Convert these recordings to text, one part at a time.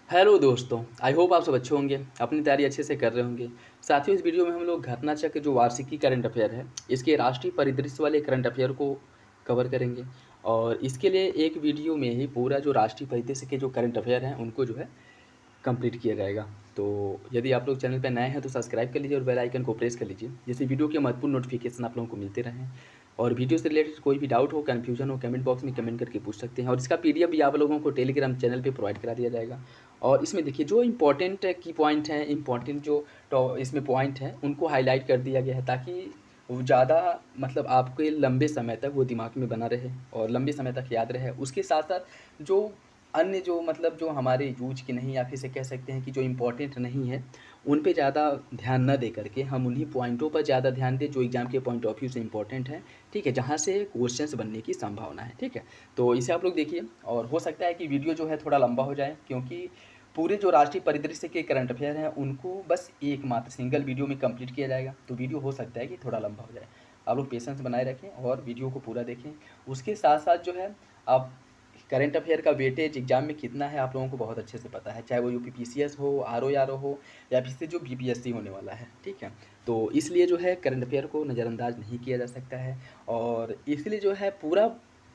Hello दोस्तों, I hope आप सब अच्छे होंगे, अपनी तैयारी अच्छे से कर रहे होंगे। साथियों, इस वीडियो में हम लोग घटना चक्र जो वार्षिकी करंट अफेयर है, इसके राष्ट्रीय परिदृश्य वाले करंट अफेयर को कवर करेंगे। और इसके लिए एक वीडियो में ही पूरा जो राष्ट्रीय परिदृश्य के जो करंट अफेयर हैं उनको जो है कंप्लीट किया जाएगा। तो यदि आप लोग चैनल पर नए हैं तो सब्सक्राइब कर लीजिए और बेल आइकन को प्रेस कर लीजिए, जिससे वीडियो के महत्वपूर्ण नोटिफिकेशन आप लोगों को मिलते रहें। और वीडियो से रिलेटेड कोई भी डाउट हो, कन्फ्यूजन हो, कमेंट बॉक्स में कमेंट करके पूछ सकते हैं। और इसका पीडीएफ भी आप लोगों को टेलीग्राम चैनल पे प्रोवाइड करा दिया जाएगा। और इसमें देखिए जो इम्पोर्टेंट की पॉइंट हैं, इम्पोर्टेंट जो इसमें पॉइंट हैं उनको हाईलाइट कर दिया गया है, ताकि वो ज़्यादा मतलब आपके लंबे समय तक वो दिमाग में बना रहे और लंबे समय तक याद रहे। उसके साथ साथ जो अन्य जो मतलब जो हमारे यूज की नहीं, या फिर से कह सकते हैं कि जो इम्पोर्टेंट नहीं है, उन पे ज़्यादा ध्यान न दे करके हम उन्हीं पॉइंटों पर ज़्यादा ध्यान दें जो एग्ज़ाम के पॉइंट ऑफ व्यू से इम्पोर्टेंट है। ठीक है, जहाँ से क्वेश्चंस बनने की संभावना है। ठीक है, तो इसे आप लोग देखिए। और हो सकता है कि वीडियो जो है थोड़ा लंबा हो जाए, क्योंकि पूरे जो राष्ट्रीय परिदृश्य के करंट अफेयर हैं उनको बस एकमात्र सिंगल वीडियो में कंप्लीट किया जाएगा। तो वीडियो हो सकता है कि थोड़ा लंबा हो जाए। आप लोग पेशेंस बनाए रखें और वीडियो को पूरा देखें। उसके साथ साथ जो है, आप करंट अफेयर का वेटेज एग्जाम में कितना है आप लोगों को बहुत अच्छे से पता है, चाहे वो यूपीपीसीएस हो, आरओ हो, या फिर से जो बीपीएससी होने वाला है। ठीक है, तो इसलिए जो है करंट अफेयर को नज़रअंदाज नहीं किया जा सकता है। और इसलिए जो है पूरा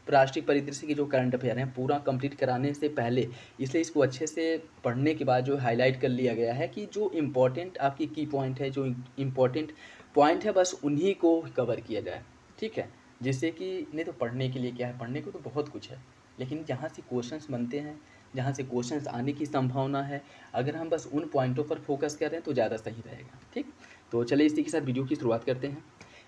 राष्ट्रीय परिदृश्य के जो करंट अफेयर हैं पूरा कंप्लीट कराने से पहले, इसलिए इसको अच्छे से पढ़ने के बाद जो हाईलाइट कर लिया गया है कि जो इम्पोर्टेंट आपकी की पॉइंट है, जो इम्पोर्टेंट पॉइंट है, बस उन्हीं को कवर किया जाए। ठीक है, जिससे कि नहीं तो पढ़ने के लिए क्या है, पढ़ने को तो बहुत कुछ है, लेकिन जहाँ से क्वेश्चंस बनते हैं, जहाँ से क्वेश्चंस आने की संभावना है, अगर हम बस उन पॉइंटों पर फोकस करें तो ज़्यादा सही रहेगा। ठीक, तो चलिए इसी के साथ वीडियो की शुरुआत करते हैं।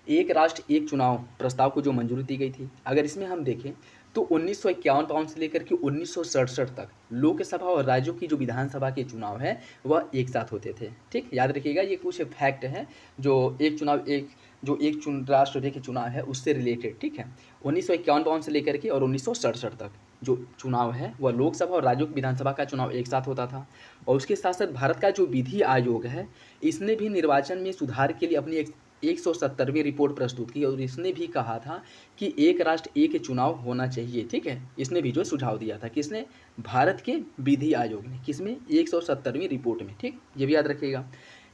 एक राष्ट्र एक चुनाव प्रस्ताव को जो मंजूरी दी गई थी, अगर इसमें हम देखें तो 1951 से लेकर के 1967 तक लोकसभा और राज्यों की जो विधानसभा के चुनाव है वह एक साथ होते थे। ठीक, याद रखिएगा, ये कुछ फैक्ट है जो एक चुनाव एक जो एक राष्ट्र के चुनाव है उससे रिलेटेड। ठीक है, 1951 से लेकर के और 1967 तक जो चुनाव है वह लोकसभा और राज्यों की विधानसभा का चुनाव एक साथ होता था। और उसके साथ साथ भारत का जो विधि आयोग है, इसने भी निर्वाचन में सुधार के लिए अपनी 170वीं रिपोर्ट प्रस्तुत की, और इसने भी कहा था कि एक राष्ट्र एक चुनाव होना चाहिए। ठीक है, इसने भी जो सुझाव दिया था, किसने? भारत के विधि आयोग ने। किसमें? 170वीं रिपोर्ट में। ठीक, ये भी याद रखिएगा।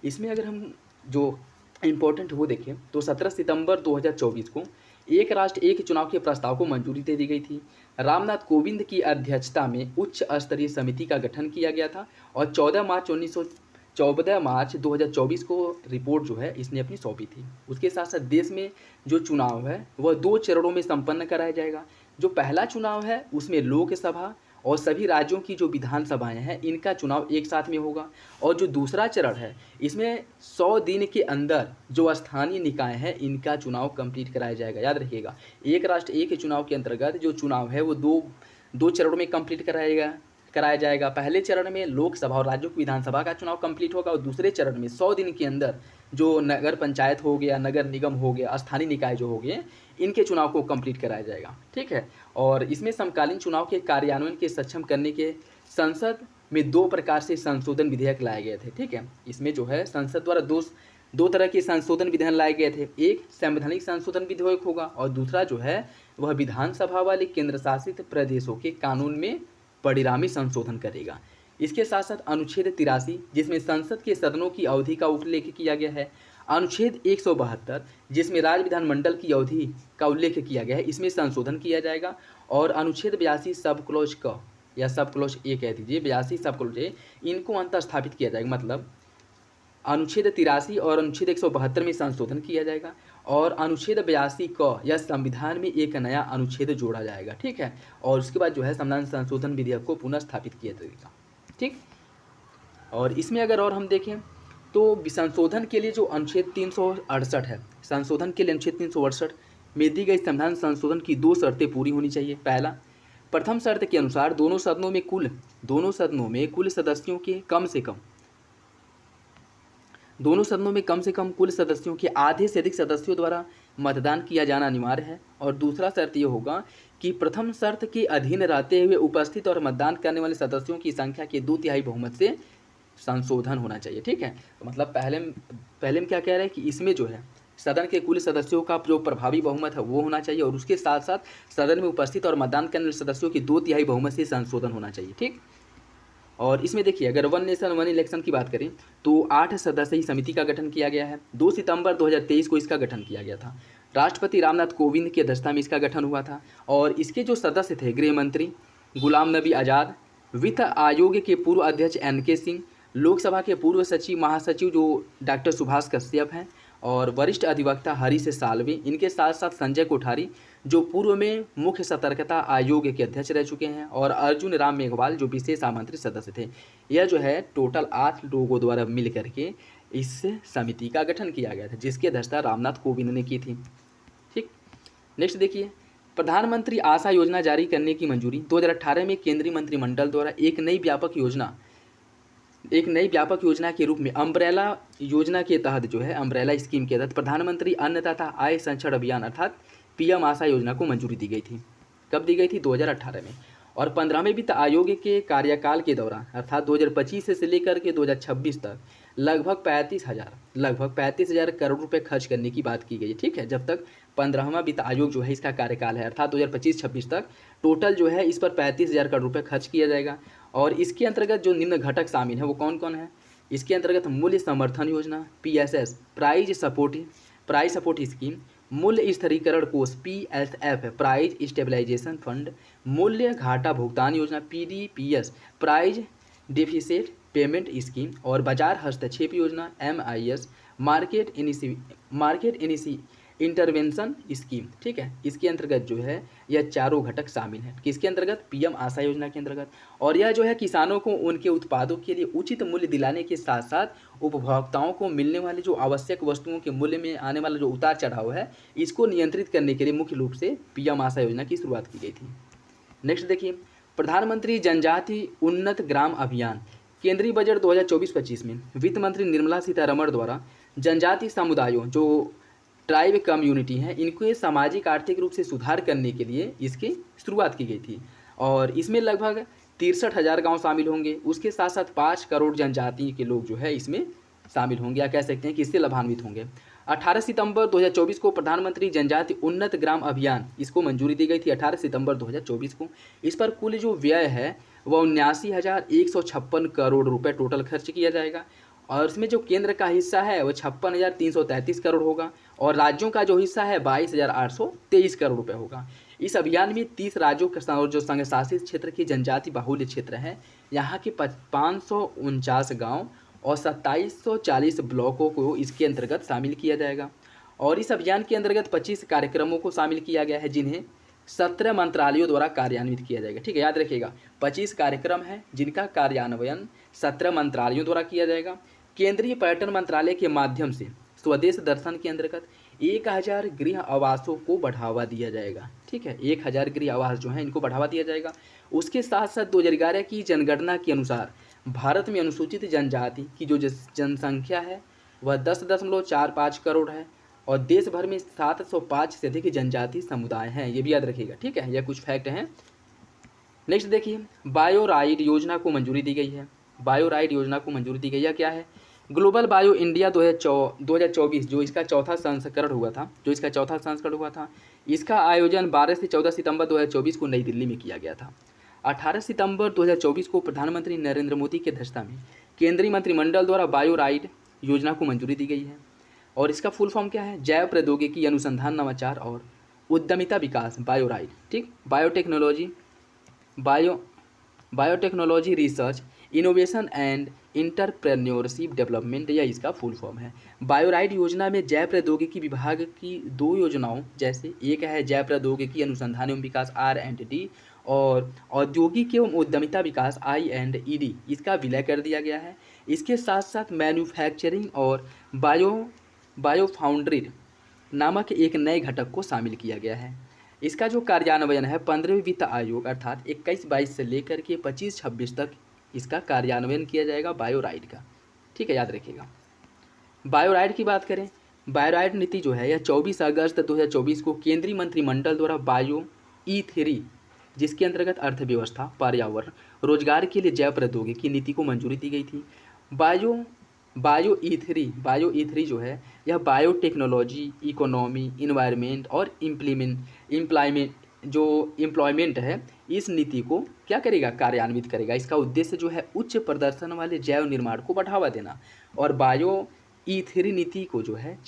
इसमें अगर हम जो इम्पोर्टेंट वो देखें तो 17 सितंबर 2024 को एक राष्ट्र एक चुनाव के प्रस्ताव को मंजूरी दे दी गई थी। रामनाथ कोविंद की अध्यक्षता में उच्च स्तरीय समिति का गठन किया गया था, और 14 मार्च 2024 को रिपोर्ट जो है इसने अपनी सौंपी थी। उसके साथ साथ देश में जो चुनाव है वह 2 चरणों में संपन्न कराया जाएगा। जो पहला चुनाव है उसमें लोकसभा और सभी राज्यों की जो विधानसभाएं हैं इनका चुनाव एक साथ में होगा। और जो दूसरा चरण है इसमें 100 दिन के अंदर जो स्थानीय निकाय हैं इनका चुनाव कंप्लीट कराया जाएगा। याद रखिएगा, एक राष्ट्र एक चुनाव के अंतर्गत जो चुनाव है वो दो चरणों में कंप्लीट कराया जाएगा। पहले चरण में लोकसभा और राज्यों की विधानसभा का चुनाव कंप्लीट होगा, और दूसरे चरण में 100 दिन के अंदर जो नगर पंचायत हो गया, नगर निगम हो गया, स्थानीय निकाय जो हो गए, इनके चुनाव को कंप्लीट कराया जाएगा। ठीक है, और इसमें समकालीन चुनाव के कार्यान्वयन के सक्षम करने के संसद में 2 प्रकार से संशोधन विधेयक लाए गए थे। ठीक है, इसमें जो है संसद द्वारा दो तरह के संशोधन विधेयक लाए गए थे। एक संवैधानिक संशोधन विधेयक होगा, और दूसरा जो है वह विधानसभा वाले केंद्र शासित प्रदेशों के कानून में परिणामी संशोधन करेगा। इसके साथ साथ अनुच्छेद 83 जिसमें संसद के सदनों की अवधि का उल्लेख किया गया है, अनुच्छेद 172 जिसमें राज्य विधानमंडल की अवधि का उल्लेख किया गया है, इसमें संशोधन किया जाएगा। और अनुच्छेद 82 सब क्लॉज क या सब क्लॉज ए कह दीजिए, 82 सब क्लॉज ए, इनको अंतर स्थापित किया जाएगा। मतलब अनुच्छेद 83 और अनुच्छेद 172 में संशोधन किया जाएगा, और अनुच्छेद 82 क या संविधान में एक नया अनुच्छेद जोड़ा जाएगा। ठीक है, और उसके बाद जो है संविधान संशोधन विधेयक को पुनः स्थापित किया जाएगा। ठीक, और इसमें अगर और हम देखें तो संशोधन के लिए जो अनुच्छेद 368 है, संशोधन के लिए अनुच्छेद 368 में दी गई संविधान संशोधन की 2 शर्तें पूरी होनी चाहिए। पहला, प्रथम शर्त के अनुसार दोनों सदनों में कुल सदस्यों के कुल सदस्यों के आधे से अधिक सदस्यों द्वारा मतदान किया जाना अनिवार्य है। और दूसरा शर्त ये होगा कि प्रथम शर्त के अधीन रहते हुए उपस्थित और मतदान करने वाले सदस्यों की संख्या के 2/3 बहुमत से संशोधन होना चाहिए। ठीक है, तो मतलब पहले में क्या कह रहे हैं कि इसमें जो है सदन के कुल सदस्यों का जो प्रभावी बहुमत है वो होना चाहिए, और उसके साथ साथ सदन में उपस्थित और मतदान करने वाले सदस्यों की 2/3 बहुमत से संशोधन होना चाहिए। ठीक, और इसमें देखिए अगर वन नेशन वन इलेक्शन की बात करें तो 8 सदस्यीय समिति का गठन किया गया है। 2 सितंबर 2023 को इसका गठन किया गया था। राष्ट्रपति रामनाथ कोविंद की अध्यक्षता में इसका गठन हुआ था और इसके जो सदस्य थे गृह मंत्री गुलाम नबी आज़ाद, वित्त आयोग के पूर्व अध्यक्ष NK सिंह, लोकसभा के पूर्व सचिव महासचिव जो डॉक्टर सुभाष कश्यप हैं और वरिष्ठ अधिवक्ता हरीश साल्वे, इनके साथ साथ संजय कोठारी जो पूर्व में मुख्य सतर्कता आयोग के अध्यक्ष रह चुके हैं और अर्जुन राम मेघवाल जो विशेष आमंत्रित सदस्य थे। यह जो है टोटल 8 लोगों द्वारा मिल करके इस समिति का गठन किया गया था जिसकी अध्यक्षता रामनाथ कोविंद ने की थी। ठीक, नेक्स्ट देखिए, प्रधानमंत्री आशा योजना जारी करने की मंजूरी। 2018 में केंद्रीय मंत्रिमंडल द्वारा एक नई व्यापक योजना के रूप में अम्ब्रेला योजना के तहत जो है अम्ब्रेला स्कीम के तहत प्रधानमंत्री अन्न तथा आय संरक्षण अभियान अर्थात PM आशा योजना को मंजूरी दी गई थी। कब दी गई थी? 2018 में। और 15वें वित्त आयोग के कार्यकाल के दौरान अर्थात 2025 से लेकर के 2026 तक लगभग 35,000 करोड़ रुपए खर्च करने की बात की गई। ठीक है, जब तक 15वां वित्त आयोग जो है इसका कार्यकाल है अर्थात 2025-26 तक टोटल जो है इस पर 35,000 करोड़ रुपए खर्च किया जाएगा। और इसके अंतर्गत जो निम्न घटक शामिल है वो कौन कौन है? इसके अंतर्गत मूल्य समर्थन योजना PSS, प्राइज सपोर्ट स्कीम, मूल्य स्थिरीकरण कोष PSF, प्राइज स्टेबलाइजेशन फंड, मूल्य घाटा भुगतान योजना PDPS, price deficit payment scheme और बाजार हस्तक्षेप योजना MIS, मार्केट इंटरवेंशन स्कीम। ठीक है, इसके अंतर्गत जो है यह चारों घटक शामिल हैं। किसके अंतर्गत? PM आशा योजना के अंतर्गत। और यह जो है किसानों को उनके उत्पादों के लिए उचित मूल्य दिलाने के साथ साथ उपभोक्ताओं को मिलने वाली जो आवश्यक वस्तुओं के मूल्य में आने वाला जो उतार चढ़ाव है इसको नियंत्रित करने के लिए मुख्य रूप से PM आशा योजना की शुरुआत की गई थी। नेक्स्ट देखिए, प्रधानमंत्री जनजाति उन्नत ग्राम अभियान। केंद्रीय बजट 2024-25 में वित्त मंत्री निर्मला सीतारमण द्वारा जनजाति समुदायों जो ट्राइब कम्युनिटी हैं इनको सामाजिक आर्थिक रूप से सुधार करने के लिए इसकी शुरुआत की गई थी और इसमें लगभग 63,000 गाँव शामिल होंगे। उसके साथ साथ 5 करोड़ जनजाति के लोग जो है इसमें शामिल होंगे या कह सकते हैं कि इससे लाभान्वित होंगे। 18 सितंबर 2024 को प्रधानमंत्री जनजाति उन्नत ग्राम अभियान इसको मंजूरी दी गई थी 18 सितंबर 2024 को। इस पर कुल जो व्यय है वह 79,156 करोड़ रुपए टोटल खर्च किया जाएगा और इसमें जो केंद्र का हिस्सा है वो 56,333 करोड़ होगा और राज्यों का जो हिस्सा है 22,823 करोड़ रुपए होगा। इस अभियान में 30 राज्यों के जो संघ शासित क्षेत्र के जनजाति बाहुल्य क्षेत्र हैं यहाँ के 549 गाँव और 2740 ब्लॉकों को इसके अंतर्गत शामिल किया जाएगा। और इस अभियान के अंतर्गत 25 कार्यक्रमों को शामिल किया गया है जिन्हें 17 मंत्रालयों द्वारा कार्यान्वित किया जाएगा। ठीक है, याद रखिएगा 25 कार्यक्रम है जिनका कार्यान्वयन 17 मंत्रालयों द्वारा किया जाएगा। केंद्रीय पर्यटन मंत्रालय के माध्यम से स्वदेश दर्शन के अंतर्गत 1000 गृह आवासों को बढ़ावा दिया जाएगा। ठीक है, 1000 गृह आवास जो हैं इनको बढ़ावा दिया जाएगा। उसके साथ साथ 2011 की जनगणना के अनुसार भारत में अनुसूचित जनजाति की जो जनसंख्या है वह 10.45 करोड़ है और देश भर में 705 से अधिक जनजाति समुदाय हैं। ये भी याद रखिएगा। ठीक है, यह कुछ फैक्ट हैं। नेक्स्ट देखिए, बायोराइड योजना को मंजूरी दी गई है। बायोराइड योजना को मंजूरी दी गई है, क्या है? ग्लोबल बायो इंडिया 2024 जो इसका चौथा संस्करण हुआ था इसका आयोजन 12 से 14 सितंबर 2024 को नई दिल्ली में किया गया था। 18 सितंबर 2024 को प्रधानमंत्री नरेंद्र मोदी की अध्यक्षता में केंद्रीय मंत्रिमंडल द्वारा बायोराइड योजना को मंजूरी दी गई है और इसका फुल फॉर्म क्या है? जैव प्रौद्योगिकी अनुसंधान नवाचार और उद्यमिता विकास बायोराइड। ठीक, biotechnology research innovation and entrepreneurship development, यह इसका फुल फॉर्म है। बायोराइड योजना में जैव प्रौद्योगिकी विभाग की 2 योजनाओं जैसे एक है जैव प्रौद्योगिकी अनुसंधान एवं विकास R&D और औद्योगिक एवं उद्यमिता विकास I&ED इसका विलय कर दिया गया है। इसके साथ साथ मैन्युफैक्चरिंग और बायोफाउंड्री नामक एक नए घटक को शामिल किया गया है। इसका जो कार्यान्वयन है 15वें वित्त आयोग अर्थात 21-22 से लेकर के 25-26 तक इसका कार्यान्वयन किया जाएगा बायोराइड का। ठीक है, याद रखिएगा। बायोराइड की बात करें, बायोराइड नीति जो है यह 24 अगस्त 2024 को केंद्रीय मंत्रिमंडल द्वारा बायो E3 जिसके अंतर्गत अर्थव्यवस्था, पर्यावरण, रोजगार के लिए जैव प्रौद्योगिकी नीति को मंजूरी दी गई थी। बायो E3 जो है यह बायोटेक्नोलॉजी, इकोनॉमी, इन्वायरमेंट और एम्प्लॉयमेंट है इस नीति को क्या करेगा, कार्यान्वित करेगा। इसका उद्देश्य जो है उच्च प्रदर्शन वाले जैव निर्माण को बढ़ावा देना। और बायो ई3 नीति को जो है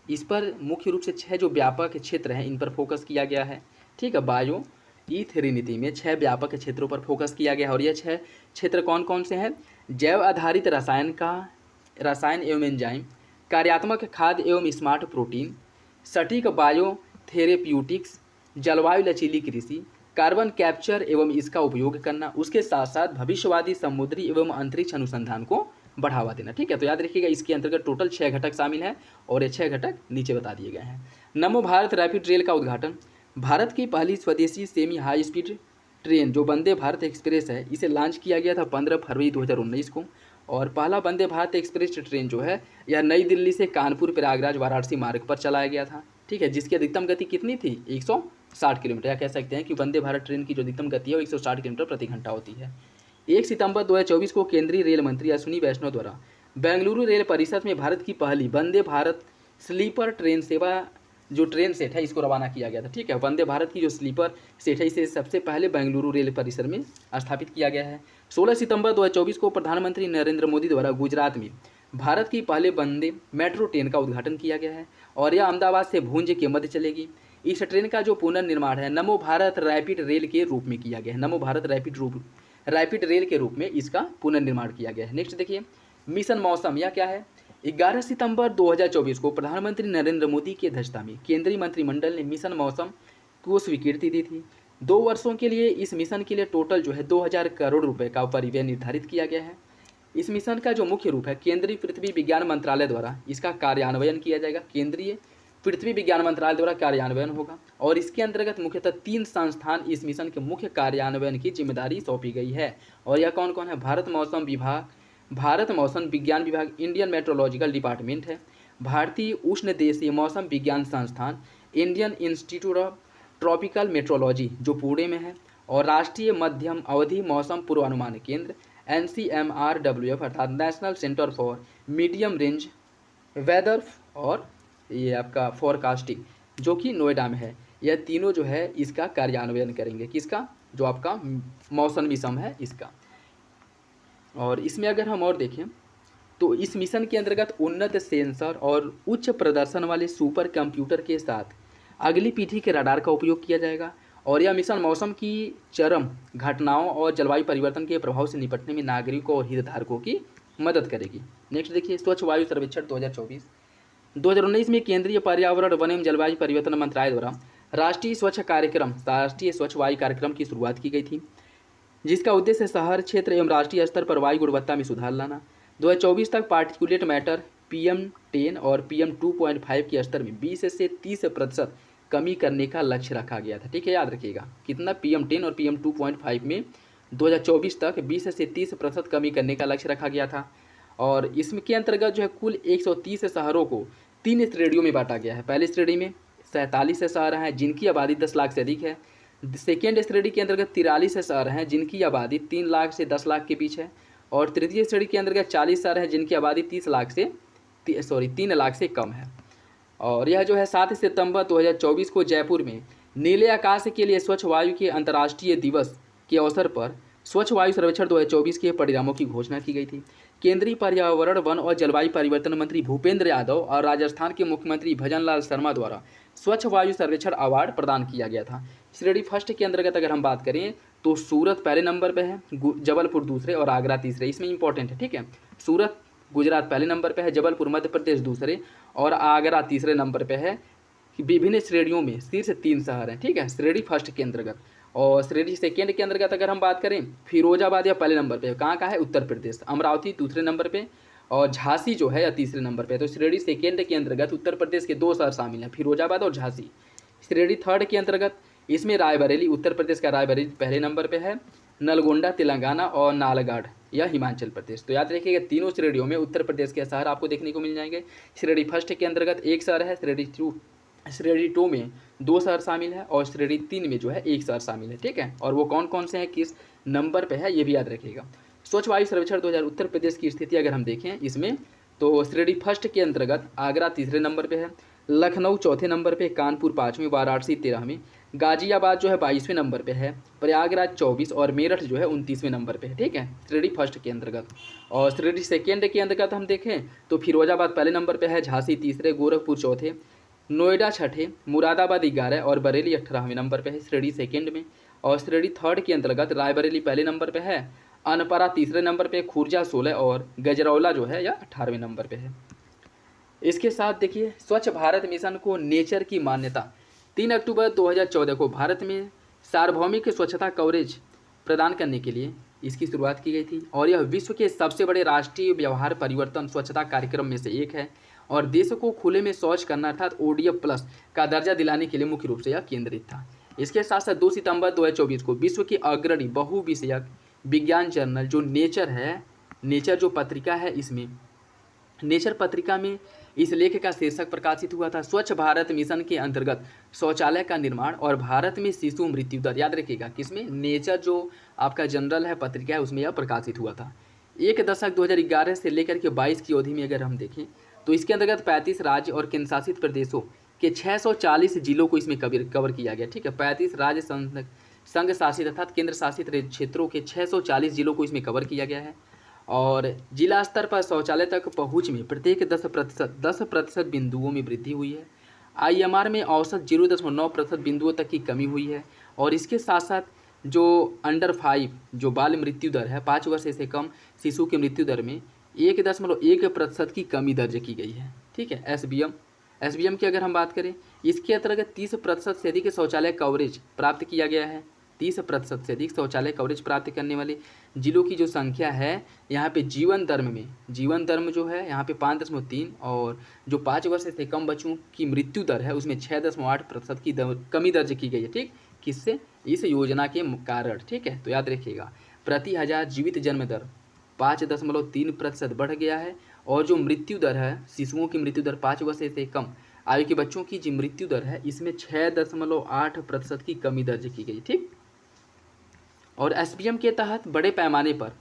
इस पर मुख्य रूप से 6 जो व्यापक क्षेत्र हैं इन पर फोकस किया गया है। ठीक है, बायो ई3 नीति में 6 व्यापक क्षेत्रों पर फोकस किया गया है। और यह 6 क्षेत्र कौन कौन से हैं? जैव आधारित रसायन एवं एंजाइम, कार्यात्मक खाद्य एवं स्मार्ट प्रोटीन, सटीक बायो थेरेप्यूटिक्स, जलवायु लचीली कृषि, कार्बन कैप्चर एवं इसका उपयोग करना, उसके साथ साथ भविष्यवादी समुद्री एवं अंतरिक्ष अनुसंधान को बढ़ावा देना। ठीक है, तो याद रखिएगा इसके अंतर्गत टोटल 6 घटक शामिल हैं और ये 6 घटक नीचे बता दिए गए हैं। नमो भारत रैपिड रेल का उद्घाटन। भारत की पहली स्वदेशी सेमी हाई स्पीड ट्रेन जो वंदे भारत एक्सप्रेस है, इसे लॉन्च किया गया था 15 फरवरी 2019 को। और पहला वंदे भारत एक्सप्रेस ट्रेन जो है यह नई दिल्ली से कानपुर, प्रयागराज, वाराणसी मार्ग पर चलाया गया था। ठीक है, जिसकी अधिकतम गति कितनी थी? 160 किलोमीटर। या कह सकते हैं कि वंदे भारत ट्रेन की जो अधिकतम गति है वो 160 किलोमीटर प्रति घंटा होती है। 1 सितंबर 2024 को केंद्रीय रेल मंत्री अश्विनी वैष्णव द्वारा बेंगलुरु रेल परिषद में भारत की पहली वंदे भारत स्लीपर ट्रेन सेवा जो ट्रेन सेट है इसको रवाना किया गया था। ठीक है, वंदे भारत की जो स्लीपर सेट है इसे सबसे पहले बेंगलुरु रेल परिसर में स्थापित किया गया है। 16 सितंबर 2024 को प्रधानमंत्री नरेंद्र मोदी द्वारा गुजरात में भारत की पहले वंदे मेट्रो ट्रेन का उद्घाटन किया गया है और यह अहमदाबाद से भुंज के मध्य चलेगी। इस ट्रेन का जो पुनर्निर्माण है नमो भारत रैपिड रेल के रूप में किया गया है। नमो भारत रैपिड रेल के रूप में इसका पुनर्निर्माण किया गया है। नेक्स्ट देखिए, मिशन मौसम, यह क्या है? 11 सितंबर 2024 को प्रधानमंत्री नरेंद्र मोदी की अध्यक्षता में केंद्रीय मंत्रिमंडल ने मिशन मौसम को स्वीकृति दी थी। 2 वर्षों के लिए इस मिशन के लिए टोटल जो है 2000 करोड़ रुपए का परिव्यय निर्धारित किया गया है। इस मिशन का जो मुख्य रूप है केंद्रीय पृथ्वी विज्ञान मंत्रालय द्वारा इसका कार्यान्वयन किया जाएगा। केंद्रीय पृथ्वी विज्ञान मंत्रालय द्वारा कार्यान्वयन होगा और इसके अंतर्गत मुख्यतः 3 संस्थान इस मिशन के मुख्य कार्यान्वयन की जिम्मेदारी सौंपी गई है। और यह कौन कौन है? भारत मौसम विज्ञान विभाग, इंडियन मेट्रोलॉजिकल डिपार्टमेंट है, भारतीय उष्णदेशीय मौसम विज्ञान संस्थान, Indian institute of tropical metrology जो पुणे में है, और राष्ट्रीय मध्यम अवधि मौसम पूर्वानुमान केंद्र NCMRWF अर्थात national centre for medium range weather और ये आपका फोरकास्टिंग जो कि नोएडा में है। यह तीनों जो है इसका कार्यान्वयन करेंगे। किसका? जो आपका मौसम मिशन है इसका। और इसमें अगर हम और देखें तो इस मिशन के अंतर्गत उन्नत सेंसर और उच्च प्रदर्शन वाले सुपर कंप्यूटर के साथ अगली पीढ़ी के रडार का उपयोग किया जाएगा और यह मिशन मौसम की चरम घटनाओं और जलवायु परिवर्तन के प्रभाव से निपटने में नागरिकों और हितधारकों की मदद करेगी। नेक्स्ट देखिए, स्वच्छ वायु सर्वेक्षण 2019 में केंद्रीय पर्यावरण वन एवं जलवायु परिवर्तन मंत्रालय द्वारा राष्ट्रीय स्वच्छ वायु कार्यक्रम की शुरुआत की गई थी, जिसका उद्देश्य शहर क्षेत्र एवं राष्ट्रीय स्तर पर वायु गुणवत्ता में सुधार लाना। 2024 तक पार्टिकुलेट मैटर PM10 और PM2.5 के स्तर में 20 से 30% कमी करने का लक्ष्य रखा गया था। ठीक है, याद रखिएगा कितना? PM10 और PM2.5 में 2024 तक 20 से 30% कमी करने का लक्ष्य रखा गया था। और इसके अंतर्गत जो है कुल 130 शहरों को 3 श्रेणियों में बांटा गया है। पहली श्रेणी में 47 शहर हैं जिनकी आबादी 10 लाख से अधिक है। सेकेंड श्रेणी के अंतर्गत 43 शहर हैं जिनकी आबादी 3 लाख से 10 लाख के बीच है। और तृतीय श्रेणी के अंतर्गत 40 शहर हैं जिनकी आबादी 3 लाख से कम है। और यह जो है 7 सितंबर 2024 को जयपुर में नीले आकाश के लिए स्वच्छ वायु के अंतर्राष्ट्रीय दिवस के अवसर पर स्वच्छ वायु सर्वेक्षण 2024 के परिणामों की घोषणा की गई थी। केंद्रीय पर्यावरण वन और जलवायु परिवर्तन मंत्री भूपेंद्र यादव और राजस्थान के मुख्यमंत्री भजनलाल शर्मा द्वारा स्वच्छ वायु सर्वेक्षण अवार्ड प्रदान किया गया था। श्रेणी फर्स्ट के अंतर्गत अगर हम बात करें तो सूरत पहले नंबर पे है, जबलपुर दूसरे और आगरा तीसरे। इसमें इंपॉर्टेंट है। ठीक है, सूरत गुजरात पहले नंबर पे है, जबलपुर मध्य प्रदेश दूसरे और आगरा तीसरे नंबर पे है। विभिन्न श्रेणियों में शीर्ष 3 शहर हैं। ठीक है, श्रेणी फर्स्ट के अंतर्गत। और श्रेणी सेकेंड के अंतर्गत अगर हम बात करें फिरोजाबाद या पहले नंबर पे, कहाँ का है? उत्तर प्रदेश। अमरावती दूसरे नंबर पे और झांसी जो है या तीसरे नंबर पे। तो श्रेणी सेकेंड के अंतर्गत उत्तर प्रदेश के 2 शहर शामिल हैं, फिरोजाबाद और झांसी। श्रेणी थर्ड के अंतर्गत इसमें रायबरेली, उत्तर प्रदेश का रायबरेली पहले नंबर पे है, नलगोंडा तेलंगाना और नालगढ़ यह हिमाचल प्रदेश। तो याद रखिएगा तीनों श्रेणियों में उत्तर प्रदेश के शहर आपको देखने को मिल जाएंगे। श्रेणी फर्स्ट के अंतर्गत 1 शहर है, श्रेणी 2 में 2 शहर शामिल है और श्रेणी 3 में जो है 1 शहर शामिल है। ठीक है, और वो कौन कौन से हैं, किस नंबर पे है, ये भी याद रखिएगा। स्वच्छ वायु सर्वेक्षण 2000 उत्तर प्रदेश की स्थिति अगर हम देखें इसमें तो श्रेणी फर्स्ट के अंतर्गत आगरा तीसरे नंबर पे है, लखनऊ चौथे नंबर पे, कानपुर 5वें, वाराणसी 13वें, गाजियाबाद जो है 22वें नंबर पे है, प्रयागराज 24 और मेरठ जो है 29वें नंबर पे है। ठीक है, श्रेणी फर्स्ट के अंतर्गत। और श्रेणी सेकेंड के अंतर्गत हम देखें तो फिरोजाबाद पहले नंबर पे है, झांसी तीसरे, गोरखपुर चौथे, नोएडा छठे, मुरादाबाद 11 और बरेली 18वें नंबर पे है श्रेणी सेकेंड में। और श्रेणी थर्ड के अंतर्गत रायबरेली पहले नंबर पे है, अनपरा तीसरे नंबर पे, खुर्जा 16 और गजरौला जो है यह 18वें नंबर पे है। इसके साथ देखिए स्वच्छ भारत मिशन को नेचर की मान्यता 3 अक्टूबर 2014 को भारत में सार्वभौमिक स्वच्छता कवरेज प्रदान करने के लिए इसकी शुरुआत की गई थी। और यह विश्व के सबसे बड़े राष्ट्रीय व्यवहार परिवर्तन स्वच्छता कार्यक्रम में से एक है और देश को खुले में शौच करना अर्थात ODF प्लस का दर्जा दिलाने के लिए मुख्य रूप से यह केंद्रित था। इसके साथ साथ 2 सितंबर 2024 को विश्व की अग्रणी बहुविषयक विज्ञान जर्नल जो नेचर है, नेचर जो पत्रिका है, इसमें नेचर पत्रिका में इस लेख का शीर्षक प्रकाशित हुआ था, स्वच्छ भारत मिशन के अंतर्गत शौचालय का निर्माण और भारत में शिशु मृत्यु दर। याद रखिएगा किसमें, नेचर जो आपका जनरल है पत्रिका है उसमें यह प्रकाशित हुआ था। एक दशक 2011 से लेकर के 22 की अवधि में अगर हम देखें तो इसके अंतर्गत 35 राज्य और केंद्र शासित प्रदेशों के 640 जिलों को इसमें कवर किया गया। ठीक है, 35 राज्य संघ शासित अर्थात केंद्र शासित क्षेत्रों के 640 जिलों को इसमें कवर किया गया है। और जिला स्तर पर शौचालय तक पहुंच में प्रत्येक 10% बिंदुओं में वृद्धि हुई है। IMR में औसत 0.9% बिंदुओं तक की कमी हुई है। और इसके साथ साथ जो अंडर 5 जो बाल मृत्यु दर है, 5 वर्ष से कम शिशु की मृत्यु दर में 1.1% की कमी दर्ज की गई है। ठीक है, SBM की अगर हम बात करें, इसके अंतर्गत 30% से अधिक शौचालय कवरेज प्राप्त किया गया है। 30% से अधिक शौचालय कवरेज प्राप्त करने वाले जिलों की जो संख्या है यहाँ पे जीवन दर जो है यहाँ पे 5.3 और जो 5 वर्ष से कम बच्चों की मृत्यु दर है उसमें 6.8% की कमी दर्ज की गई है। ठीक, किससे, इस योजना के कारण। ठीक है, तो याद रखिएगा प्रति 1000 जीवित जन्म दर 5.3% बढ़ गया है। और जो मृत्यु दर है, शिशुओं की मृत्यु दर 5 वर्ष से कम आयु के बच्चों की जो मृत्यु दर है इसमें 6.8% की कमी दर्ज की गई। ठीक, और SBM के तहत बड़े पैमाने पर,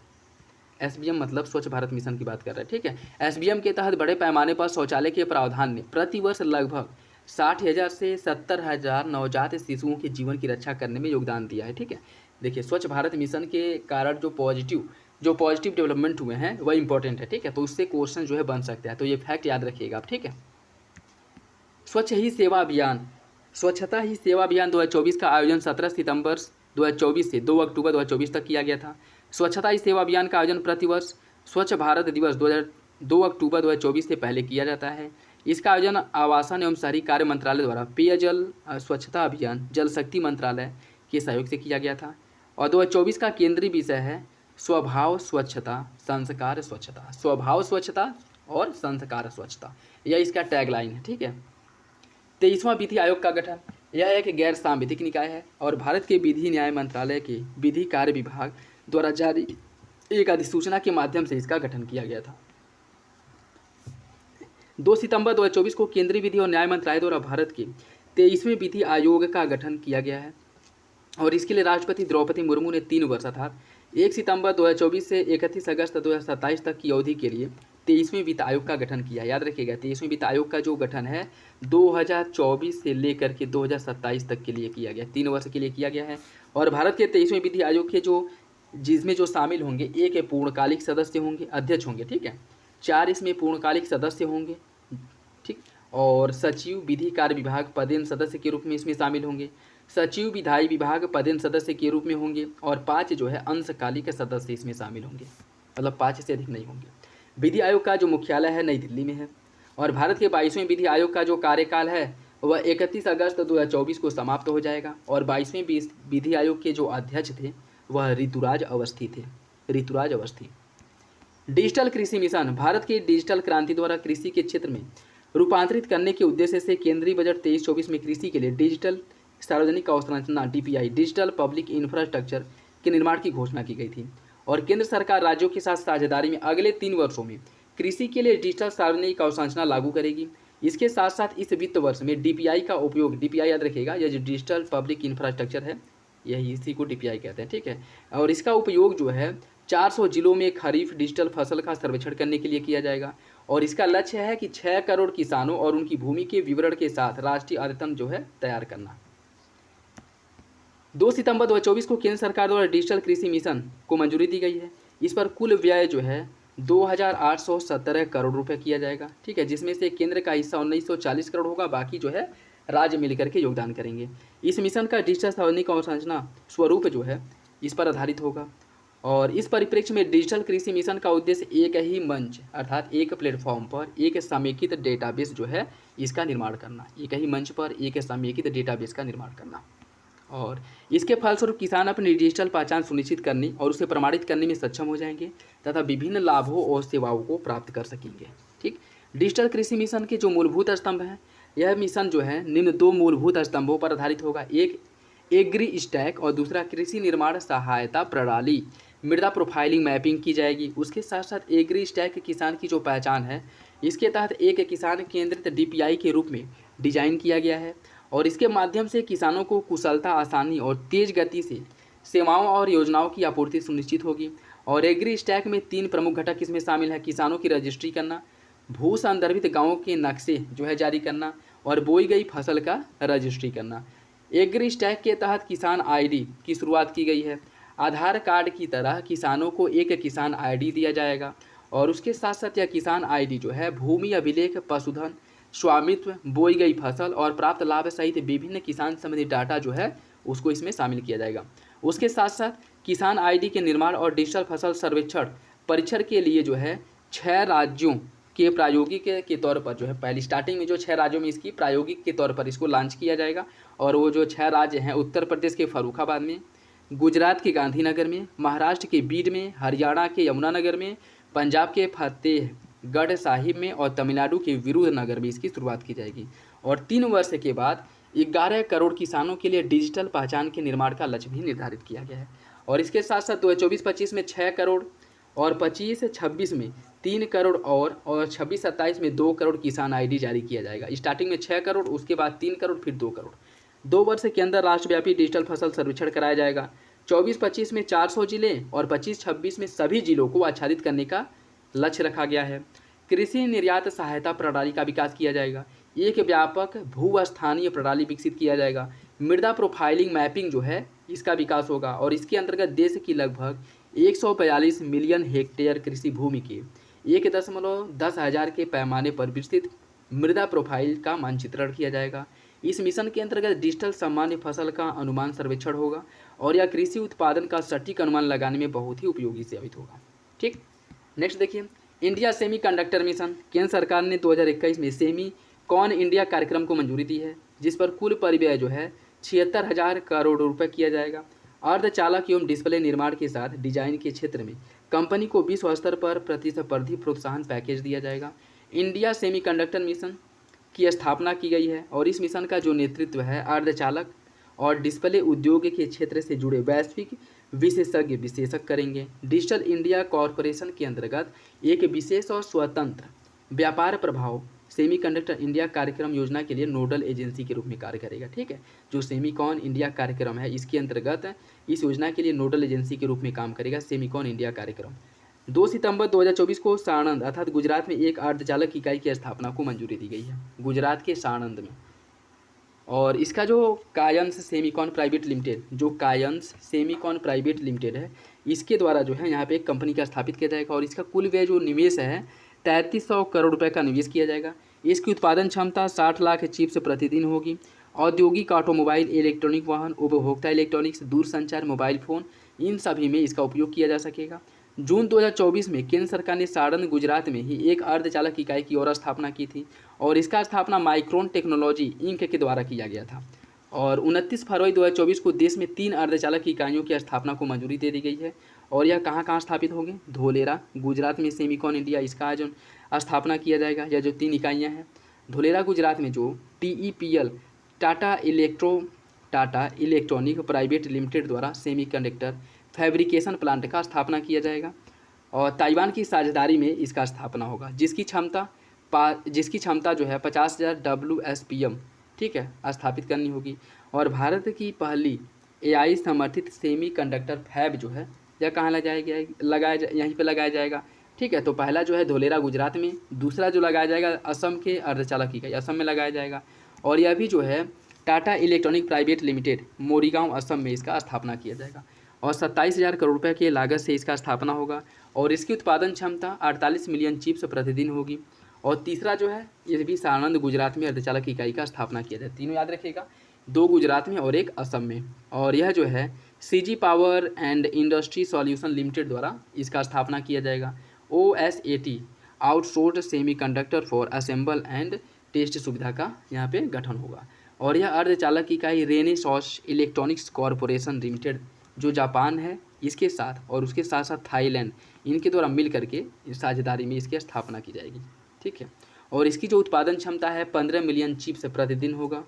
SBM मतलब स्वच्छ भारत मिशन की बात कर रहे हैं। ठीक है, SBM के तहत बड़े पैमाने पर शौचालय के प्रावधान ने प्रतिवर्ष लगभग 60,000 से 70,000 नवजात शिशुओं के जीवन की रक्षा करने में योगदान दिया है। ठीक है, देखिए स्वच्छ भारत मिशन के कारण जो पॉजिटिव डेवलपमेंट हुए हैं वह इंपॉर्टेंट है। ठीक है, तो उससे क्वेश्चन जो है बन सकता है, तो ये फैक्ट याद रखिएगा आप। ठीक है, स्वच्छता ही सेवा अभियान 2024 का आयोजन 17 सितंबर 2024 से 2 अक्टूबर 2024 तक किया गया था। स्वच्छता ही सेवा अभियान का आयोजन प्रतिवर्ष स्वच्छ भारत दिवस 2 अक्टूबर 2024 से पहले किया जाता है। इसका आयोजन आवासन एवं शहरी कार्य मंत्रालय द्वारा पेयजल स्वच्छता अभियान जल शक्ति मंत्रालय के सहयोग से किया गया था। और 2024 का केंद्रीय विषय है स्वभाव स्वच्छता संस्कार स्वच्छता, स्वभाव स्वच्छता और संस्कार स्वच्छता, यह इसका टैगलाइन है। ठीक है, 23वां विधि आयोग का गठन, यह एक गैर सांविधिक निकाय है और भारत के विधि न्याय मंत्रालय के विधि कार्य विभाग द्वारा जारी एक अधिसूचना के माध्यम से इसका गठन किया गया था। 2 सितंबर 2024 को केंद्रीय विधि और न्याय मंत्रालय द्वारा भारत के 23वें विधि आयोग का गठन किया गया है और इसके लिए राष्ट्रपति द्रौपदी मुर्मू ने 3 वर्ष अर्थात 1 सितंबर 2024 से 31 अगस्त 2027 तक की अवधि के लिए 23वें वित्त आयोग का गठन किया। याद रखिएगा 23वें वित्त आयोग का जो गठन है 2024 से लेकर के 2027 तक के लिए किया गया, 3 वर्ष के लिए किया गया है। और भारत के 23वें विधि आयोग के जिसमें जो शामिल होंगे, 1 पूर्णकालिक सदस्य होंगे, अध्यक्ष होंगे। ठीक है, 4 इसमें पूर्णकालिक सदस्य होंगे। ठीक, और सचिव विधि कार्य विभाग पदेन सदस्य के रूप में इसमें शामिल होंगे, सचिव विधायी विभाग पदेन सदस्य के रूप में होंगे और 5 जो है अंशकालिक सदस्य इसमें शामिल होंगे, मतलब 5 से अधिक नहीं होंगे। विधि आयोग का जो मुख्यालय है नई दिल्ली में है और भारत के 22वें विधि आयोग का जो कार्यकाल है वह 31 अगस्त 2024 को समाप्त हो जाएगा और 22वें विधि आयोग के जो अध्यक्ष थे वह ऋतुराज अवस्थी थे। डिजिटल कृषि मिशन, भारत की डिजिटल क्रांति द्वारा कृषि के क्षेत्र में रूपांतरित करने के उद्देश्य से केंद्रीय बजट 23-24 में कृषि के लिए डिजिटल सार्वजनिक अवसंरचना DPI डिजिटल पब्लिक इंफ्रास्ट्रक्चर के निर्माण की घोषणा की गई थी और केंद्र सरकार राज्यों के साथ साझेदारी में अगले 3 वर्षों में कृषि के लिए डिजिटल सार्वजनिक अवसंरचना लागू करेगी। इसके साथ साथ इस वित्त वर्ष में DPI का उपयोग, DPI याद रखिएगा, यह जो डिजिटल पब्लिक इंफ्रास्ट्रक्चर है यही इसी को DPI कहते हैं। ठीक है, और इसका उपयोग जो है 400 जिलों में खरीफ डिजिटल फसल का सर्वेक्षण करने के लिए किया जाएगा। और इसका लक्ष्य है कि 6 करोड़ किसानों और उनकी भूमि के विवरण के साथ राष्ट्रीय आयतन जो है तैयार करना। 2 सितंबर 2024 को केंद्र सरकार द्वारा डिजिटल कृषि मिशन को मंजूरी दी गई है। इस पर कुल व्यय जो है 2817 करोड़ रुपए किया जाएगा, ठीक है, जिसमें से केंद्र का हिस्सा 1940 करोड़ होगा, बाकी जो है राज्य मिलकर के योगदान करेंगे। इस मिशन का डिजिटल सार्वजनिक अवसंरचना स्वरूप जो है इस पर आधारित होगा। और इस परिप्रेक्ष्य में डिजिटल कृषि मिशन का उद्देश्य एक ही मंच अर्थात एक प्लेटफॉर्म पर एक समेकित डेटाबेस जो है इसका निर्माण करना, एक ही मंच पर एक समेकित डेटाबेस का निर्माण करना। और इसके फलस्वरूप किसान अपनी डिजिटल पहचान सुनिश्चित करने और उसे प्रमाणित करने में सक्षम हो जाएंगे तथा विभिन्न लाभों और सेवाओं को प्राप्त कर सकेंगे। ठीक, डिजिटल कृषि मिशन के जो मूलभूत स्तंभ हैं, यह मिशन जो है निम्न 2 मूलभूत स्तंभों पर आधारित होगा। एक एग्री स्टैक और दूसरा कृषि निर्माण सहायता प्रणाली। मृदा प्रोफाइलिंग मैपिंग की जाएगी। उसके साथ साथ एग्री स्टैक किसान की जो पहचान है, इसके तहत एक किसान केंद्रित डीपीआई के रूप में डिजाइन किया गया है और इसके माध्यम से किसानों को कुशलता, आसानी और तेज गति से सेवाओं और योजनाओं की आपूर्ति सुनिश्चित होगी। और एग्री स्टैक में 3 प्रमुख घटक इसमें शामिल है: किसानों की रजिस्ट्री करना, भू संदर्भित गाँवों के नक्शे जो है जारी करना और बोई गई फसल का रजिस्ट्री करना। एग्री स्टैक के तहत किसान आईडी की शुरुआत की गई है। आधार कार्ड की तरह किसानों को एक किसान आईडी दिया जाएगा और उसके साथ साथ यह किसान आईडी जो है भूमि अभिलेख, पशुधन, स्वामित्व, बोई गई फसल और प्राप्त लाभ सहित विभिन्न किसान संबंधी डाटा जो है उसको इसमें शामिल किया जाएगा। उसके साथ साथ किसान आईडी के निर्माण और डिजिटल फसल सर्वेक्षण परीक्षण के लिए जो है 6 राज्यों के प्रायोगिक के तौर पर जो है पहली स्टार्टिंग में जो 6 राज्यों में इसकी प्रायोगिक के तौर पर इसको लॉन्च किया जाएगा। और वो जो 6 राज्य हैं उत्तर प्रदेश के फर्रुखाबाद में, गुजरात के गांधीनगर में, महाराष्ट्र के बीड में, हरियाणा के यमुनानगर में, पंजाब के फतेहगढ़ साहिब में और तमिलनाडु के विरुधनगर में इसकी शुरुआत की जाएगी। और 3 वर्ष के बाद 11 करोड़ किसानों के लिए डिजिटल पहचान के निर्माण का लक्ष्य भी निर्धारित किया गया है। और इसके साथ साथ 2024-25 में 6 करोड़ और 25-26 में 3 करोड़ और 26-27 में 2 करोड़ किसान आईडी जारी किया जाएगा। स्टार्टिंग में 6 करोड़, उसके बाद 3 करोड़, फिर 2 करोड़। 2 वर्ष के अंदर राष्ट्रव्यापी डिजिटल फसल सर्वेक्षण कराया जाएगा। 24-25 में 400 जिले और 25-26 में सभी जिलों को आच्छादित करने का लक्ष्य रखा गया है। कृषि निर्यात सहायता प्रणाली का विकास किया जाएगा। एक व्यापक भू-स्थानीय प्रणाली विकसित किया जाएगा। मृदा प्रोफाइलिंग मैपिंग जो है इसका विकास होगा और इसके अंतर्गत देश की लगभग 142 मिलियन हेक्टेयर कृषि भूमि के 1.10 के पैमाने पर विस्तृत मृदा प्रोफाइल का मानचित्रण किया जाएगा। इस मिशन के अंतर्गत डिजिटल सामान्य फसल का अनुमान सर्वेक्षण होगा और यह कृषि उत्पादन का सटीक अनुमान लगाने में बहुत ही उपयोगी साबित होगा। ठीक, नेक्स्ट देखिए, इंडिया सेमी कंडक्टर मिशन। केंद्र सरकार ने 2021 में सेमी कॉन इंडिया कार्यक्रम को मंजूरी दी है, जिस पर कुल परिव्यय जो है 76,000 करोड़ रुपये किया जाएगा। अर्धचालक एवं डिस्प्ले निर्माण के साथ डिजाइन के क्षेत्र में कंपनी को विश्व स्तर पर प्रतिस्पर्धी प्रोत्साहन पैकेज दिया जाएगा। इंडिया सेमीकंडक्टर मिशन की स्थापना की गई है और इस मिशन का जो नेतृत्व है अर्धचालक और डिस्प्ले उद्योग के क्षेत्र से जुड़े वैश्विक विशेषज्ञ करेंगे। डिजिटल इंडिया कॉरपोरेशन के अंतर्गत एक विशेष और स्वतंत्र व्यापार प्रभाव सेमीकंडक्टर इंडिया कार्यक्रम योजना के लिए नोडल एजेंसी के रूप में कार्य करेगा। ठीक है, जो सेमीकॉन इंडिया कार्यक्रम है इसके अंतर्गत इस योजना के लिए नोडल एजेंसी के रूप में काम करेगा सेमीकॉन इंडिया कार्यक्रम। 2 सितंबर 2024 को साणंद अर्थात गुजरात में एक अर्धचालक इकाई की स्थापना को मंजूरी दी गई है, गुजरात के साणंद में। और इसका जो कायंस सेमीकॉन प्राइवेट लिमिटेड है, इसके द्वारा जो है यहाँ पे एक कंपनी का स्थापित किया जाएगा और इसका कुल व्यय जो निवेश है 3300 करोड़ रुपए का निवेश किया जाएगा। इसकी उत्पादन क्षमता 60 लाख चिप्स प्रतिदिन होगी। औद्योगिक, ऑटोमोबाइल, इलेक्ट्रॉनिक वाहन, उपभोक्ता इलेक्ट्रॉनिक्स, दूरसंचार, मोबाइल फ़ोन, इन सभी में इसका उपयोग किया जा सकेगा। जून 2024 में केंद्र सरकार ने साणंद गुजरात में ही एक अर्धचालक इकाई की और स्थापना की थी और इसका स्थापना माइक्रोन टेक्नोलॉजी इंक के द्वारा किया गया था। और 29 फरवरी 2024 को देश में 3 अर्धचालक इकाइयों की स्थापना को मंजूरी दे दी गई है और यह कहाँ कहाँ स्थापित होंगे? धोलेरा गुजरात में सेमीकॉन इंडिया इसका जो स्थापना किया जाएगा। यह जो 3 इकाइयाँ हैं, धोलेरा गुजरात में जो TEPL Tata electronic private limited द्वारा सेमीकंडक्टर फैब्रिकेशन प्लांट का स्थापना किया जाएगा और ताइवान की साझेदारी में इसका स्थापना होगा, जिसकी क्षमता जो है 50,000 WSPM, ठीक है, स्थापित करनी होगी। और भारत की पहली AI समर्थित सेमीकंडक्टर फैब जो है या कहाँ यहीं पे लगाया जाएगा। ठीक है, तो पहला जो है धोलेरा गुजरात में, दूसरा जो लगाया जाएगा असम के अर्धचालक इकाई असम में लगाया जाएगा, और यह भी जो है Tata electronic private limited Morigaon Assam में इसका स्थापना किया जाएगा, और 27,000 करोड़ रुपये की लागत से इसका स्थापना होगा, और इसकी उत्पादन क्षमता 48 मिलियन चिप्स प्रतिदिन होगी। और तीसरा जो है ये भी सानंद गुजरात में अर्धचालक इकाई का स्थापना किया जाए। तीनों याद रखिएगा, 2 गुजरात में और 1 असम में। और यह जो है CG power and industry solution limited द्वारा इसका स्थापना किया जाएगा। OSAT outsourced semiconductor for assemble and test सुविधा का यहाँ पे गठन होगा। और यह अर्धचालक इकाई रेनेसॉस इलेक्ट्रॉनिक्स कॉरपोरेशन लिमिटेड जो जापान है इसके साथ, और उसके साथ साथ थाईलैंड, इनके द्वारा मिल करके साझेदारी में इसकी स्थापना की जाएगी। ठीक है, और इसकी जो उत्पादन क्षमता है 15 मिलियन चिप्स प्रतिदिन होगा।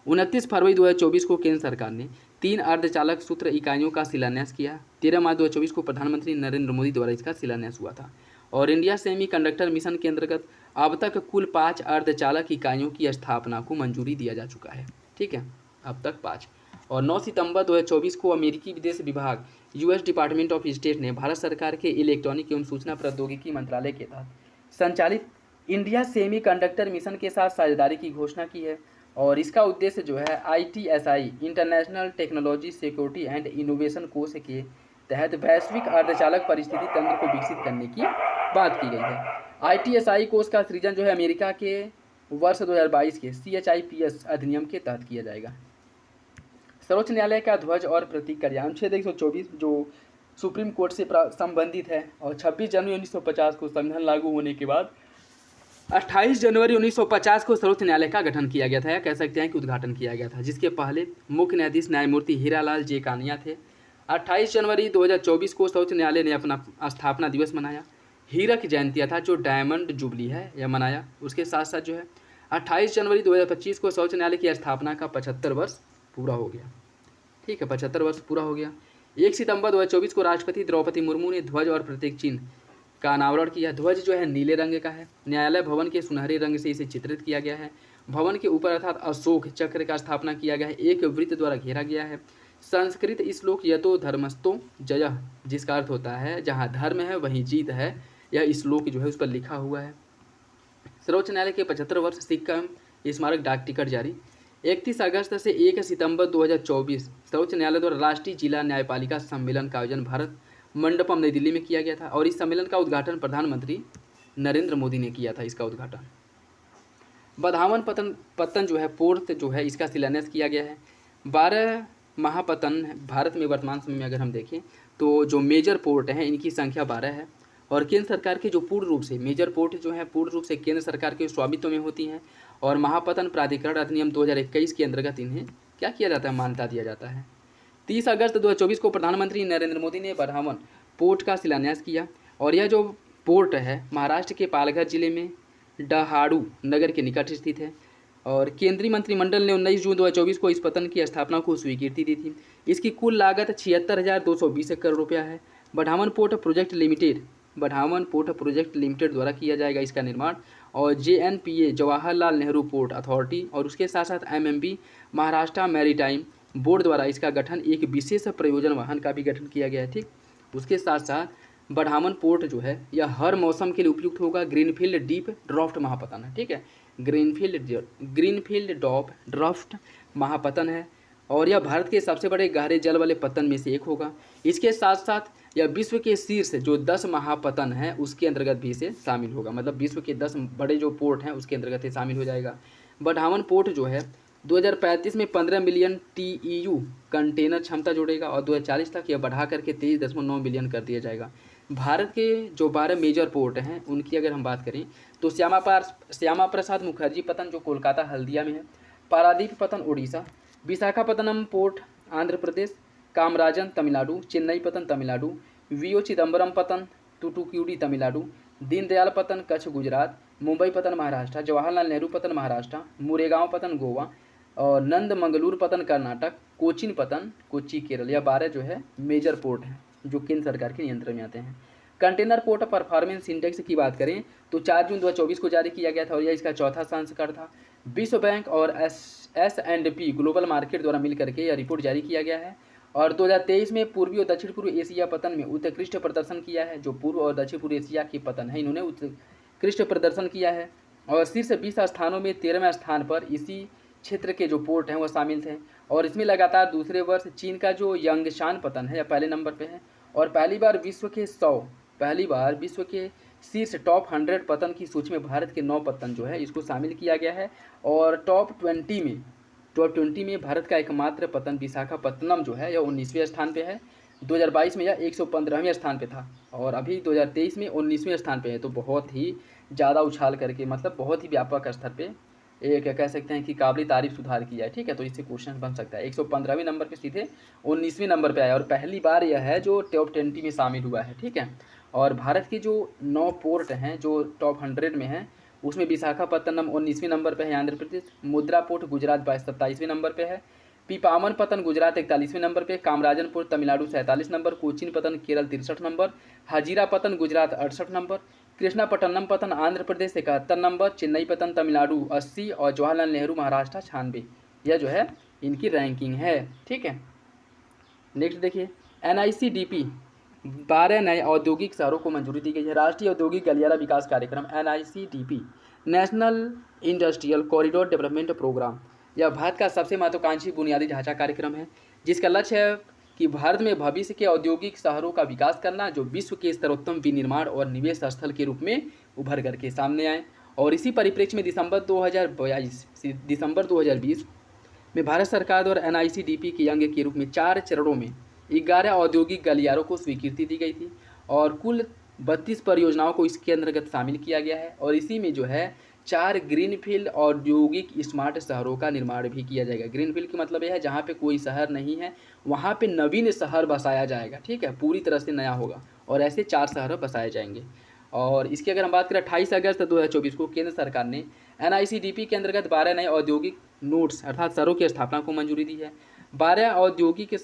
29 फरवरी 2024 को केंद्र सरकार ने 3 अर्धचालक सूत्र इकाइयों का शिलान्यास किया। 13 मार्च 2024 को प्रधानमंत्री नरेंद्र मोदी द्वारा इसका शिलान्यास हुआ था। और इंडिया सेमी कंडक्टर मिशन के अंतर्गत अब तक कुल 5 अर्धचालक इकाइयों की स्थापना को मंजूरी दिया जा चुका है। ठीक है, अब तक 5। और 9 सितंबर 2024 को अमेरिकी विदेश विभाग US डिपार्टमेंट ऑफ स्टेट ने भारत सरकार के इलेक्ट्रॉनिक एवं सूचना प्रौद्योगिकी मंत्रालय के तहत संचालित इंडिया सेमी कंडक्टर मिशन के साथ साझेदारी की घोषणा की है। और इसका उद्देश्य जो है ITSI international technology security and innovation कोष के तहत वैश्विक अर्धचालक परिस्थिति तंत्र को विकसित करने की बात की गई है। ITSI कोष का सृजन जो है अमेरिका के वर्ष 2022 के CHIPS अधिनियम के तहत किया जाएगा। सर्वोच्च न्यायालय का ध्वज और प्रतीक कार्य अनुच्छेद 124 जो सुप्रीम कोर्ट से संबंधित है, और 26 जनवरी 1950 को संविधान लागू होने के बाद 28 जनवरी 1950 को सर्वोच्च न्यायालय का गठन किया गया था, या कह सकते हैं कि उद्घाटन किया गया था, जिसके पहले मुख्य न्यायाधीश न्यायमूर्ति हीरालाल जे कानिया थे। 28 जनवरी 2024 को सर्वोच्च न्यायालय ने अपना स्थापना दिवस मनाया। हीरक जयंती था जो डायमंड जुबली है यह मनाया। उसके साथ साथ जो है 28 जनवरी 2025 को सर्वोच्च न्यायालय की स्थापना का 75 वर्ष पूरा हो गया। ठीक है, 75 वर्ष पूरा हो गया। 1 सितंबर 2024 को राष्ट्रपति द्रौपदी मुर्मू ने ध्वज और प्रतीक चिन्ह का अनावरण किया। ध्वज जो है नीले रंग का है। न्यायालय भवन के सुनहरे रंग से इसे चित्रित किया गया है। भवन के ऊपर अर्थात अशोक चक्र का स्थापना किया गया है। एक वृत्त द्वारा घेरा गया है। संस्कृत श्लोक यतो धर्मस्तो जयः, जिसका अर्थ होता है जहाँ धर्म है वहीं जीत है, यह श्लोक जो है उस पर लिखा हुआ है। सर्वोच्च न्यायालय के 75 वर्ष सिक्का स्मारक डाक टिकट जारी। 31 अगस्त से 1 सितंबर 2024 सर्वोच्च न्यायालय द्वारा राष्ट्रीय जिला न्यायपालिका सम्मेलन का आयोजन भारत मंडपम नई दिल्ली में किया गया था, और इस सम्मेलन का उद्घाटन प्रधानमंत्री नरेंद्र मोदी ने किया था। इसका उद्घाटन बधावन पत्तन जो है पोर्ट जो है इसका शिलान्यास किया गया है। 12 महापत्तन भारत में वर्तमान समय में अगर हम देखें तो जो मेजर पोर्ट हैं इनकी संख्या 12 है, और केंद्र सरकार के जो पूर्ण रूप से मेजर पोर्ट जो है पूर्ण रूप से केंद्र सरकार के स्वामित्व में होती हैं, और महापत्तन प्राधिकरण अधिनियम 2021 के अंतर्गत इन्हें क्या किया जाता है, मान्यता दिया जाता है। 30 अगस्त 2024 को प्रधानमंत्री नरेंद्र मोदी ने बधावन पोर्ट का शिलान्यास किया, और यह जो पोर्ट है महाराष्ट्र के पालघर जिले में डहाड़ू नगर के निकट स्थित है। और केंद्रीय मंत्रिमंडल ने 19 जून 2024 को इस पत्तन की स्थापना को स्वीकृति दी थी। इसकी कुल लागत 76,220 करोड़ रुपया है। बधावन पोर्ट प्रोजेक्ट लिमिटेड द्वारा किया जाएगा इसका निर्माण, और JNPA Jawaharlal Nehru port authority और उसके साथ साथ MMB महाराष्ट्र मैरीटाइम बोर्ड द्वारा इसका गठन एक विशेष प्रयोजन वाहन का भी गठन किया गया है। ठीक, उसके साथ साथ बधावन पोर्ट जो है यह हर मौसम के लिए उपयुक्त होगा। ग्रीनफील्ड डीप ड्राफ्ट महापत्तन है। ठीक है, ग्रीनफील्ड डॉप ड्राफ्ट महापत्तन है, और यह भारत के सबसे बड़े गहरे जल वाले पत्तन में से एक होगा। इसके साथ साथ यह विश्व के शीर्ष जो 10 महापत्तन हैं उसके अंतर्गत भी इसे शामिल होगा, मतलब विश्व के 10 बड़े जो पोर्ट हैं उसके अंतर्गत ये शामिल हो जाएगा। बधावन पोर्ट जो है 2035 में 15 मिलियन TEU कंटेनर क्षमता जोड़ेगा, और 2040 तक यह बढ़ा करके 23.9 मिलियन कर दिया जाएगा। भारत के जो 12 मेजर पोर्ट हैं उनकी अगर हम बात करें तो श्यामा प्रसाद मुखर्जी पत्तन जो कोलकाता हल्दिया में है, पारादीप पत्तन उड़ीसा, विशाखापत्तनम पोर्ट आंध्र प्रदेश, कामराजन तमिलनाडु, चेन्नई पत्तन तमिलनाडु, VO चिदम्बरम पत्तन टूटुक्यूडी तमिलनाडु, दीनदयाल पत्तन कच्छ गुजरात, मुंबई पत्तन महाराष्ट्र, जवाहरलाल नेहरू पत्तन महाराष्ट्र, मुरेगांव पत्तन गोवा, और नंद मंगलूर पत्तन कर्नाटक, कोचीन पत्तन कोच्चि केरल। यह 12 जो है मेजर पोर्ट हैं जो केंद्र सरकार के नियंत्रण में आते हैं। कंटेनर पोर्ट परफॉर्मेंस इंडेक्स की बात करें तो 4 जून 2024 को जारी किया गया था, और यह इसका चौथा संस्करण था। विश्व बैंक और S&P ग्लोबल मार्केट द्वारा मिलकर के यह रिपोर्ट जारी किया गया है, और 2023 में पूर्वी और दक्षिण पूर्व एशिया पतन में उत्कृष्ट प्रदर्शन किया है। जो पूर्व और दक्षिण पूर्व एशिया के पतन है, इन्होंने उत्कृष्ट प्रदर्शन किया है। और शीर्ष 20 स्थानों में 13वें स्थान पर इसी क्षेत्र के जो पोर्ट हैं वो शामिल थे। और इसमें लगातार दूसरे वर्ष चीन का जो यंगशान पतन है, या पहले नंबर पे है। और पहली बार विश्व के शीर्ष टॉप 100 पतन की सूची में भारत के 9 पतन जो है इसको शामिल किया गया है। और टॉप 20 में भारत का एकमात्र पतन विशाखापत्तनम जो है यह 19वें स्थान पे है। 2022 में यह 115वें स्थान पे था और अभी 2023 में 19वें स्थान पे है। तो बहुत ही ज़्यादा उछाल करके, मतलब बहुत ही व्यापक स्तर पे एक कह सकते हैं कि काबिल तारीफ सुधार किया है। ठीक है, तो इससे क्वेश्चन बन सकता है। 115वें नंबर पे सीधे 19वें नंबर पे आया और पहली बार यह है जो टॉप 20 में शामिल हुआ है। ठीक है, और भारत के जो 9 पोर्ट हैं जो टॉप 100 में हैं, उसमें विशाखापत्तनम 19वें नंबर पे है आंध्र प्रदेश, मुद्रा पोर्ट गुजरात 27वें नंबर पे है, पीपामन पतन गुजरात 41वें नंबर पे, कामराजनपुर तमिलनाडु 47 नंबर, कोचीन पतन केरल 63 नंबर, हजीरा पतन गुजरात 68 नंबर, कृष्णापट्टनम पतन आंध्र प्रदेश 71 नंबर, चेन्नई पतन तमिलनाडु 80 और जवाहरलाल नेहरू महाराष्ट्र 96। यह जो है इनकी रैंकिंग है। ठीक है, नेक्स्ट देखिए, NICDP 12 नए औद्योगिक शहरों को मंजूरी दी गई है। राष्ट्रीय औद्योगिक गलियारा विकास कार्यक्रम NICDP national industrial corridor development programme, यह भारत का सबसे महत्वाकांक्षी बुनियादी ढांचा कार्यक्रम है जिसका लक्ष्य है कि भारत में भविष्य के औद्योगिक शहरों का विकास करना जो विश्व के सर्वोत्तम विनिर्माण और निवेश स्थल के रूप में उभर करके सामने आए। और इसी परिप्रेक्ष्य में दिसंबर 2020 में भारत सरकार द्वारा NICDP के अंग के रूप में 4 चरणों में 11 औद्योगिक गलियारों को स्वीकृति दी गई थी और कुल 32 परियोजनाओं को इसके अंतर्गत शामिल किया गया है। और इसी में जो है 4 ग्रीनफील्ड औद्योगिक स्मार्ट शहरों का निर्माण भी किया जाएगा। ग्रीनफील्ड का मतलब यह है जहाँ पे कोई शहर नहीं है वहाँ पे नवीन शहर बसाया जाएगा। ठीक है, पूरी तरह से नया होगा और ऐसे 4 शहर बसाए जाएंगे। और इसकी अगर हम बात करें 28 अगस्त 2024 को केंद्र सरकार ने NICDP के अंतर्गत 12 नए औद्योगिक नोड्स अर्थात शहरों की स्थापना को मंजूरी दी है। 12 औद्योगिक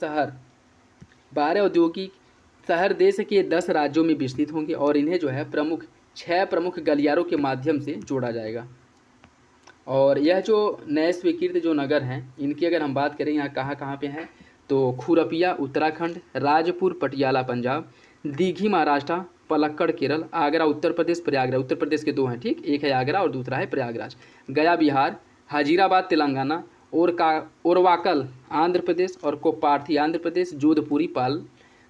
शहर देश के 10 राज्यों में विस्तृत होंगे और इन्हें जो है 6 प्रमुख गलियारों के माध्यम से जोड़ा जाएगा। और यह जो नए स्वीकृत जो नगर हैं इनकी अगर हम बात करें यहाँ कहाँ पे हैं, तो खुरपिया उत्तराखंड, राजपुर पटियाला पंजाब, दीघी महाराष्ट्र, पलक्कड़ केरल, आगरा उत्तर प्रदेश, प्रयागराज उत्तर प्रदेश के 2 हैं। ठीक, एक है आगरा और दूसरा है प्रयागराज, गया बिहार, हजीराबाद तेलंगाना, ओरवाकल आंध्र प्रदेश और कोप्पार्थी आंध्र प्रदेश,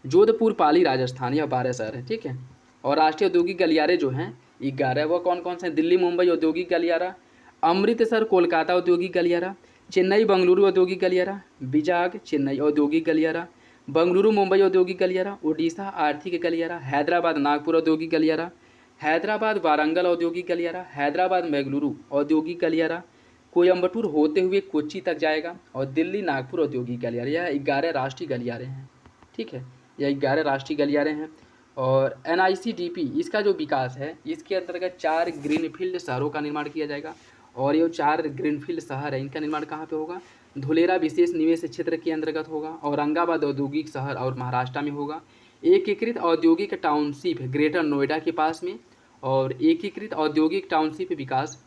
जोधपुर पाली राजस्थान। यह 12 शहर है। ठीक है, और राष्ट्रीय औद्योगिक गलियारे जो हैं 11, वह कौन कौन से हैं? दिल्ली मुंबई औद्योगिक गलियारा, अमृतसर कोलकाता औद्योगिक गलियारा, चेन्नई बंगलुरु औद्योगिक गलियारा, विजाग चेन्नई औद्योगिक गलियारा, बंगलुरु मुंबई औद्योगिक गलियारा, उड़ीसा आर्थिक गलियारा, हैदराबाद नागपुर औद्योगिक गलियारा, हैदराबाद वारंगल औद्योगिक गलियारा, हैदराबाद बेंगलुरु औद्योगिक गलियारा, कोयम्बटूर होते हुए कोच्चि तक जाएगा और दिल्ली नागपुर औद्योगिक गलियारा। यह 11 राष्ट्रीय गलियारे हैं। ठीक है, यह 11 राष्ट्रीय गलियारे हैं। और NICDP इसका जो विकास है इसके अंतर्गत 4 ग्रीनफील्ड शहरों का निर्माण किया जाएगा। और ये 4 ग्रीनफील्ड शहर है इनका निर्माण कहाँ पे होगा? धुलेरा विशेष निवेश क्षेत्र के अंतर्गत होगा, औरंगाबाद औद्योगिक शहर और महाराष्ट्र में होगा, एकीकृत औद्योगिक टाउनशिप ग्रेटर नोएडा के पास में, और एकीकृत औद्योगिक टाउनशिप विकास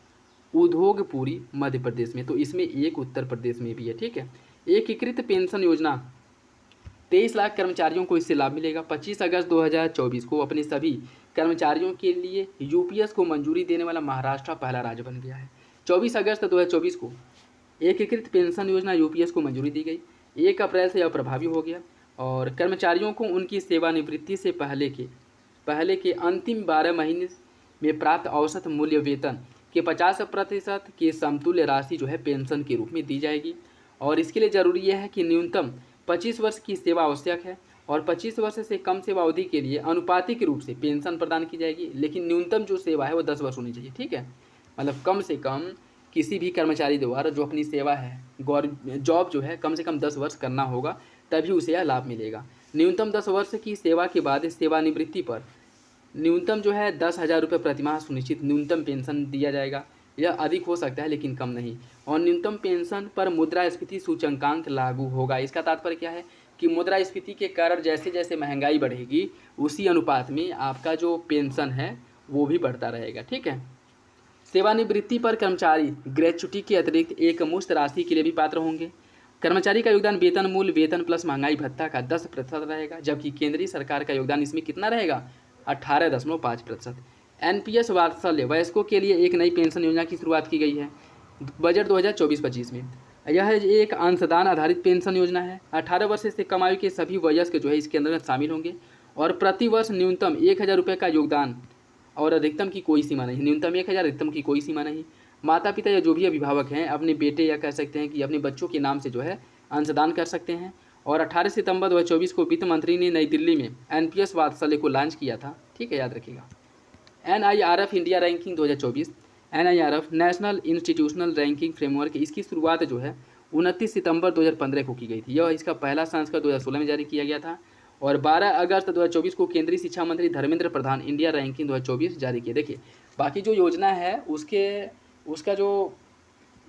उद्योगपुरी मध्य प्रदेश में, तो इसमें एक उत्तर प्रदेश में भी है। ठीक है, एकीकृत पेंशन योजना 23 लाख कर्मचारियों को इससे लाभ मिलेगा। 25 अगस्त 2024 को अपने सभी कर्मचारियों के लिए UPS को मंजूरी देने वाला महाराष्ट्र पहला राज्य बन गया है। 24 अगस्त 2024 को एकीकृत पेंशन योजना UPS को मंजूरी दी गई। 1 अप्रैल से यह प्रभावी हो गया और कर्मचारियों को उनकी सेवानिवृत्ति से पहले के अंतिम 12 महीने में प्राप्त औसत मूल्य वेतन के 50% के समतुल्य राशि जो है पेंशन के रूप में दी जाएगी। और इसके लिए ज़रूरी यह है कि न्यूनतम 25 वर्ष की सेवा आवश्यक है और 25 वर्ष से कम सेवा अवधि के लिए अनुपातिक रूप से पेंशन प्रदान की जाएगी, लेकिन न्यूनतम जो सेवा है वो 10 वर्ष होनी चाहिए। ठीक है, मतलब कम से कम किसी भी कर्मचारी द्वारा जो अपनी सेवा है जॉब जो है कम से कम 10 वर्ष करना होगा, तभी उसे यह लाभ मिलेगा। न्यूनतम 10 वर्ष की सेवा के बाद सेवानिवृत्ति पर न्यूनतम जो है 10,000 रुपये प्रतिमाह सुनिश्चित न्यूनतम पेंशन दिया जाएगा। यह अधिक हो सकता है लेकिन कम नहीं। और न्यूनतम पेंशन पर मुद्रास्फीति सूचकांक लागू होगा। इसका तात्पर्य क्या है कि मुद्रास्फीति के कारण जैसे जैसे महंगाई बढ़ेगी उसी अनुपात में आपका जो पेंशन है वो भी बढ़ता रहेगा। ठीक है, सेवानिवृत्ति पर कर्मचारी ग्रेच्युटी के अतिरिक्त एक मुश्त राशि के लिए भी पात्र होंगे। कर्मचारी का योगदान वेतन मूल वेतन प्लस महंगाई भत्ता का 10% रहेगा, जबकि केंद्रीय सरकार का योगदान इसमें कितना रहेगा 18.5%। एनपीएस वात्सल्य वयस्कों के लिए एक नई पेंशन योजना की शुरुआत की गई है बजट 2024-25 में। यह एक अंशदान आधारित पेंशन योजना है। 18 वर्ष से कम आयु के सभी वयस्क जो है इसके अंदर शामिल होंगे और प्रति वर्ष न्यूनतम 1000 रुपये का योगदान और अधिकतम की कोई सीमा नहीं। न्यूनतम 1000, अधिकतम की कोई सीमा नहीं। माता पिता या जो भी अभिभावक हैं अपने बेटे या कह सकते हैं कि अपने बच्चों के नाम से जो है अंशदान कर सकते हैं। और 18 सितंबर 2024 को वित्त मंत्री ने नई दिल्ली में एनपीएस वात्सल्य को लॉन्च किया था। ठीक है, याद रखिएगा। NIRF India ranking 2024, NIRF national institutional ranking framework, इसकी शुरुआत जो है 29 सितंबर 2015 को की गई थी। यह इसका पहला संस्करण 2016 में जारी किया गया था और 12 अगस्त 2024 को केंद्रीय शिक्षा मंत्री धर्मेंद्र प्रधान इंडिया रैंकिंग 2024 जारी किए। देखिए बाकी जो योजना है उसका जो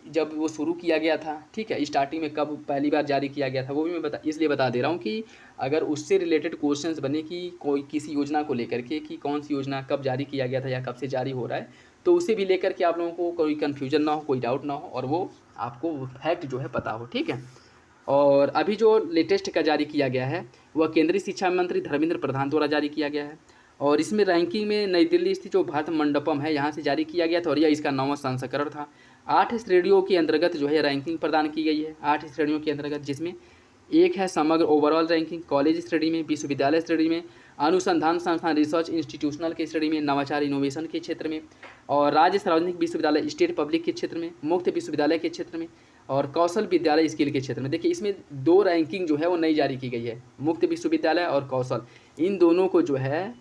जब वो शुरू किया गया था, ठीक है, स्टार्टिंग में कब पहली बार जारी किया गया था वो भी मैं इसलिए बता दे रहा हूँ कि अगर उससे रिलेटेड क्वेश्चंस बने कि कोई किसी योजना को लेकर के कि कौन सी योजना कब जारी किया गया था या कब से जारी हो रहा है, तो उसे भी लेकर के आप लोगों को कोई कन्फ्यूजन ना हो, कोई डाउट ना हो और वो आपको फैक्ट जो है पता हो। ठीक है, और अभी जो लेटेस्ट का जारी किया गया है वह केंद्रीय शिक्षा मंत्री धर्मेंद्र प्रधान द्वारा जारी किया गया है और इसमें रैंकिंग में नई दिल्ली स्थित जो भारत मंडपम है यहाँ से जारी किया गया था और यह इसका 9वां संस्करण था। 8 श्रेणियों के अंतर्गत जो है रैंकिंग प्रदान की गई है। 8 श्रेणियों के अंतर्गत, जिसमें एक है समग्र ओवरऑल रैंकिंग, कॉलेज श्रेणी में, विश्वविद्यालय श्रेणी में, अनुसंधान संस्थान रिसर्च इंस्टीट्यूशनल के श्रेणी में, नवाचार इनोवेशन के क्षेत्र में और राज्य सार्वजनिक विश्वविद्यालय स्टेट पब्लिक के क्षेत्र में, मुक्त विश्वविद्यालय के क्षेत्र में और कौशल विद्यालय स्किल के क्षेत्र में। देखिए इसमें 2 रैंकिंग जो है वो नई जारी की गई है, मुक्त विश्वविद्यालय और कौशल। इन दोनों को जो है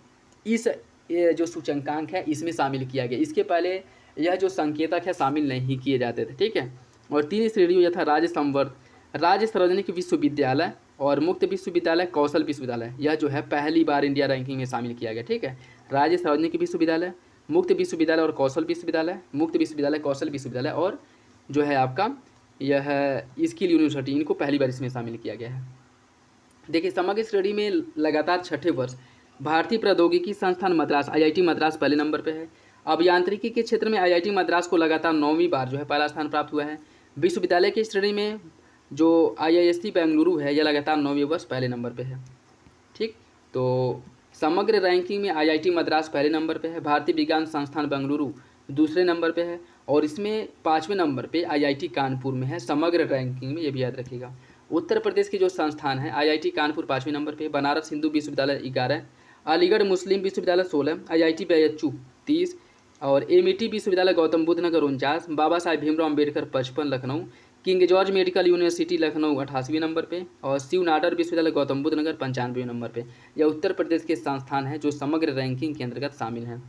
इस जो सूचकांक है इसमें शामिल किया गया। इसके पहले यह जो संकेतक है शामिल नहीं किए जाते थे। ठीक है, और 3 श्रेणियों यथा राज्य सार्वजनिक विश्वविद्यालय और मुक्त विश्वविद्यालय, कौशल विश्वविद्यालय, यह जो है पहली बार इंडिया रैंकिंग में शामिल किया गया। ठीक है, राज्य सार्वजनिक विश्वविद्यालय, मुक्त विश्वविद्यालय और कौशल विश्वविद्यालय, मुक्त विश्वविद्यालय, कौशल विश्वविद्यालय और जो है आपका यह स्किल यूनिवर्सिटी, इनको पहली बार इसमें शामिल किया गया है। देखिए समग्र श्रेणी में लगातार 6ठे वर्ष भारतीय प्रौद्योगिकी संस्थान मद्रास IIT मद्रास पहले नंबर पर है। अभियांत्रिकी के क्षेत्र में IIT मद्रास को लगातार 9वीं बार जो है पहला स्थान प्राप्त हुआ है। विश्वविद्यालय की श्रेणी में जो IISc बेंगलुरु है यह लगातार 9वें वर्ष पहले नंबर पे है। ठीक, तो समग्र रैंकिंग में IIT मद्रास पहले नंबर पे है, भारतीय विज्ञान संस्थान बेंगलुरु दूसरे नंबर पे है और इसमें 5वें नंबर पे IIT कानपुर में है समग्र रैंकिंग में, ये भी याद रखिएगा। उत्तर प्रदेश के जो संस्थान है IIT कानपुर 5वें नंबर पे, बनारस हिंदू विश्वविद्यालय 11, अलीगढ़ मुस्लिम विश्वविद्यालय 16, IIT BHU 30 और AMET विश्वविद्यालय Gautam Buddh Nagar 49, Baba Saheb Bhimrao Ambedkar 55 Lucknow, king George medical university Lucknow 88वें नंबर पे और शिव नाडर विश्वविद्यालय गौतम बुद्ध नगर 95वें नंबर पे। यह उत्तर प्रदेश के संस्थान हैं जो समग्र रैंकिंग के अंतर्गत शामिल हैं।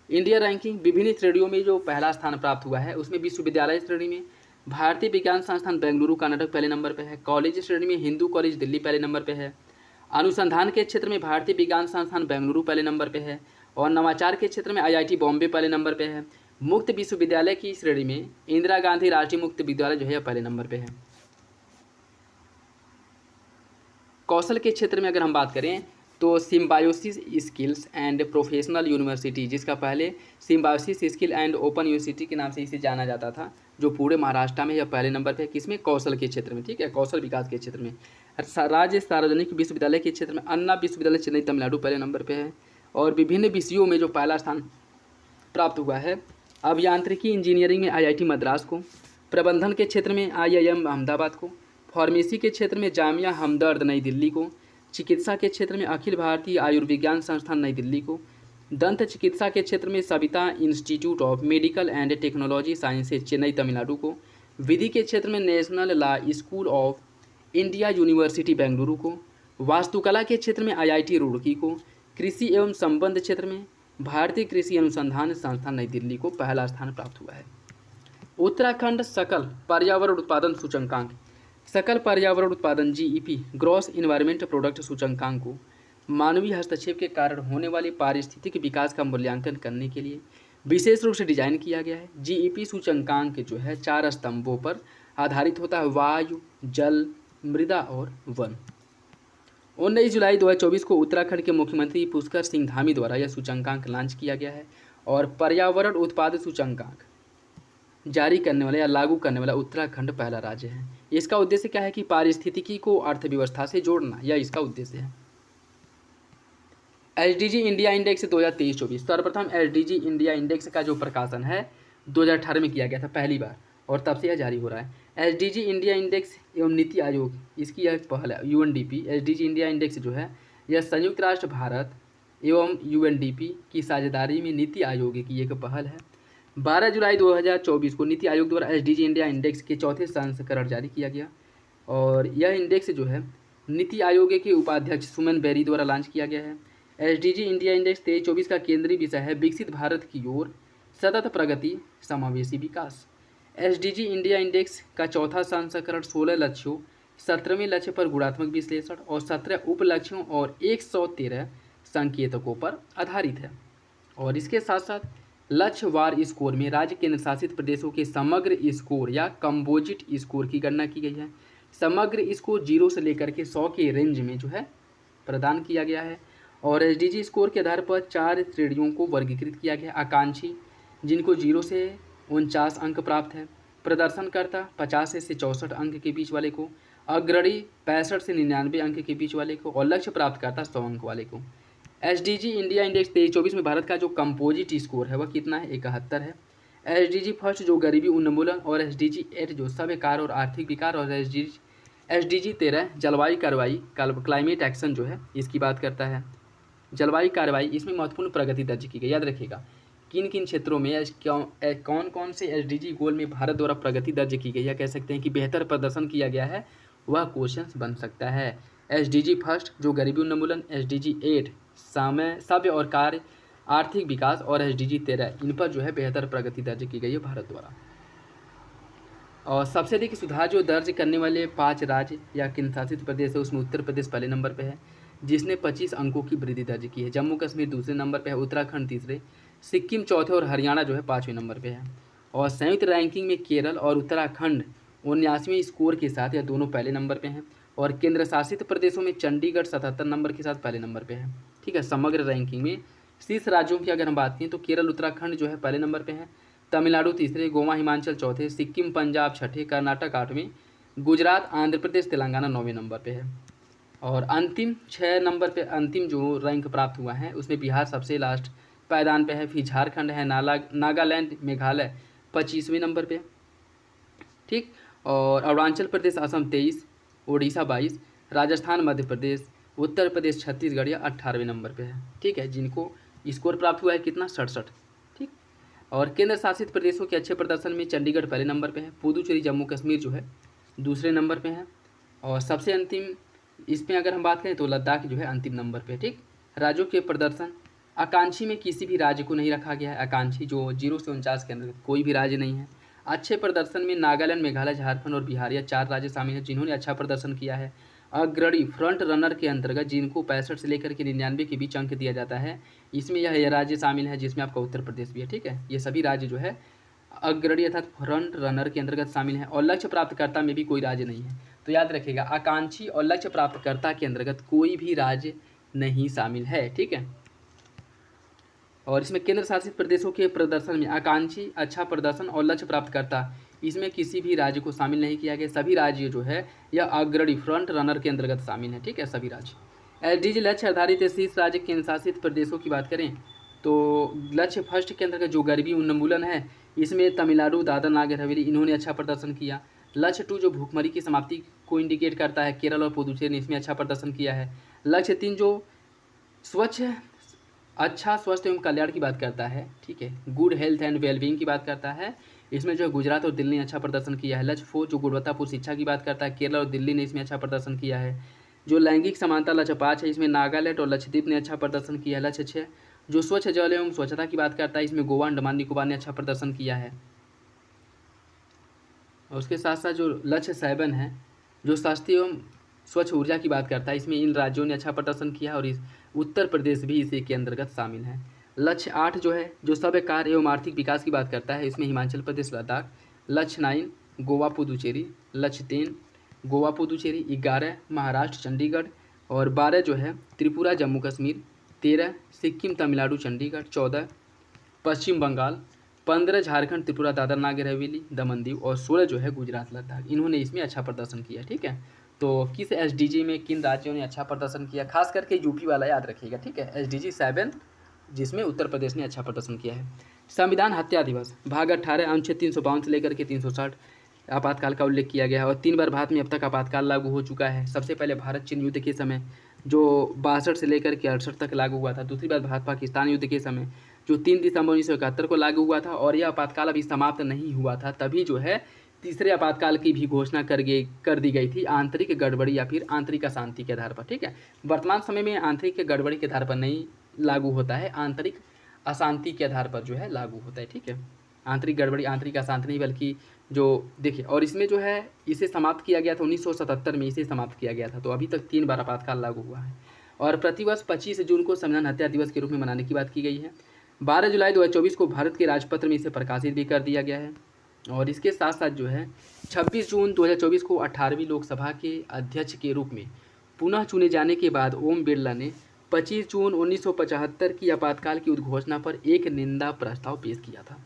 इंडिया रैंकिंग विभिन्न श्रेणियों में जो पहला स्थान प्राप्त हुआ है उसमें विश्वविद्यालय श्रेणी में भारतीय विज्ञान संस्थान बेंगलुरु कर्नाटक पहले नंबर पर है, कॉलेज श्रेणी में हिंदू कॉलेज दिल्ली पहले नंबर पर है, अनुसंधान के क्षेत्र में भारतीय विज्ञान संस्थान बेंगलुरु पहले नंबर पर है और नवाचार के क्षेत्र में IIT बॉम्बे पहले नंबर पर है। मुक्त विश्वविद्यालय की श्रेणी में इंदिरा गांधी राष्ट्रीय मुक्त विद्यालय जो है पहले नंबर पे है। कौशल के क्षेत्र में अगर हम बात करें तो symbiosis skills and professional university, जिसका पहले symbiosis skill and open university के नाम से इसे जाना जाता था, जो पूरे महाराष्ट्र में यह पहले नंबर पे है। किसमें? कौशल के क्षेत्र में। ठीक है, कौशल विकास के क्षेत्र में। राज्य सार्वजनिक विश्वविद्यालय के क्षेत्र में अन्ना विश्वविद्यालय चेन्नई तमिलनाडु पहले नंबर पर है और विभिन्न विषयों में जो पहला स्थान प्राप्त हुआ है अभियांत्रिकी इंजीनियरिंग में IIT मद्रास को, प्रबंधन के क्षेत्र में IIM अहमदाबाद को, फार्मेसी के क्षेत्र में जामिया हमदर्द नई दिल्ली को, चिकित्सा के क्षेत्र में अखिल भारतीय आयुर्विज्ञान संस्थान नई दिल्ली को, दंत चिकित्सा के क्षेत्र में Savita institute of medical and technology sciences Chennai Tamil Nadu को, विधि के क्षेत्र में national law school of India university Bengaluru को, वास्तुकला के क्षेत्र में IIT रुड़की को, कृषि एवं संबंध क्षेत्र में भारतीय कृषि अनुसंधान संस्थान नई दिल्ली को पहला स्थान प्राप्त हुआ है। उत्तराखंड सकल पर्यावरण उत्पादन सूचकांक, सकल पर्यावरण उत्पादन GEP ग्रॉस इन्वायरमेंट प्रोडक्ट सूचकांक को मानवीय हस्तक्षेप के कारण होने वाले पारिस्थितिक विकास का मूल्यांकन करने के लिए विशेष रूप से डिजाइन किया गया है। GEP सूचकांक जो है 4 स्तंभों पर आधारित होता है, वायु, जल, मृदा और वन। 19 जुलाई 2024 को उत्तराखंड के मुख्यमंत्री पुष्कर सिंह धामी द्वारा यह सूचकांक लॉन्च किया गया है और पर्यावरण उत्पाद सूचकांक जारी करने वाला या लागू करने वाला उत्तराखंड पहला राज्य है। इसका उद्देश्य क्या है कि पारिस्थितिकी को अर्थव्यवस्था से जोड़ना, यह इसका उद्देश्य है। एसडीजी इंडिया इंडेक्स 2023-24 सर्वप्रथम एसडीजी इंडिया इंडेक्स का जो प्रकाशन है 2018 में किया गया था पहली बार, और तब से यह जारी हो रहा है। एसडीजी इंडिया इंडेक्स एवं नीति आयोग, इसकी यह पहल है। यूएनडीपी एसडीजी इंडिया इंडेक्स जो है यह संयुक्त राष्ट्र भारत एवं यूएनडीपी की साझेदारी में नीति आयोग की एक पहल है। 12 जुलाई 2024 को नीति आयोग द्वारा एसडीजी इंडिया इंडेक्स के चौथे संस्करण जारी किया गया, और यह इंडेक्स जो है नीति आयोग के उपाध्यक्ष सुमन बेरी द्वारा लॉन्च किया गया है। एसडीजी इंडिया इंडेक्स 23-24 का केंद्रीय विषय है विकसित भारत की ओर सतत प्रगति, समावेशी विकास। एसडीजी इंडिया इंडेक्स का चौथा संस्करण 16 लक्ष्यों, 17वें लक्ष्य पर गुणात्मक विश्लेषण और 17 उप लक्ष्यों और 113 संकेतकों पर आधारित है। और इसके साथ साथ लक्ष्यवार स्कोर में राज्य केंद्र शासित प्रदेशों के समग्र स्कोर या कंपोजिट स्कोर की गणना की गई है। समग्र स्कोर 0 से लेकर के 100 के रेंज में जो है प्रदान किया गया है। और एसडीजी स्कोर के आधार पर 4 श्रेणियों को वर्गीकृत किया गया। आकांक्षी, जिनको 0 से 49 अंक प्राप्त है। प्रदर्शनकर्ता 50 से 64 अंक के बीच वाले को। अग्रणी 65 से 99 अंक के बीच वाले को। और लक्ष्य प्राप्तकर्ता 100 अंक वाले को। एसडीजी इंडिया इंडेक्स 23-24 में भारत का जो कंपोजिट स्कोर है वह कितना है? 71 है। एसडीजी फर्स्ट जो गरीबी उन्मूलन, और एसडीजी 8 जो सभ्य कार्य और आर्थिक विकास, और एसडीजी 13 जलवायु कार्रवाई क्लाइमेट एक्शन जो है इसकी बात करता है। जलवायु कार्रवाई, इसमें महत्वपूर्ण प्रगति दर्ज की गई। याद रखिएगा किन किन क्षेत्रों में कौन कौन से एसडीजी गोल में भारत द्वारा प्रगति दर्ज की गई है, कह सकते हैं कि बेहतर प्रदर्शन किया गया है, वह क्वेश्चन बन सकता है। एसडीजी फर्स्ट जो गरीबी उन्मूलन, एसडीजी 8 समय सभ्य और कार्य आर्थिक विकास, और एसडीजी 13 इन पर जो है बेहतर प्रगति दर्ज की गई है भारत द्वारा। और सबसे अधिक सुधार जो दर्ज करने वाले 5 राज्य या केंद्र शासित प्रदेश है उसमें उत्तर प्रदेश पहले नंबर पे है, जिसने 25 अंकों की वृद्धि दर्ज की है। जम्मू कश्मीर दूसरे नंबर पे है, उत्तराखंड तीसरे, सिक्किम चौथे और हरियाणा जो है 5वें नंबर पे है। और संयुक्त रैंकिंग में केरल और उत्तराखंड 79वें स्कोर के साथ, यह दोनों पहले नंबर पे हैं। और केंद्र शासित प्रदेशों में चंडीगढ़ 77 नंबर के साथ पहले नंबर पे है। ठीक है, समग्र रैंकिंग में शीर्ष राज्यों की अगर हम बात करें तो केरल उत्तराखंड जो है पहले नंबर पे है, तमिलनाडु तीसरे, गोवा हिमाचल चौथे, सिक्किम पंजाब छठे, कर्नाटक 8वें, गुजरात आंध्र प्रदेश तेलंगाना 9वें नंबर पे है। और अंतिम 6 नंबर पे अंतिम जो रैंक प्राप्त हुआ है उसमें बिहार सबसे लास्ट पायदान पे है, फिर झारखंड है, नागालैंड, मेघालय 25वें नंबर पे। ठीक, और अरुणाचल प्रदेश असम 23, उड़ीसा 22, राजस्थान मध्य प्रदेश, उत्तर प्रदेश छत्तीसगढ़ या 18वें नंबर पे है। ठीक है, जिनको स्कोर प्राप्त हुआ है कितना? 67। ठीक, और केंद्र शासित प्रदेशों के अच्छे प्रदर्शन में चंडीगढ़ पहले नंबर पे है, पुदुचेरी जम्मू कश्मीर जो है दूसरे नंबर पे है, और सबसे अंतिम इसमें अगर हम बात करें तो लद्दाख जो है अंतिम नंबर पे। ठीक, राज्यों के प्रदर्शन, आकांक्षी में किसी भी राज्य को नहीं रखा गया है। आकांक्षी जो 0 से 49 के अंदर कोई भी राज्य नहीं है। अच्छे प्रदर्शन में नागालैंड, मेघालय, झारखंड और बिहार यह 4 राज्य शामिल हैं जिन्होंने अच्छा प्रदर्शन किया है। अग्रणी फ्रंट रनर के अंतर्गत जिनको 65 से लेकर के 99 के बीच अंक दिया जाता है, इसमें यह राज्य शामिल है जिसमें आपका उत्तर प्रदेश भी है। ठीक है, ये सभी राज्य जो है अग्रणी अर्थात फ्रंट रनर के अंतर्गत शामिल है। और लक्ष्य प्राप्तकर्ता में भी कोई राज्य नहीं है। तो याद रखिएगा आकांक्षी और लक्ष्य प्राप्तकर्ता के अंतर्गत कोई भी राज्य नहीं शामिल है। ठीक है, और इसमें केंद्र शासित प्रदेशों के प्रदर्शन में आकांक्षी, अच्छा प्रदर्शन और लक्ष्य प्राप्तकर्ता, इसमें किसी भी राज्य को शामिल नहीं किया गया। सभी राज्य जो है यह अग्रणी फ्रंट रनर के अंतर्गत शामिल है। ठीक है, सभी राज्य। एसडीजी लक्ष्य आधारित शीर्ष राज्य केंद्र शासित प्रदेशों की बात करें तो लक्ष्य फर्स्ट के अंतर्गत जो गरीबी उन्मूलन है इसमें तमिलनाडु, दादर नागर हवेली इन्होंने अच्छा प्रदर्शन किया। लक्ष्य 2 जो भूखमरी की समाप्ति को इंडिकेट करता है, केरल और पुदुचेरी ने इसमें अच्छा प्रदर्शन किया है। लक्ष्य 3 जो अच्छा स्वास्थ्य एवं कल्याण की बात करता है, ठीक है, गुड हेल्थ एंड वेलबींग की बात करता है, इसमें जो गुजरात और दिल्ली ने अच्छा प्रदर्शन किया है। लक्ष्य 4 जो गुणवत्तापूर्ण शिक्षा की बात करता है, केरल और दिल्ली ने इसमें अच्छा प्रदर्शन किया है। जो लैंगिक समानता लक्ष्य 5 है, इसमें नागालैंड और लक्षद्वीप ने अच्छा प्रदर्शन किया है। लक्ष्य 6 जो स्वच्छ जल एवं स्वच्छता की बात करता है, इसमें गोवा, अंडमान निकोबार ने अच्छा प्रदर्शन किया है। और उसके साथ साथ जो लक्ष्य 7 है जो सस्ती एवं स्वच्छ ऊर्जा की बात करता है, इसमें इन राज्यों ने अच्छा प्रदर्शन किया है और इस उत्तर प्रदेश भी इसी के अंतर्गत शामिल है। लक्ष्य 8 जो है जो सभ्य कार्य एवं आर्थिक विकास की बात करता है, इसमें हिमाचल प्रदेश, लद्दाख। लक्ष्य 9 गोवा पुदुचेरी। लक्ष्य 3 गोवा पुदुचेरी। 11 महाराष्ट्र चंडीगढ़। और 12 जो है त्रिपुरा जम्मू कश्मीर। 13 सिक्किम तमिलनाडु चंडीगढ़। 14 पश्चिम बंगाल। 15 झारखंड, त्रिपुरा, दादरा नागर हवेली, दमन दीव और 16 जो है गुजरात लद्दाख। इन्होंने इसमें अच्छा प्रदर्शन किया। ठीक है, तो किस एसडीजी में किन राज्यों ने अच्छा प्रदर्शन किया, खास करके यूपी वाला याद रखिएगा। ठीक है, एसडीजी 7 जिसमें उत्तर प्रदेश ने अच्छा प्रदर्शन किया है। संविधान हत्या दिवस, भाग 18 अनुच्छेद 352 से लेकर के 360 आपातकाल का उल्लेख किया गया है और 3 बार भारत में अब तक आपातकाल लागू हो चुका है। सबसे पहले भारत चीन युद्ध के समय जो 62 से लेकर के 68 तक लागू हुआ था। दूसरी बार भारत पाकिस्तान युद्ध के समय जो 3 दिसंबर 1971 को लागू हुआ था और यह आपातकाल अभी समाप्त नहीं हुआ था, तभी जो है तीसरे आपातकाल की भी घोषणा कर दी गई थी, आंतरिक गड़बड़ी या फिर आंतरिक अशांति के आधार पर। ठीक है, वर्तमान समय में आंतरिक गड़बड़ी के आधार पर नहीं लागू होता है, आंतरिक अशांति के आधार पर जो है लागू होता है। ठीक है, आंतरिक गड़बड़ी आंतरिक अशांति नहीं, बल्कि जो देखिए, और इसमें जो है इसे समाप्त किया गया था 1977 में, इसे समाप्त किया गया था। तो अभी तक 3 बार आपातकाल लागू हुआ है। और प्रतिवर्ष 25 जून को संविधान हत्या दिवस के रूप में मनाने की बात की गई है। 12 जुलाई 2024 को भारत के राजपत्र में इसे प्रकाशित भी कर दिया गया है। और इसके साथ साथ जो है 26 जून 2024 को 18वीं लोकसभा के अध्यक्ष के रूप में पुनः चुने जाने के बाद ओम बिरला ने 25 जून 1975 की आपातकाल की उद्घोषणा पर एक निंदा प्रस्ताव पेश किया था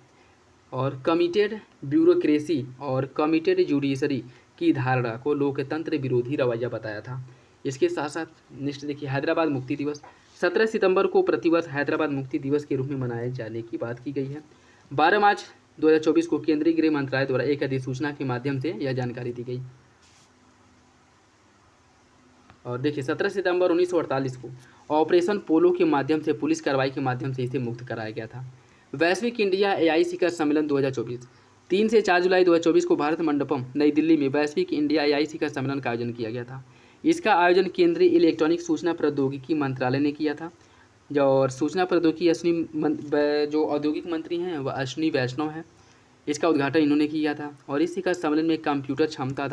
और कमिटेड ब्यूरोक्रेसी और कमिटेड जुडिशरी की धारणा को लोकतंत्र विरोधी रवैया बताया था। इसके साथ साथ नेक्स्ट देखिए, हैदराबाद मुक्ति दिवस 17 सितंबर को प्रतिवर्ष हैदराबाद मुक्ति दिवस के रूप में मनाए जाने की बात की गई है। 12 मार्च 2024 को केंद्रीय गृह मंत्रालय द्वारा एक अधिसूचना के माध्यम से यह जानकारी दी गई। और देखिए 17 सितंबर 1948 को ऑपरेशन पोलो के माध्यम से पुलिस कार्रवाई के माध्यम से इसे मुक्त कराया गया था। वैश्विक इंडिया एआई शिखर सम्मेलन 2024 3 से 4 जुलाई 2024 को भारत मंडपम नई दिल्ली में वैश्विक इंडिया एआई शिखर सम्मेलन का आयोजन किया गया था। इसका आयोजन केंद्रीय इलेक्ट्रॉनिक सूचना प्रौद्योगिकी मंत्रालय ने किया था। और सूचना प्रौद्योगिकी जो औद्योगिक मंत्री हैं वह अश्विनी वैष्णव हैं। इसका उद्घाटन इन्होंने किया था। और इस शिखर सम्मेलन में कंप्यूटर क्षमता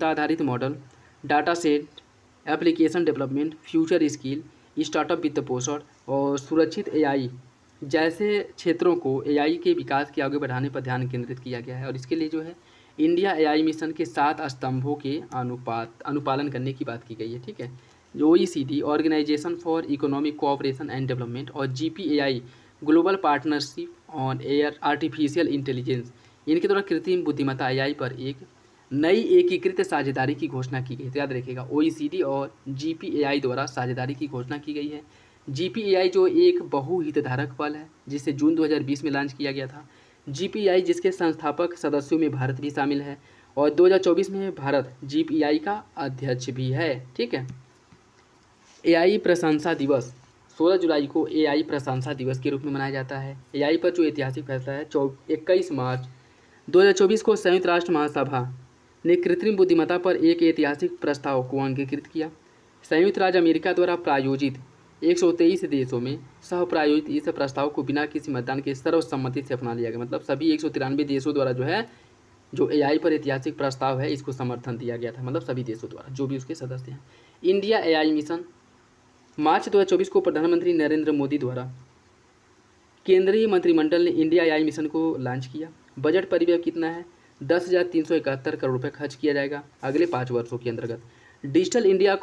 आधारित model, data set, application development, future skill, startup वित्त पोषण और सुरक्षित एआई जैसे क्षेत्रों को एआई के विकास के आगे बढ़ाने पर ध्यान केंद्रित किया गया है। और इसके लिए जो है इंडिया एआई मिशन के 7 स्तंभों के अनुपालन करने की बात की गई है। ठीक है, जो OECD organisation for economic cooperation and development और GPAI global partnership on air artificial intelligence, इनके द्वारा कृत्रिम बुद्धिमत्ता AI पर एक नई एकीकृत साझेदारी की घोषणा की गई। तो याद रखिएगा, OECD और GPAI द्वारा साझेदारी की घोषणा की गई है। GPAI जो एक बहुहितधारक पहल है जिसे जून 2020 में लॉन्च किया गया था। GPAI जिसके संस्थापक सदस्यों में भारत भी शामिल है और 2024 में भारत GPAI का अध्यक्ष भी है। ठीक है, AI प्रशंसा दिवस 16 जुलाई को AI प्रशंसा दिवस के रूप में मनाया जाता है। AI पर जो ऐतिहासिक फैसला है 21 मार्च 2024 को संयुक्त राष्ट्र महासभा ने कृत्रिम बुद्धिमत्ता पर एक ऐतिहासिक प्रस्ताव को अंगीकृत किया। संयुक्त राज्य अमेरिका द्वारा प्रायोजित 123 देशों में सह प्रायोजित इस प्रस्ताव को बिना किसी मतदान के सर्वसम्मति से अपना लिया गया। मतलब सभी 193 देशों द्वारा जो AI पर ऐतिहासिक प्रस्ताव है इसको समर्थन दिया गया था। मतलब सभी देशों द्वारा जो भी उसके सदस्य हैं। इंडिया AI मिशन मार्च 2024 को प्रधानमंत्री नरेंद्र मोदी द्वारा केंद्रीय मंत्रिमंडल ने इंडिया AI मिशन को लॉन्च किया। बजट परिव्यय कितना है? 10,371 करोड़ रुपये खर्च किया जाएगा अगले 5 वर्षों के अंतर्गत। डिजिटल इंडिया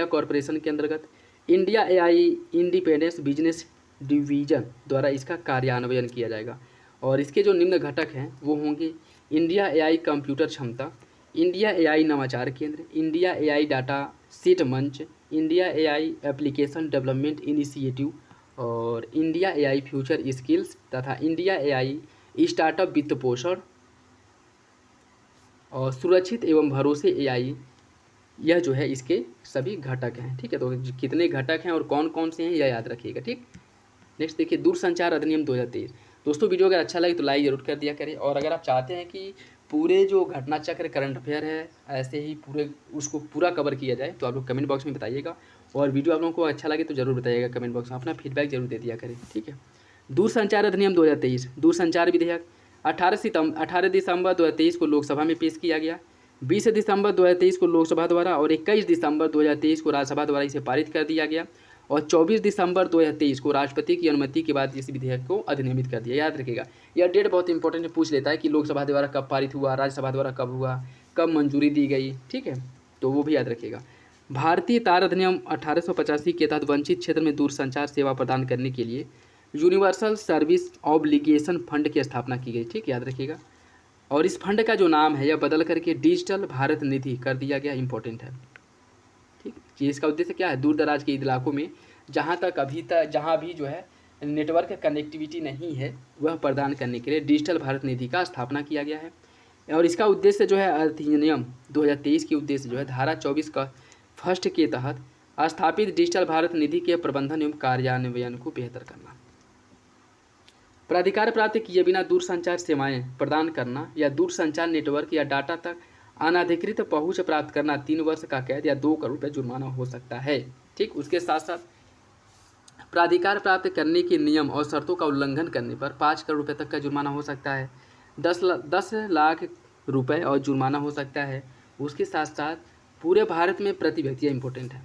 कॉरपोरेशन के अंतर्गत India AI independence business division द्वारा इसका कार्यान्वयन किया जाएगा। और इसके जो निम्न घटक हैं वो होंगे इंडिया AI कंप्यूटर क्षमता, इंडिया AI नवाचार केंद्र, इंडिया AI डाटा सीट मंच, India AI application development initiative और इंडिया AI फ्यूचर स्किल्स तथा इंडिया AI स्टार्टअप वित्त पोषण और सुरक्षित एवं भरोसे AI, यह जो है इसके सभी घटक हैं। ठीक है, तो कितने घटक हैं और कौन कौन से हैं यह याद रखिएगा। ठीक, नेक्स्ट देखिए दूरसंचार अधिनियम 2023। दोस्तों वीडियो अगर अच्छा लगे तो लाइक जरूर कर दिया करें और अगर आप चाहते हैं कि पूरे जो घटना चक्र करंट अफेयर है ऐसे ही उसको पूरा कवर किया जाए तो आप लोग कमेंट बॉक्स में बताइएगा। और वीडियो आप लोगों को अच्छा लगे तो जरूर बताइएगा कमेंट बॉक्स में, अपना फीडबैक जरूर दे दिया करें। ठीक है, दूरसंचार अधिनियम 2023 दूरसंचार विधेयक 18 दिसंबर 2023 को लोकसभा में पेश किया गया। 20 दिसंबर 2023 को लोकसभा द्वारा और 21 दिसंबर 2023 को राज्यसभा द्वारा इसे पारित कर दिया गया और 24 दिसंबर 2023 को राष्ट्रपति की अनुमति के बाद इस विधेयक को अधिनियमित कर दिया। याद रखिएगा, यह डेट बहुत इंपॉर्टेंट पूछ लेता है कि लोकसभा द्वारा कब पारित हुआ, राज्यसभा द्वारा कब हुआ, कब मंजूरी दी गई। ठीक है, तो वो भी याद रखिएगा। भारतीय तार अधिनियम 1885 के तहत वंचित क्षेत्र में दूरसंचार सेवा प्रदान करने के लिए यूनिवर्सल सर्विस ऑब्लिगेशन फंड की स्थापना की गई, ठीक, याद रखिएगा। और इस फंड का जो नाम है यह बदल करके डिजिटल भारत निधि कर दिया गया, इंपॉर्टेंट है, ठीक। जी, इसका उद्देश्य क्या है, दूर दराज के इलाकों में जहाँ भी जो है नेटवर्क कनेक्टिविटी नहीं है वह प्रदान करने के लिए डिजिटल भारत निधि का स्थापना किया गया है। और इसका उद्देश्य जो है अधिनियम 2023 के उद्देश्य जो है धारा 24 का फर्स्ट के तहत स्थापित डिजिटल भारत निधि के प्रबंधन एवं कार्यान्वयन को बेहतर करना, प्राधिकार प्राप्त किए बिना दूरसंचार सेवाएं प्रदान करना या दूरसंचार नेटवर्क या डाटा तक अनाधिकृत पहुंच प्राप्त करना 3 वर्ष का कैद या 2 करोड़ रुपये जुर्माना हो सकता है, ठीक। उसके साथ साथ प्राधिकार प्राप्त करने के नियम और शर्तों का उल्लंघन करने पर 5 करोड़ रुपये तक का जुर्माना हो सकता है, 10 लाख रुपए और जुर्माना हो सकता है। उसके साथ साथ पूरे भारत में प्रति व्यक्ति, इंपॉर्टेंट है,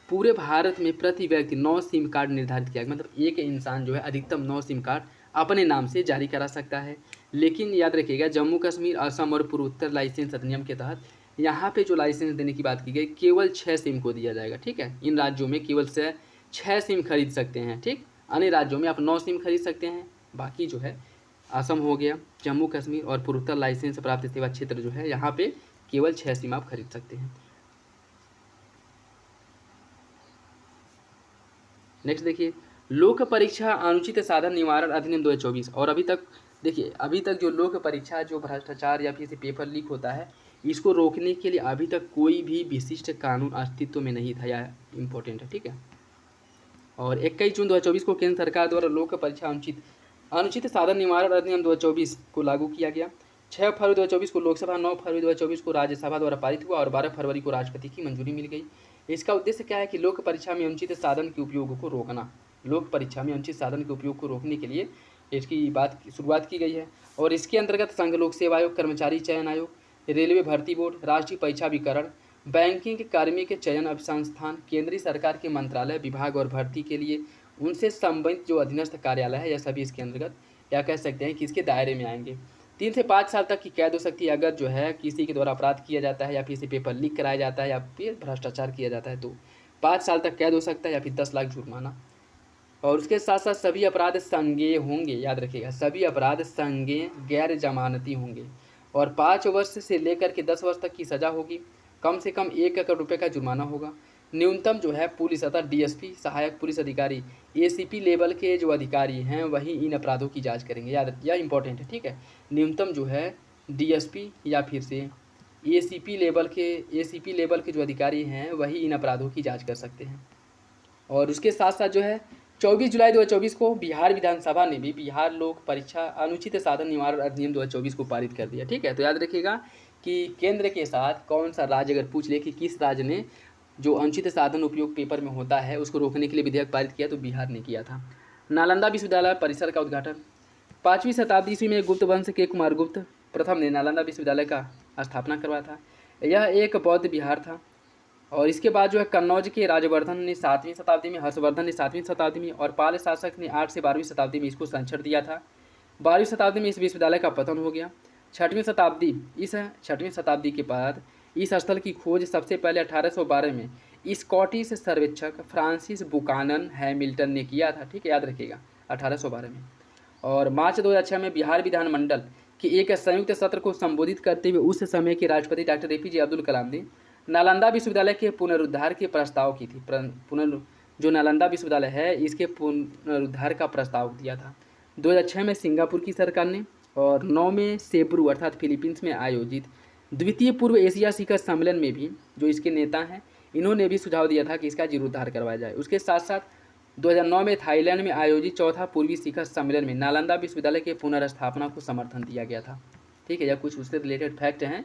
पूरे भारत में प्रति व्यक्ति 9 सिम कार्ड निर्धारित किया गया, मतलब एक इंसान जो है अधिकतम 9 सिम कार्ड अपने नाम से जारी करा सकता है। लेकिन याद रखिएगा जम्मू कश्मीर, असम और पूर्वोत्तर लाइसेंस अधिनियम के तहत यहाँ पे जो लाइसेंस देने की बात की गई केवल 6 सिम को दिया जाएगा, ठीक है। इन राज्यों में केवल से 6 सिम खरीद सकते हैं, ठीक। अन्य राज्यों में आप 9 सिम खरीद सकते हैं। बाकी जो है असम हो गया, जम्मू कश्मीर और पूर्वोत्तर लाइसेंस प्राप्त सेवा क्षेत्र जो है यहाँ पे केवल 6 सिम आप खरीद सकते हैं। नेक्स्ट देखिए, लोक परीक्षा अनुचित साधन निवारण अधिनियम 2024। और अभी तक जो लोक परीक्षा जो भ्रष्टाचार या फिर पेपर लीक होता है इसको रोकने के लिए अभी तक कोई भी विशिष्ट कानून अस्तित्व में नहीं था, यह इंपॉर्टेंट है, ठीक है। और 21 जून 2024 को केंद्र सरकार द्वारा लोक परीक्षा अनुचित साधन निवारण अधिनियम 2024 को लागू किया गया। 6 फरवरी 2024 को लोकसभा, 9 फरवरी 2024 को राज्यसभा द्वारा पारित हुआ और 12 फरवरी को राष्ट्रपति की मंजूरी मिल गई। इसका उद्देश्य क्या है कि लोक परीक्षा में अनुचित साधन के उपयोग को रोकना, लोक परीक्षा में अनुचित साधन के उपयोग को रोकने के लिए इसकी शुरुआत की गई है। और इसके अंतर्गत संघ लोक सेवा आयोग, कर्मचारी चयन आयोग, रेलवे भर्ती बोर्ड, राष्ट्रीय परीक्षा अभिकरण, बैंकिंग कार्मिक चयन अभिसंस्थान, केंद्रीय सरकार के मंत्रालय, विभाग और भर्ती के लिए उनसे संबंधित जो अधीनस्थ कार्यालय है यह सभी इसके अंतर्गत क्या कह सकते हैं कि इसके दायरे में आएंगे। 3 से 5 साल तक की कैद हो सकती है अगर जो है किसी के द्वारा अपराध किया जाता है या फिर पेपर लीक कराया जाता है या फिर भ्रष्टाचार किया जाता है तो 5 साल तक कैद हो सकता है या फिर 10 लाख जुर्माना। और उसके साथ साथ सभी अपराध संज्ञेय होंगे, याद रखिएगा सभी अपराध संज्ञेय गैर जमानती होंगे और 5 वर्ष से लेकर के 10 वर्ष तक की सज़ा होगी। कम से कम 1 करोड़ रुपये का जुर्माना होगा। न्यूनतम जो है पुलिस अतः डीएसपी, सहायक पुलिस अधिकारी, एसीपी लेवल के जो अधिकारी हैं वही इन अपराधों की जांच करेंगे, याद यह इंपॉर्टेंट है, ठीक है। न्यूनतम जो है डीएसपी या फिर से एसीपी लेवल के जो अधिकारी हैं वही इन अपराधों की जाँच कर सकते हैं। और उसके साथ साथ जो है 24 जुलाई 2024 को बिहार विधानसभा ने भी बिहार लोक परीक्षा अनुचित साधन निवारण अधिनियम 2024 को पारित कर दिया, ठीक है। तो याद रखिएगा कि केंद्र के साथ कौन सा राज्य अगर पूछ ले कि किस राज्य ने जो अनुचित साधन उपयोग पेपर में होता है उसको रोकने के लिए विधेयक पारित किया तो बिहार ने किया था। नालंदा विश्वविद्यालय परिसर का उद्घाटन 5वीं शताब्दी ईस्वी में गुप्त वंश के कुमार गुप्त प्रथम ने नालंदा विश्वविद्यालय का स्थापना करवाया था। यह एक बौद्ध विहार था। और इसके बाद जो है कन्नौज के राजवर्धन ने 7वीं शताब्दी में, हर्षवर्धन ने 7वीं शताब्दी में और पाल शासक ने 8 से 12वीं शताब्दी में इसको संरक्षण दिया था। 12वीं शताब्दी में इस विश्वविद्यालय का पतन हो गया। 6वीं शताब्दी के बाद इस स्थल की खोज सबसे पहले 1812 में स्कॉटिश सर्वेक्षक फ्रांसिस बुकानन हैमिल्टन ने किया था, ठीक है, याद रखिएगा 1812 में। और मार्च 2006 में बिहार विधानमंडल के एक संयुक्त सत्र को संबोधित करते हुए उस समय के राष्ट्रपति डॉक्टर APJ अब्दुल कलाम ने नालंदा विश्वविद्यालय के पुनरुद्धार के प्रस्ताव की थी। जो नालंदा विश्वविद्यालय है इसके पुनरुद्धार का प्रस्ताव दिया था। 2006 में सिंगापुर की सरकार ने और 9 में सेब्रू अर्थात फिलीपींस में आयोजित द्वितीय पूर्व एशिया शिखर सम्मेलन में भी जो इसके नेता हैं इन्होंने भी सुझाव दिया था कि इसका जीर्णोद्धार करवाया जाए। उसके साथ साथ 2009 में थाईलैंड में आयोजित चौथा पूर्वी शिखर सम्मेलन में नालंदा विश्वविद्यालय के पुनर्स्थापना को समर्थन दिया गया था, ठीक है। यह कुछ उससे रिलेटेड फैक्ट हैं।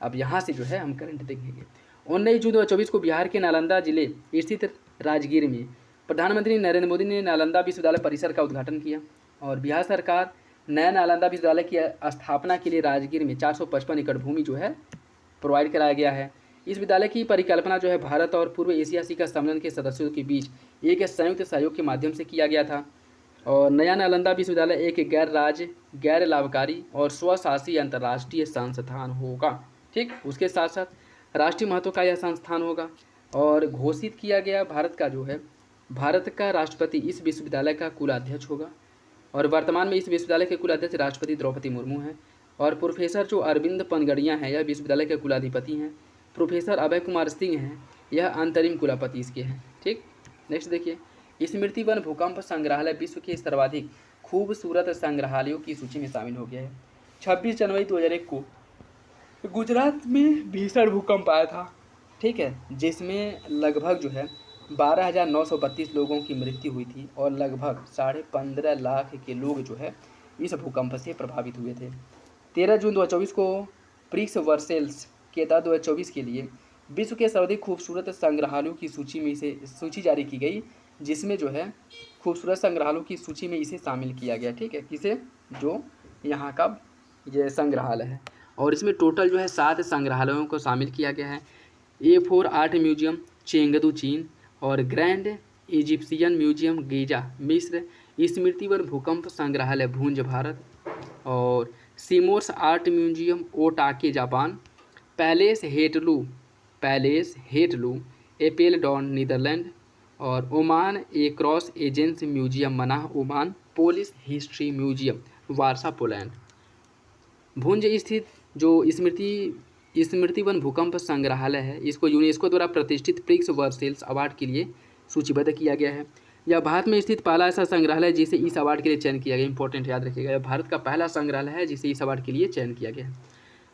अब यहाँ से जो है हम करंट देखेंगे। 19 जून 2024 को बिहार के नालंदा जिले स्थित राजगीर में प्रधानमंत्री नरेंद्र मोदी ने नालंदा विश्वविद्यालय परिसर का उद्घाटन किया और बिहार सरकार नया नालंदा विश्वविद्यालय की स्थापना के लिए राजगीर में 455 एकड़ भूमि जो है प्रोवाइड कराया गया है। इस विद्यालय की परिकल्पना जो है भारत और पूर्व एशिया शिखर सम्मेलन के सदस्यों के बीच एक संयुक्त सहयोग के माध्यम से किया गया था। और नया नालंदा विश्वविद्यालय एक गैर लाभकारी और स्वशासी अंतर्राष्ट्रीय संस्थान होगा, ठीक। उसके साथ साथ राष्ट्रीय महत्व का यह संस्थान होगा और घोषित किया गया भारत का जो है भारत का राष्ट्रपति इस विश्वविद्यालय का कुलाध्यक्ष होगा और वर्तमान में इस विश्वविद्यालय के कुलाध्यक्ष राष्ट्रपति द्रौपदी मुर्मू हैं। और प्रोफेसर जो अरविंद पनगड़िया हैं, यह विश्वविद्यालय के कुलाधिपति हैं। प्रोफेसर अभय कुमार सिंह हैं, यह अंतरिम कुलपति इसके हैं। ठीक, नेक्स्ट देखिए, स्मृति वन भूकंप संग्रहालय विश्व के सर्वाधिक खूबसूरत संग्रहालयों की सूची में शामिल हो गया है। 26 जनवरी 2001 को गुजरात में भीषण भूकंप आया था, ठीक है, जिसमें लगभग जो है 12,932 लोगों की मृत्यु हुई थी और लगभग 15.5 लाख के लोग जो है इस भूकंप से प्रभावित हुए थे। 13 जून 2024 को प्रिक्स वर्सेल्स के तहत 2024 के लिए विश्व के सर्वाधिक खूबसूरत संग्रहालयों की सूची में इसे सूची जारी की गई, जिसमें जो है खूबसूरत संग्रहालयों की सूची में इसे शामिल किया गया। ठीक है, किसे, जो यहाँ का ये संग्रहालय है। और इसमें टोटल जो है 7 संग्रहालयों को शामिल किया गया है। A4 आर्ट म्यूजियम चेंगदू चीन और ग्रैंड इजिप्शियन म्यूजियम गीजा मिस्र, स्मृति वन भूकंप संग्रहालय भूंज भारत और सिमोर्स art museum Otake Japan, palace Het Loo Apeldoorn Netherlands और ओमान ए क्रॉस एजेंस museum Manah Oman, Polish history museum Warsaw Poland. Bhuj स्थित जो स्मृति वन भूकंप संग्रहालय है, इसको यूनेस्को द्वारा प्रतिष्ठित प्रिक्स वर्सेल्स अवार्ड के लिए सूचीबद्ध किया गया है। यह भारत में स्थित पहला ऐसा संग्रहालय है जिसे इस अवार्ड के लिए चयन किया गया। इंपॉर्टेंट याद रखिएगा, यह भारत का पहला संग्रहालय है जिसे इस अवार्ड के लिए चयन किया गया है।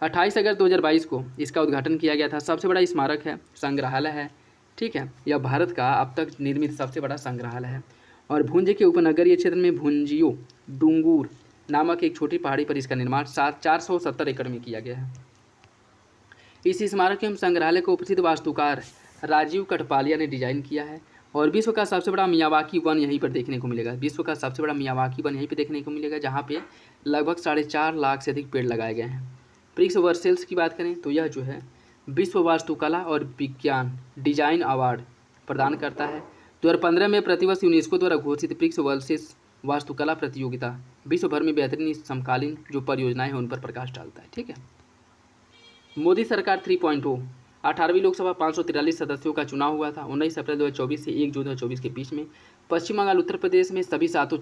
28 अगस्त 2022 को इसका उद्घाटन किया गया था। सबसे बड़ा स्मारक है, संग्रहालय है। ठीक है, यह भारत का अब तक निर्मित सबसे बड़ा संग्रहालय है। और भुंज के उपनगरीय क्षेत्र में भुंजियो डूंगूर नामक एक छोटी पहाड़ी पर इसका निर्माण 470 एकड़ में किया गया है। इस स्मारक एवं संग्रहालय को प्रसिद्ध वास्तुकार राजीव कटपालिया ने डिजाइन किया है। और विश्व का सबसे बड़ा मियावाकी वन यहीं पर देखने को मिलेगा। विश्व का सबसे बड़ा मियावाकी वन यहीं पर देखने को मिलेगा, जहाँ पे लगभग 4.5 लाख से अधिक पेड़ लगाए गए हैं। प्रिक्स वर्सेल्स की बात करें तो यह जो है विश्व वास्तुकला और विज्ञान डिजाइन अवार्ड प्रदान करता है। 2015 में प्रतिवर्ष यूनेस्को द्वारा घोषित प्रिक्स वर्सेल्स वास्तुकला प्रतियोगिता विश्व भर में बेहतरीन समकालीन जो परियोजनाएं हैं उन पर प्रकाश डालता है। ठीक है, मोदी सरकार 3.0 18वीं लोकसभा 543 सदस्यों का चुनाव हुआ था 19 अप्रैल 2024 से 1 जून 2024 के बीच में। पश्चिम बंगाल उत्तर प्रदेश में सभी 7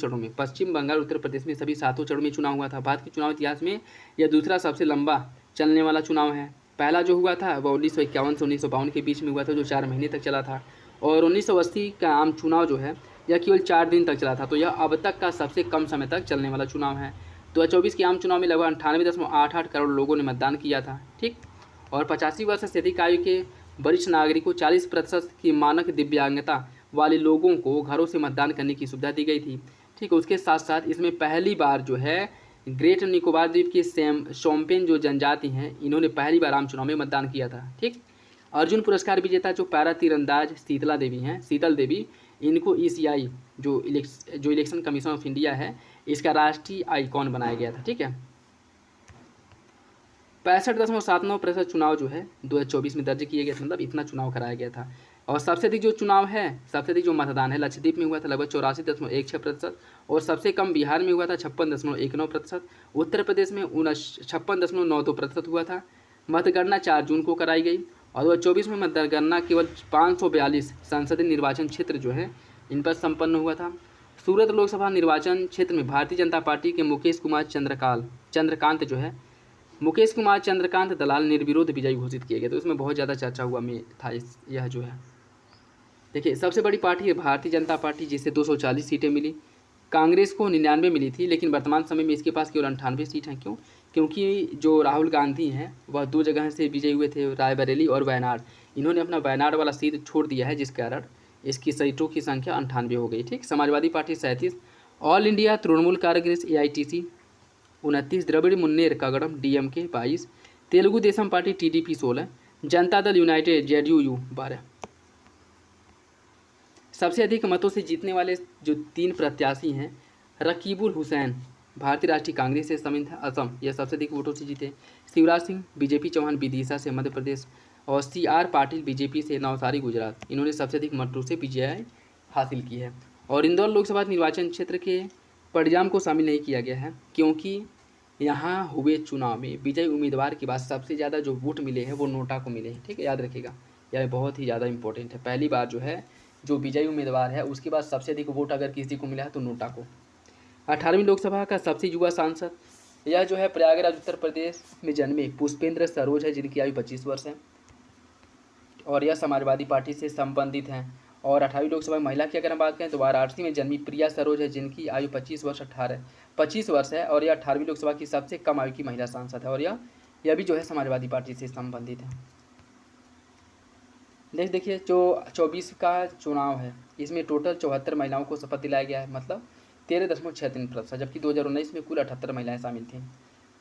चरणों में चुनाव हुआ था। भारत के चुनाव इतिहास में यह दूसरा सबसे लंबा चलने वाला चुनाव है। पहला जो हुआ था वह 1951 से 1952 के बीच में हुआ था, जो 4 महीने तक चला था। और 1980 का आम चुनाव जो है यह केवल 4 दिन तक चला था, तो यह अब तक का सबसे कम समय तक चलने वाला चुनाव है। 2024 के आम चुनाव में लगभग 98.88 करोड़ लोगों ने मतदान किया था। ठीक, और 85 वर्ष से अधिक आयु के वरिष्ठ नागरिकों 40% की मानक दिव्यांगता वाले लोगों को घरों से मतदान करने की सुविधा दी गई थी। ठीक, उसके साथ साथ इसमें पहली बार जो है ग्रेट निकोबार द्वीप की शोम्पेन जो जनजाति हैं, इन्होंने पहली बार आम चुनाव में मतदान किया था। ठीक, अर्जुन पुरस्कार विजेता जो पैरा तीरंदाज शीतल देवी, इनको ECI जो इलेक्शन कमीशन ऑफ इंडिया है, इसका राष्ट्रीय आइकॉन बनाया गया था। ठीक है, 65.79% चुनाव जो है 2024 में दर्ज किए गए थे, मतलब इतना चुनाव कराया गया था। और सबसे अधिक जो मतदान है लक्षद्वीप में हुआ था लगभग 84.16%, और सबसे कम बिहार में हुआ था 56.19%, उत्तर प्रदेश में 56.92% हुआ था। मतगणना 4 जून को कराई गई और 2024 में मतगणना केवल 542 संसदीय निर्वाचन क्षेत्र जो है इन पर संपन्न हुआ था। सूरत लोकसभा निर्वाचन क्षेत्र में भारतीय जनता पार्टी के मुकेश कुमार चंद्रकांत दलाल निर्विरोध विजयी घोषित किए गए, तो इसमें बहुत ज़्यादा चर्चा हुआ में था। यह जो है देखिए सबसे बड़ी पार्टी है भारतीय जनता पार्टी, जिसे 240 सीटें मिली। कांग्रेस को 99 मिली थी, लेकिन वर्तमान समय में इसके पास केवल 98 सीट हैं। क्यों? क्योंकि जो राहुल गांधी हैं वह 2 जगह से विजयी हुए थे, रायबरेली और वायनाड। इन्होंने अपना वायनाड वाला सीट छोड़ दिया है, जिस कारण इसकी सीटों की संख्या 98 हो गई। ठीक, Samajwadi party 37, all India Trinamool Congress AITC 29, Dravida Munnetra Kazhagam DMK 22, Telugu Desam party TDP 16, Janata Dal United JDU 12। सबसे अधिक मतों से जीतने वाले जो 3 प्रत्याशी हैं, रकीबुल हुसैन भारतीय राष्ट्रीय कांग्रेस से समित है असम, यह सबसे अधिक वोटों से जीते। शिवराज सिंह BJP चौहान विदिशा से मध्य प्रदेश और CR पाटिल BJP से नवसारी गुजरात, इन्होंने सबसे अधिक मतों से विजय हासिल की है। और इंदौर लोकसभा निर्वाचन क्षेत्र के परिणाम को शामिल नहीं किया गया है, क्योंकि यहाँ हुए चुनाव में विजयी उम्मीदवार के बाद सबसे ज़्यादा जो वोट मिले हैं वो नोटा को मिले हैं। ठीक है, याद रखिएगा, यह बहुत ही ज़्यादा इंपॉर्टेंट है। पहली बार जो है जो विजयी उम्मीदवार है उसके बाद सबसे अधिक वोट अगर किसी को मिला है तो नोटा को। 18वीं लोकसभा का सबसे युवा सांसद, यह जो है प्रयागराज उत्तर प्रदेश में जन्मे पुष्पेंद्र सरोज है, जिनकी आयु 25 वर्ष है और यह समाजवादी पार्टी से संबंधित हैं। और 18वीं लोकसभा महिला की अगर हम बात करें तो वाराणसी में जन्मी प्रिया सरोज है, जिनकी आयु 25 वर्ष है और यह 18वीं लोकसभा की सबसे कम आयु की महिला सांसद है और यह भी जो है समाजवादी पार्टी से संबंधित है। देखिए जो 24 का चुनाव है इसमें टोटल 74 महिलाओं को शपथ दिलाया गया है, मतलब 13.63%, जबकि 2019 में कुल 78 महिलाएं शामिल थीं।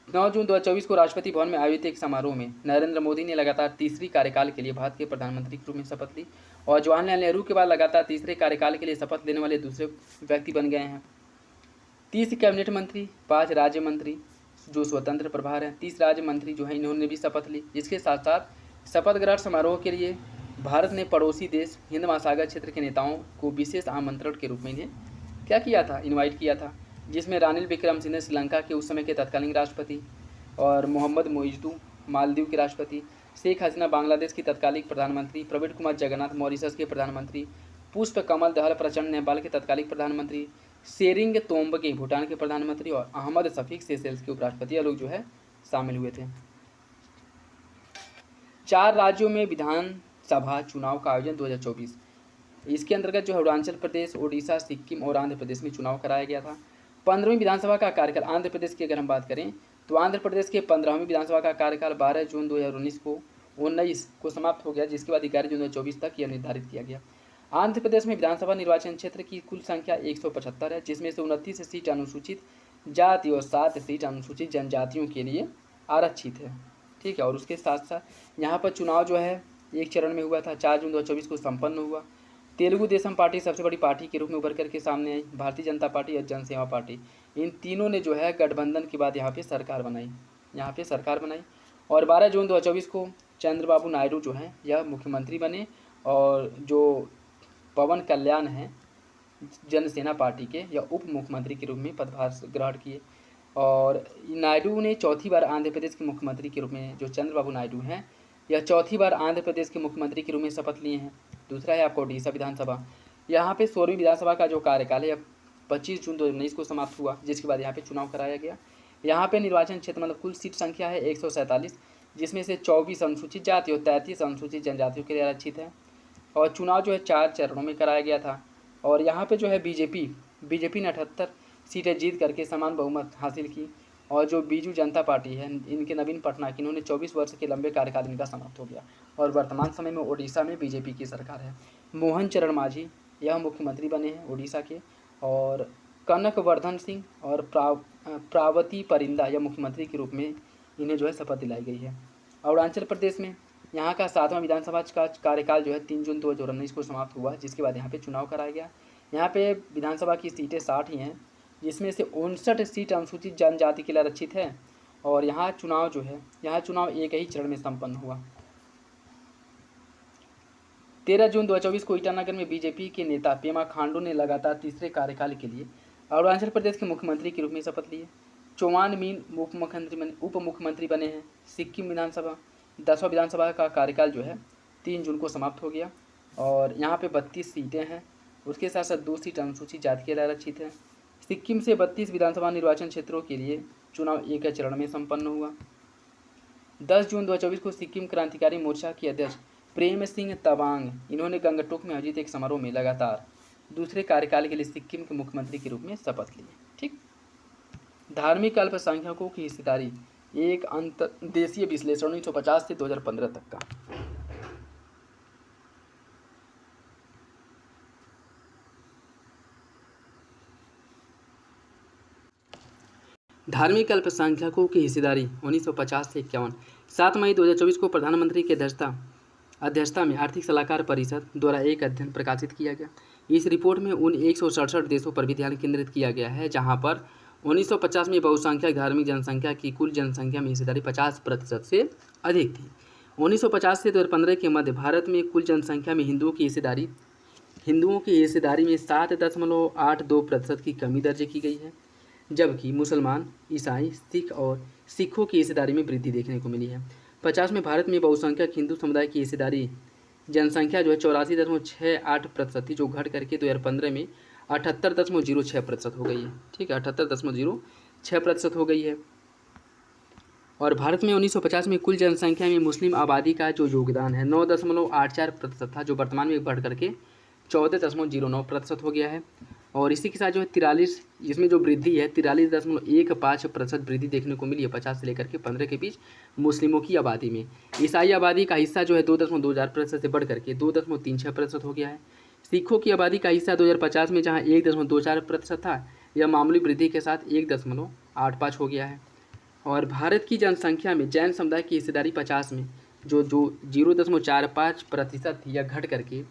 9 जून 2024 को राष्ट्रपति भवन में आयोजित एक समारोह में नरेंद्र मोदी ने लगातार तीसरी कार्यकाल के लिए भारत के प्रधानमंत्री के रूप में शपथ ली और जवाहरलाल नेहरू के बाद लगातार तीसरे कार्यकाल के लिए शपथ लेने वाले दूसरे व्यक्ति बन गए हैं। 30 कैबिनेट मंत्री, 5 राज्य मंत्री जो स्वतंत्र प्रभार हैं, 30 राज्य मंत्री जो हैं इन्होंने भी शपथ ली। इसके साथ साथ शपथ ग्रहण समारोह के लिए भारत ने पड़ोसी देश हिंद महासागर क्षेत्र के नेताओं को विशेष आमंत्रण के रूप में इन्हें क्या किया था, इनवाइट किया था, जिसमें रानिल विक्रमसिंघे श्रीलंका के उस समय के तत्कालीन राष्ट्रपति और मोहम्मद मोइजदू मालदीव के राष्ट्रपति, शेख हसीना बांग्लादेश की तत्कालीन प्रधानमंत्री, प्रवीण कुमार जगन्नाथ मॉरिशस के प्रधानमंत्री, पुष्प कमल दहल प्रचंड नेपाल के तत्कालीन प्रधानमंत्री, शेरिंग तोम्बगे भूटान के प्रधानमंत्री और अहमद शफीक सेशेल्स के उपराष्ट्रपति, यह लोग जो है शामिल हुए थे। 4 राज्यों में विधानसभा चुनाव का आयोजन 2024, इसके अंतर्गत जो है अरुणाचल प्रदेश, ओडिशा, सिक्किम और आंध्र प्रदेश में चुनाव कराया गया था। 15वीं विधानसभा का कार्यकाल आंध्र प्रदेश की अगर हम बात करें तो आंध्र प्रदेश के 15वीं विधानसभा का कार्यकाल 12 जून 2019 को समाप्त हो गया, जिसके बाद 11 जून 2024 तक यह निर्धारित किया गया। आंध्र प्रदेश में विधानसभा निर्वाचन क्षेत्र की कुल संख्या 175 है, जिसमें से 29 सीट अनुसूचित जाति और 7 सीट अनुसूचित जनजातियों के लिए आरक्षित है। ठीक है, और उसके साथ साथ यहाँ पर चुनाव जो है एक चरण में हुआ था, 4 जून 2024 को संपन्न हुआ। तेलुगु देशम पार्टी सबसे बड़ी पार्टी के रूप में उभर करके सामने आई, भारतीय जनता पार्टी और जनसेवा पार्टी, इन तीनों ने जो है गठबंधन के बाद यहाँ पे सरकार बनाई और 12 जून 2024 को चंद्रबाबू नायडू जो हैं यह मुख्यमंत्री बने और जो पवन कल्याण हैं जनसेना पार्टी के या उप मुख्यमंत्री के रूप में पदभार ग्रहण किए। और नायडू ने चौथी बार आंध्र प्रदेश के मुख्यमंत्री के रूप में, जो चंद्रबाबू नायडू हैं यह चौथी बार आंध्र प्रदेश के मुख्यमंत्री के रूप में शपथ लिए हैं। दूसरा है आपको ओडिशा विधानसभा, यहाँ पे 16वीं विधानसभा का जो कार्यकाल है 25 जून 2019 को समाप्त हुआ, जिसके बाद यहाँ पे चुनाव कराया गया। यहाँ पे निर्वाचन क्षेत्र मतलब कुल सीट संख्या है 147, जिसमें से 24 अनुसूचित जाति और 33 अनुसूचित जनजातियों के लिए आरक्षित है और चुनाव जो है 4 चरणों में कराया गया था। और यहाँ पे जो है बीजेपी ने 78 सीटें जीत करके समान बहुमत हासिल की और जो बीजू जनता पार्टी है इनके नवीन पटनायक, इन्होंने 24 वर्ष के लंबे कार्यकाल इनका समाप्त हो गया और वर्तमान समय में ओडिशा में बीजेपी की सरकार है। मोहन चरण मांझी यह मुख्यमंत्री बने हैं ओडिशा के और कनक वर्धन सिंह और प्रावती परिंदा यह मुख्यमंत्री के रूप में इन्हें जो है शपथ दिलाई गई है। अरुणाचल प्रदेश में यहाँ का 7वां विधानसभा का कार्यकाल जो है 3 जून 2019 को समाप्त हुआ, जिसके बाद यहाँ पे चुनाव कराया गया। यहाँ पे विधानसभा की सीटें 60 ही हैं, जिसमें से 59 सीट अनुसूचित जनजाति के लिए आरक्षित है और यहाँ चुनाव एक ही चरण में संपन्न हुआ। 13 जून 2024 को ईटानगर में बीजेपी के नेता पेमा खांडू ने लगातार तीसरे कार्यकाल के लिए अरुणाचल प्रदेश के मुख्यमंत्री के रूप में शपथ लिए। चौहान मीन उप मुख्यमंत्री बने हैं। सिक्किम विधानसभा 10वां विधानसभा का कार्यकाल जो है 3 जून को समाप्त हो गया और यहाँ पे 32 सीटें हैं, उसके साथ साथ 2 सीट अनुसूचित जाति के लिए आरक्षित है। सिक्किम से 32 विधानसभा निर्वाचन क्षेत्रों के लिए चुनाव एक चरण में संपन्न हुआ। 10 जून 2024 को सिक्किम क्रांतिकारी मोर्चा के अध्यक्ष प्रेम सिंह तवांग इन्होंने गंगटोक में आयोजित एक समारोह में लगातार दूसरे कार्यकाल के लिए सिक्किम के मुख्यमंत्री के रूप में शपथ लिए। ठीक, धार्मिक अल्पसंख्यकों की हिस्सेदारी एक अंतर्देशीय विश्लेषण 1950 से 2015 तक का। धार्मिक अल्पसंख्यकों की हिस्सेदारी 1950 से 51। 7 मई 2024 को प्रधानमंत्री की अध्यक्षता में आर्थिक सलाहकार परिषद द्वारा एक अध्ययन प्रकाशित किया गया। इस रिपोर्ट में उन 167 देशों पर भी ध्यान केंद्रित किया गया है जहां पर 1950 में बहुसंख्यक धार्मिक जनसंख्या की कुल जनसंख्या में हिस्सेदारी 50% से अधिक थी। 1950 से 2015 के मध्य भारत में कुल जनसंख्या में हिंदुओं की हिस्सेदारी में 7.82% की कमी दर्ज की गई है, जबकि मुसलमान, ईसाई, सिख और सिखों की हिस्सेदारी में वृद्धि देखने को मिली है। 50 में भारत में बहुसंख्यक हिंदू समुदाय की हिस्सेदारी जनसंख्या जो है 84.68% थी, जो घट करके 2015 में 78.06% हो गई है। ठीक है, 78.06% हो गई है। और भारत में 1950 में कुल जनसंख्या में मुस्लिम आबादी का जो योगदान है 9.84% था, जो वर्तमान में बढ़ करके 14.09% हो गया है। और इसी के साथ जो है 43, इसमें जो वृद्धि है 43.15% वृद्धि देखने को मिली है 50 से लेकर के 15 के बीच मुस्लिमों की आबादी में। ईसाई आबादी का हिस्सा जो है 2.24% से बढ़ करके 2.36% हो गया है। सिखों की आबादी का हिस्सा 2050 में जहाँ 1.24% था, यह मामूली वृद्धि के साथ 1.85 हो गया है। और भारत की जनसंख्या में जैन समुदाय की हिस्सेदारी 50 में जो 0.45% थी, यह घट करके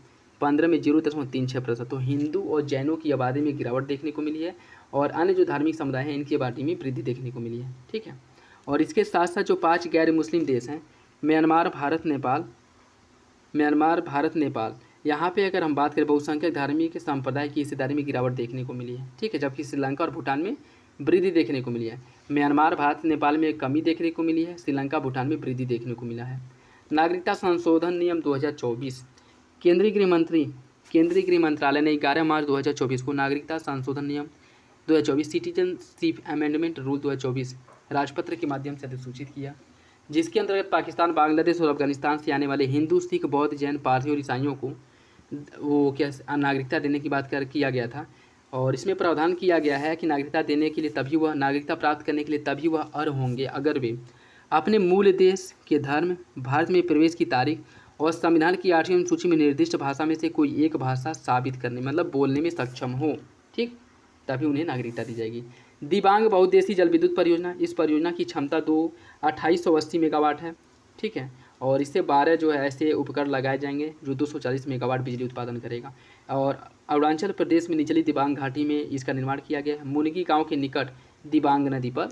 15 में 0.36%। तो हिंदू और जैनों की आबादी में गिरावट देखने को मिली है और अन्य जो धार्मिक समुदाय हैं इनकी आबादी में वृद्धि देखने को मिली है। ठीक है, और इसके साथ साथ जो 5 गैर मुस्लिम देश हैं, म्यांमार, भारत, नेपाल, यहाँ पे अगर हम बात करें बहुसंख्यक धार्मिक संप्रदाय की हिस्सेदारी में गिरावट देखने को मिली है। ठीक है, जबकि श्रीलंका और भूटान में वृद्धि देखने को मिली है। म्यांमार, भारत, नेपाल में कमी देखने को मिली है, श्रीलंका, भूटान में वृद्धि देखने को मिला है। नागरिकता संशोधन नियम 2024, केंद्रीय गृह मंत्रालय ने 11 मार्च 2024 को नागरिकता संशोधन नियम 2024 सिटीजनशिप अमेंडमेंट रूल 2024 राजपत्र के माध्यम से अधिसूचित किया, जिसके अंतर्गत पाकिस्तान, बांग्लादेश और अफगानिस्तान से आने वाले हिंदू, सिख, बौद्ध, जैन, पारसी और ईसाइयों को वो क्या नागरिकता देने की बात किया गया था। और इसमें प्रावधान किया गया है कि नागरिकता प्राप्त करने के लिए तभी वह अर्ह होंगे अगर वे अपने मूल देश के धर्म, भारत में प्रवेश की तारीख और संविधान की 8वीं सूची में निर्दिष्ट भाषा में से कोई एक भाषा साबित करने मतलब बोलने में सक्षम हो। ठीक, तभी उन्हें नागरिकता दी जाएगी। दिबांग बहुउद्देशीय जल विद्युत परियोजना, इस परियोजना की क्षमता 2880 मेगावाट है। ठीक है, और इससे 12 जो है ऐसे उपकरण लगाए जाएंगे जो 240 मेगावाट बिजली उत्पादन करेगा। और अरुणाचल प्रदेश में निचली दिबांग घाटी में इसका निर्माण किया गया है। मुनगी गांव के निकट दिबांग नदी पर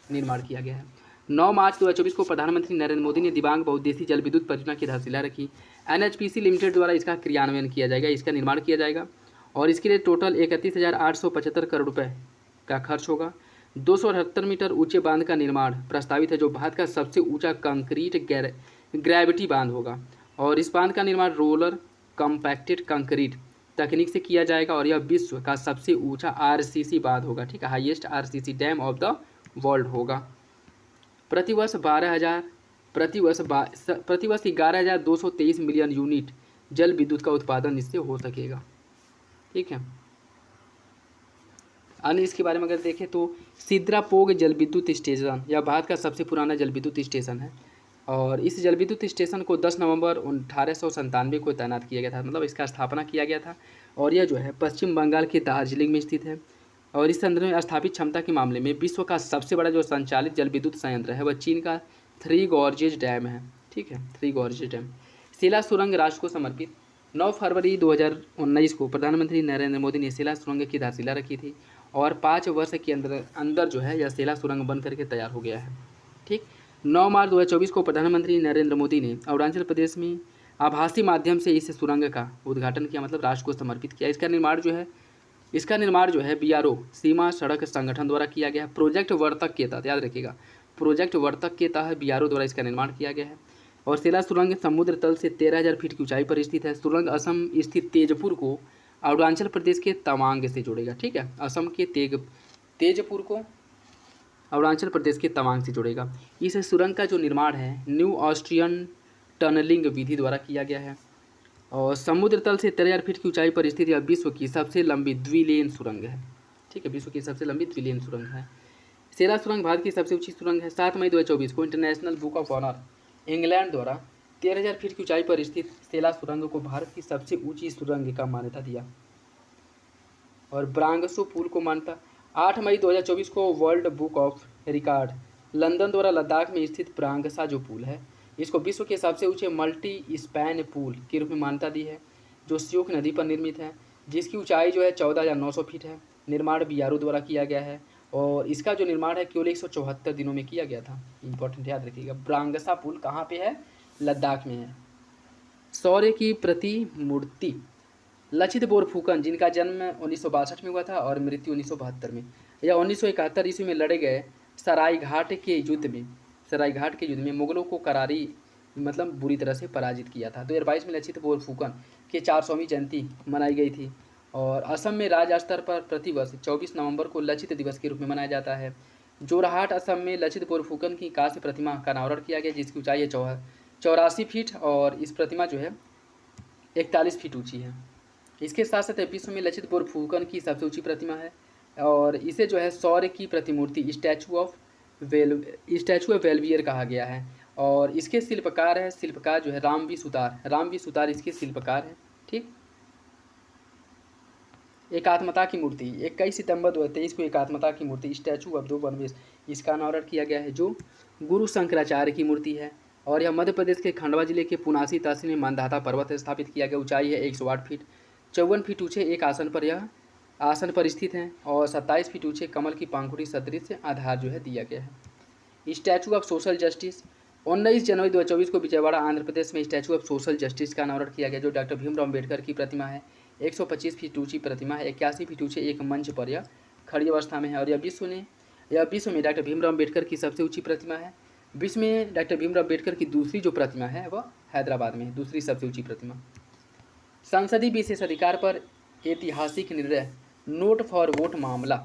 निर्माण किया गया है। 9 मार्च 2024 को प्रधानमंत्री नरेंद्र मोदी ने दिबांग बहुउद्देशीय जल विद्युत परियोजना की आधारशिला रखी। NHPC लिमिटेड द्वारा इसका क्रियान्वयन किया जाएगा, इसका निर्माण किया जाएगा और इसके लिए टोटल 31,875 करोड़ रुपये का खर्च होगा। 278 मीटर ऊंचे बांध का निर्माण प्रस्तावित है, जो भारत का सबसे ऊंचा कंक्रीट ग्रेविटी बांध होगा। और इस बांध का निर्माण रोलर कम्पैक्टेड कंक्रीट तकनीक से किया जाएगा और यह विश्व का सबसे ऊंचा RCC बांध होगा। ठीक है, highest RCC dam of the world होगा। प्रतिवर्ष 11,223 मिलियन यूनिट जल विद्युत का उत्पादन इससे हो सकेगा। ठीक है, अन्य इसके बारे में अगर देखें तो सिद्रापोग जल विद्युत स्टेशन यह भारत का सबसे पुराना जल विद्युत स्टेशन है और इस जल विद्युत स्टेशन को 10 नवंबर 1897 को तैनात किया गया था, मतलब इसका स्थापना किया गया था। और यह जो है पश्चिम बंगाल के दार्जिलिंग में स्थित है। और इस संदर्भ में स्थापित क्षमता के मामले में विश्व का सबसे बड़ा जो संचालित जल विद्युत संयंत्र है वह चीन का 3 गॉर्जेज डैम है। ठीक है, 3 गॉर्जेज डैम। शिला सुरंग राष्ट्र को समर्पित। 9 फरवरी 2019 को प्रधानमंत्री नरेंद्र मोदी ने शिला सुरंग की आधारशिला रखी थी और 5 वर्ष के अंदर जो है यह शिला सुरंग बन करके तैयार हो गया है। ठीक, 9 मार्च 2024 को प्रधानमंत्री नरेंद्र मोदी ने अरुणाचल प्रदेश में आभासी माध्यम से इस सुरंग का उद्घाटन किया, मतलब राष्ट्र को समर्पित किया। इसका निर्माण जो है BRO सीमा सड़क संगठन द्वारा किया गया है। प्रोजेक्ट वर्तक के तहत, याद रखिएगा, प्रोजेक्ट वर्तक के तहत BRO द्वारा इसका निर्माण किया गया है। और शिला सुरंग समुद्र तल से 13,000 फीट की ऊंचाई पर स्थित है। सुरंग असम स्थित तेजपुर को अरुणाचल प्रदेश के तवांग से जोड़ेगा। ठीक है, असम के तेजपुर को अरुणाचल प्रदेश के तवांग से जोड़ेगा। इस सुरंग का जो निर्माण है न्यू ऑस्ट्रियन टनलिंग विधि द्वारा किया गया है और समुद्र तल से 13,000 फीट की ऊंचाई पर स्थित यह विश्व की सबसे लंबी द्विलेन सुरंग है। ठीक है, विश्व की सबसे लंबी द्विलेन सुरंग है। शिला सुरंग भारत की सबसे ऊंची सुरंग है। 7 मई 2024 को international book of honour England द्वारा 13,000 फीट की ऊंचाई पर स्थित शिला सुरंग को भारत की सबसे ऊंची सुरंग का मान्यता दिया। और ब्रांगसो पुल को मान्यता 8 मई 2024 को world book of record London द्वारा लद्दाख में स्थित ब्रांगसा जो पुल है इसको विश्व के सबसे ऊंचे मल्टी स्पैन पुल के रूप में मान्यता दी है, जो श्योक नदी पर निर्मित है, जिसकी ऊंचाई जो है 14,900 फीट है। निर्माण BRO द्वारा किया गया है और इसका जो निर्माण है केवल 174 दिनों में किया गया था। इंपॉर्टेंट याद रखिएगा, ब्रांगसा पुल कहाँ पे है? लद्दाख में है। शौर्य की प्रतिमूर्ति लचित बोरफुकन, जिनका जन्म 1962 में हुआ था और मृत्यु 1972 में, या 1971 ईस्वी में लड़े गए सरायघाट के युद्ध में मुगलों को करारी मतलब बुरी तरह से पराजित किया था। 2022 में लचित बोरफुकन की 400वीं जयंती मनाई गई थी। और असम में राज्य स्तर पर प्रतिवर्ष 24 नवंबर को लचित दिवस के रूप में मनाया जाता है। जोरहाट असम में लचित बोरफुकन की कांस्य प्रतिमा का अनावरण किया गया, जिसकी ऊंचाई है 84 फीट और इस प्रतिमा जो है 41 फीट ऊंची है। इसके साथ साथ विश्व में लचित बोरफुकन की सबसे ऊंची प्रतिमा है और इसे जो है शौर्य की प्रतिमूर्ति स्टैचू ऑफ वेलवियर कहा गया है। और इसके शिल्पकार जो है रामवी सुतार इसके शिल्पकार है। ठीक, एकात्मता की मूर्ति 21 सितंबर 2023 को एकात्मता की मूर्ति स्टैचू ऑफ दो बनवेश इसका अनावरण किया गया है, जो गुरु शंकराचार्य की मूर्ति है। और यह मध्य प्रदेश के खंडवा जिले के पुनासी तहसील में मानधाता पर्वत स्थापित किया गया। ऊंचाई है 108 फीट, 54 फीट ऊँचे एक आसन पर स्थित हैं और 27 फीट ऊँचे कमल की पंखुड़ी सदृश आधार जो है दिया गया है। स्टैचू ऑफ सोशल जस्टिस 19 जनवरी 2024 को विजयवाड़ा आंध्र प्रदेश में स्टैचू ऑफ सोशल जस्टिस का अनावरण किया गया, जो डॉक्टर भीमराव अम्बेडकर की प्रतिमा है। 125 फीट ऊंची प्रतिमा है, 81 फीट ऊंचे एक मंच पर यह खड़ी अवस्था में है। और यह विश्व में डॉक्टर भीमराव अम्बेडकर की सबसे ऊंची प्रतिमा है। विश्व में डॉक्टर भीमराव अम्बेडकर की दूसरी जो प्रतिमा है वह हैदराबाद में है, दूसरी सबसे ऊंची प्रतिमा। संसदीय विशेषाधिकार पर ऐतिहासिक निर्णय नोट फॉर वोट मामला।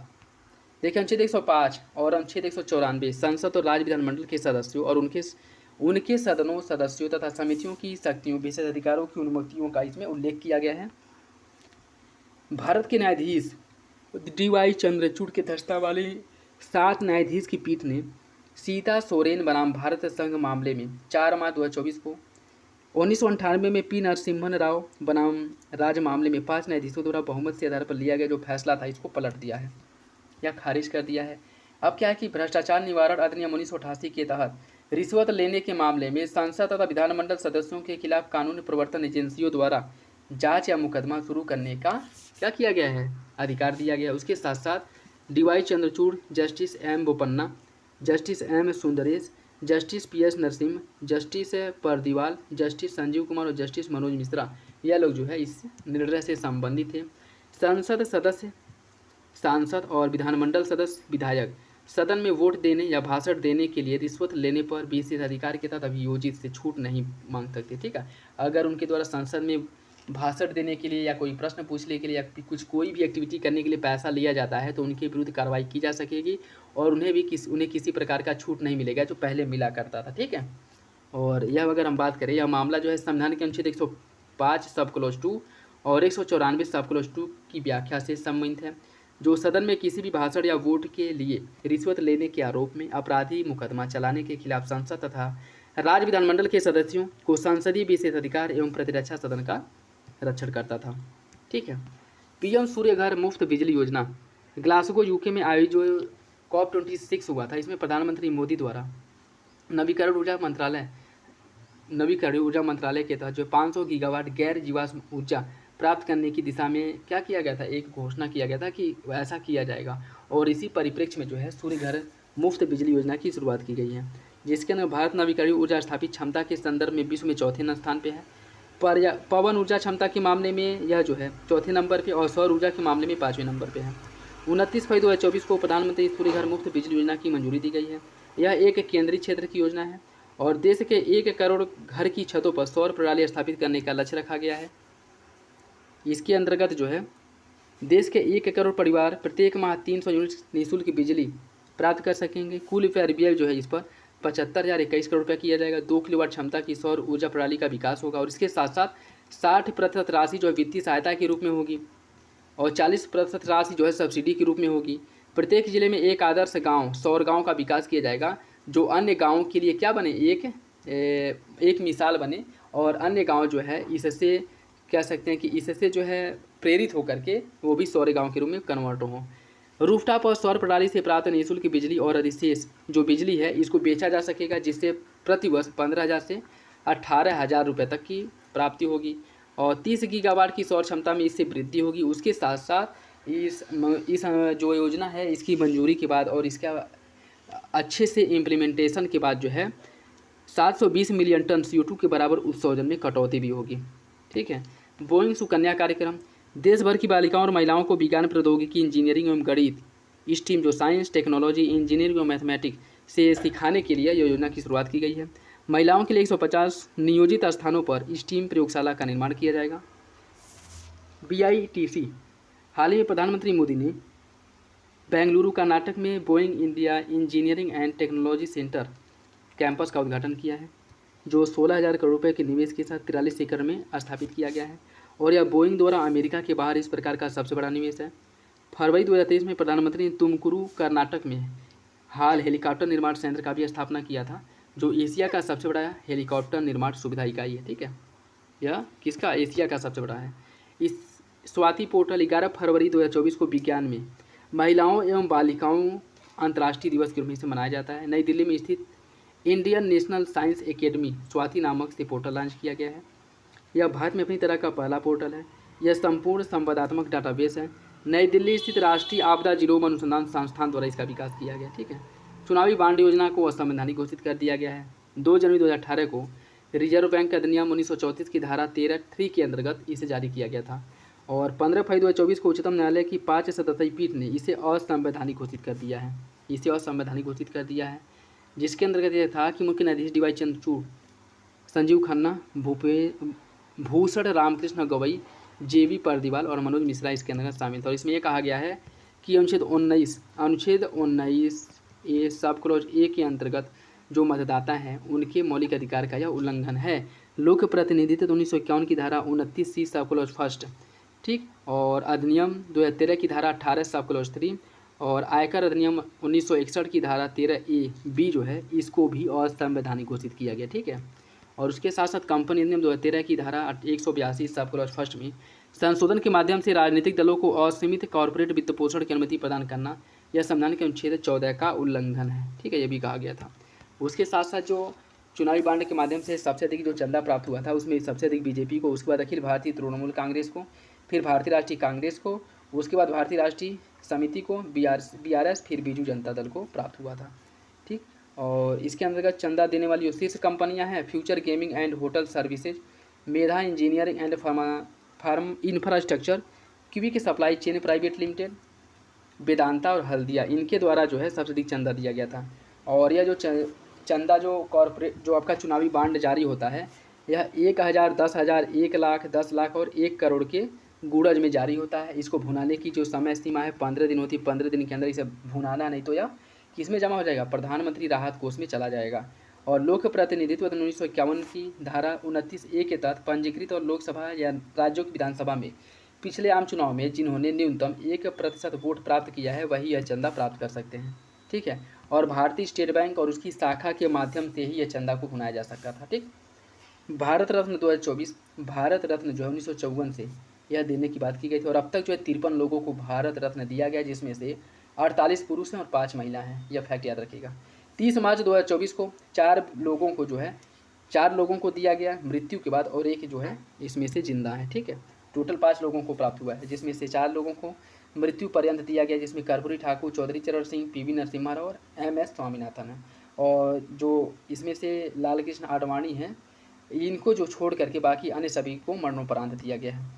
देखिए अनुच्छेद 105 और अनुच्छेद 194 संसद और राज्य विधानमंडल के सदस्यों और उनके सदनों सदस्यों तथा समितियों की शक्तियों विशेष अधिकारों की अनुमतियों का इसमें उल्लेख किया गया है। भारत के न्यायाधीश DY चंद्रचूड़ के अध्यक्षता वाली 7 न्यायाधीश की पीठ ने सीता सोरेन बनाम भारत संघ मामले में 4 मार्च 2024 को 1998 में P नरसिम्हन राव बनाम राज्य मामले में 5 न्यायाधीशों द्वारा बहुमत से आधार पर लिया गया जो फैसला था, इसको पलट दिया है या खारिज कर दिया है। अब क्या है कि भ्रष्टाचार निवारण अधिनियम 1988 के तहत रिश्वत लेने के मामले में संसद तथा विधानमंडल सदस्यों के खिलाफ कानून प्रवर्तन एजेंसियों द्वारा जांच या मुकदमा शुरू करने का क्या किया गया है, अधिकार दिया गया। उसके साथ साथ DY Chandrachud, justice M Bopanna, justice M Sundresh, justice PS Narasimha, justice Pardiwala, justice Sanjeev Kumar और जस्टिस मनोज मिश्रा, यह लोग जो है इस निर्णय से संबंधित थे। सांसद और विधानमंडल सदस्य विधायक सदन में वोट देने या भाषण देने के लिए रिश्वत लेने पर विशेष अधिकार के तहत अभियोजित से छूट नहीं मांग सकते। ठीक है, अगर उनके द्वारा संसद में भाषण देने के लिए या कोई प्रश्न पूछने के लिए या कोई भी एक्टिविटी करने के लिए पैसा लिया जाता है तो उनके विरुद्ध कार्रवाई की जा सकेगी और उन्हें किसी प्रकार का छूट नहीं मिलेगा जो पहले मिला करता था। ठीक है, और यह अगर हम बात करें, यह मामला जो है संविधान के अनुच्छेद 105 सब क्लॉज 2 और 194 सब क्लॉज 2 की व्याख्या से संबंधित है, जो सदन में किसी भी भाषण या वोट के लिए रिश्वत लेने के आरोप में अपराधी मुकदमा चलाने के खिलाफ संसद तथा राज्य विधानमंडल के सदस्यों को संसदीय विशेष अधिकार एवं प्रतिरक्षा सदन का रक्षण करता था। ठीक है, PM सूर्य घर मुफ्त बिजली योजना ग्लासगो UK में आयोजित COP26 हुआ था। इसमें प्रधानमंत्री मोदी द्वारा नवीकरणीय ऊर्जा मंत्रालय के तहत जो 500 गीगावाट गैर जीवाश्म ऊर्जा प्राप्त करने की दिशा में क्या किया गया था, एक घोषणा किया गया था कि ऐसा किया जाएगा। और इसी परिप्रेक्ष्य में जो है सूर्य घर मुफ्त बिजली योजना की शुरुआत की गई है, जिसके अंदर भारत नवीकरणीय ऊर्जा स्थापित क्षमता के संदर्भ में विश्व में चौथे स्थान पर है। पवन ऊर्जा क्षमता के मामले में यह जो है चौथे नंबर पे और सौर ऊर्जा के मामले में 5वें नंबर पे है। 29 फरवरी 2024 को प्रधानमंत्री सूर्य घर मुफ्त बिजली योजना की मंजूरी दी गई है। यह एक केंद्रीय क्षेत्र की योजना है और देश के 1 करोड़ घर की छतों पर सौर प्रणाली स्थापित करने का लक्ष्य रखा गया है। इसके अंतर्गत जो है देश के 1 करोड़ परिवार प्रत्येक माह 300 यूनिट निःशुल्क बिजली प्राप्त कर सकेंगे। कुल व्यय जो है इस पर 75,021 करोड़ रुपया किया जाएगा। 2 किलोवाट क्षमता की सौर ऊर्जा प्रणाली का विकास होगा और इसके साथ साथ 60% राशि जो है वित्तीय सहायता के रूप में होगी और 40% राशि जो है सब्सिडी के रूप में होगी। प्रत्येक जिले में एक आदर्श गांव सौर गांव का विकास किया जाएगा, जो अन्य गाँवों के लिए क्या बने, एक मिसाल बने और अन्य गाँव जो है इससे कह सकते हैं कि इससे जो है प्रेरित होकर के वो भी सौर गाँव के रूप में कन्वर्ट हों। रूफटॉप और सौर प्रणाली से प्राप्त निःशुल्क बिजली और अधिशेष जो बिजली है इसको बेचा जा सकेगा, जिससे प्रतिवर्ष 15,000 से 18,000 रुपये तक की प्राप्ति होगी और 30 गीगावाट की सौर क्षमता में इससे वृद्धि होगी। उसके साथ साथ इस जो योजना है इसकी मंजूरी के बाद और इसका अच्छे से इम्प्लीमेंटेशन के बाद जो है 720 मिलियन टन CO2 के बराबर उत्सर्जन में कटौती भी होगी। ठीक है, बोइंग सुकन्या कार्यक्रम देश भर की बालिकाओं और महिलाओं को विज्ञान, प्रौद्योगिकी, इंजीनियरिंग एवं गणित स्ट्रीम जो साइंस, टेक्नोलॉजी, इंजीनियरिंग और मैथमेटिक्स से सिखाने के लिए योजना की शुरुआत की गई है। महिलाओं के लिए 150 नियोजित स्थानों पर स्टीम प्रयोगशाला का निर्माण किया जाएगा। BITC, हाल ही में प्रधानमंत्री मोदी ने बेंगलुरु कर्नाटक में Boeing India engineering and technology centre campus का उद्घाटन किया है, जो 16,000 करोड़ रुपये के निवेश के साथ 43 एकड़ में स्थापित किया गया है और यह बोइंग द्वारा अमेरिका के बाहर इस प्रकार का सबसे बड़ा निवेश है। फरवरी 2023 में प्रधानमंत्री ने तुमकुरू कर्नाटक में हाल हेलीकॉप्टर निर्माण संयंत्र का भी स्थापना किया था, जो एशिया का सबसे बड़ा हेलीकॉप्टर निर्माण सुविधा इकाई है। ठीक है, यह किसका? एशिया का सबसे बड़ा है। इस स्वाति पोर्टल 11 फरवरी 2024 को विज्ञान में महिलाओं एवं बालिकाओं अंतर्राष्ट्रीय दिवस के रूप में इसे मनाया जाता है। नई दिल्ली में स्थित Indian national science academy Swati नामक से पोर्टल लॉन्च किया गया है। यह भारत में अपनी तरह का पहला पोर्टल है। यह संपूर्ण संवादात्मक डाटाबेस है। नई दिल्ली स्थित राष्ट्रीय आपदा जीरोम अनुसंधान संस्थान द्वारा इसका विकास किया गया। ठीक है, चुनावी बांड योजना को असंवैधानिक घोषित कर दिया गया है। 2 जनवरी 2018 को रिजर्व बैंक अधिनियम 1934 की धारा 13(3) के अंतर्गत इसे जारी किया गया था और 15 फरवरी 2024 को उच्चतम न्यायालय की 5 सदस्यीय पीठ ने इसे असंवैधानिक घोषित कर दिया है। जिसके अंतर्गत यह था कि मुख्य न्यायाधीश DY चंद्रचूड़, संजीव खन्ना, भूषण रामकृष्ण गवई, JB पर्दिवाल और मनोज मिश्रा इसके अंतर्गत शामिल थे। और इसमें यह कहा गया है कि अनुच्छेद 19 सब क्लॉज ए के अंतर्गत जो मतदाता हैं उनके मौलिक अधिकार का यह उल्लंघन है। लोक प्रतिनिधित्व 1951 की धारा 29C सब क्लॉज फर्स्ट, ठीक, और अधिनियम 2013 की धारा 18 सब क्लॉज 3 और आयकर अधिनियम 1961 की धारा 13A(B) जो है इसको भी असंवैधानिक घोषित किया गया। ठीक है, और उसके साथ साथ कंपनी अधिनियम 2013 की धारा 182 सब क्लॉज फर्स्ट में संशोधन के माध्यम से राजनीतिक दलों को असीमित कॉर्पोरेट वित्त पोषण की अनुमति प्रदान करना यह संविधान के अनुच्छेद 14 का उल्लंघन है। ठीक है, ये भी कहा गया था। उसके साथ साथ जो चुनावी बांड के माध्यम से सबसे अधिक जो चंदा प्राप्त हुआ था उसमें सबसे अधिक BJP को, उसके बाद अखिल भारतीय तृणमूल कांग्रेस को, फिर भारतीय राष्ट्रीय कांग्रेस को, उसके बाद भारतीय राष्ट्रीय समिति को, BRS, फिर बीजू जनता दल को प्राप्त हुआ था। ठीक, और इसके अंतर्गत चंदा देने वाली जो शीर्ष कंपनियां हैं future gaming and hotel services, Medha engineering and farm infrastructure, quick supply chain private limited, Vedanta और हल्दिया, इनके द्वारा जो है सबसे अधिक चंदा दिया गया था। और यह जो चंदा जो कॉर्पोरेट जो आपका चुनावी बांड जारी होता है यह 1,000, 10,000, 1 लाख, 10 लाख और 1 करोड़ के गुड़ज में जारी होता है। इसको भुनाने की जो समय सीमा है 15 दिन होती है। 15 दिन के अंदर इसे भुनाना, नहीं तो यह किस में जमा हो जाएगा? प्रधानमंत्री राहत कोष में चला जाएगा। और लोक प्रतिनिधित्व 1951 की धारा 29A के तहत पंजीकृत और लोकसभा या राज्यों की विधानसभा में पिछले आम चुनाव में जिन्होंने न्यूनतम 1% वोट प्राप्त किया है वही यह चंदा प्राप्त कर सकते हैं। ठीक है, और भारतीय स्टेट बैंक और उसकी शाखा के माध्यम से ही यह चंदा को भुनाया जा सकता था। ठीक, भारत रत्न 2024, भारत रत्न जो है 1954 से यह देने की बात की गई थी और अब तक जो है 53 लोगों को भारत रत्न दिया गया, जिसमें से 48 पुरुष हैं और 5 महिला हैं। यह फैक्ट याद रखिएगा। 30 मार्च 2024 को 4 लोगों को दिया गया मृत्यु के बाद और एक जो है इसमें से जिंदा है। ठीक है, टोटल 5 लोगों को प्राप्त हुआ है, जिसमें से 4 लोगों को मृत्यु पर्यंत दिया गया, जिसमें कर्पूरी ठाकुर, चौधरी चरण सिंह, PV नरसिम्हा राव और MS स्वामीनाथन है। और जो इसमें से लाल कृष्ण आडवाणी हैं, इनको जो छोड़ करके बाकी अन्य सभी को मरणोपरांत दिया गया है।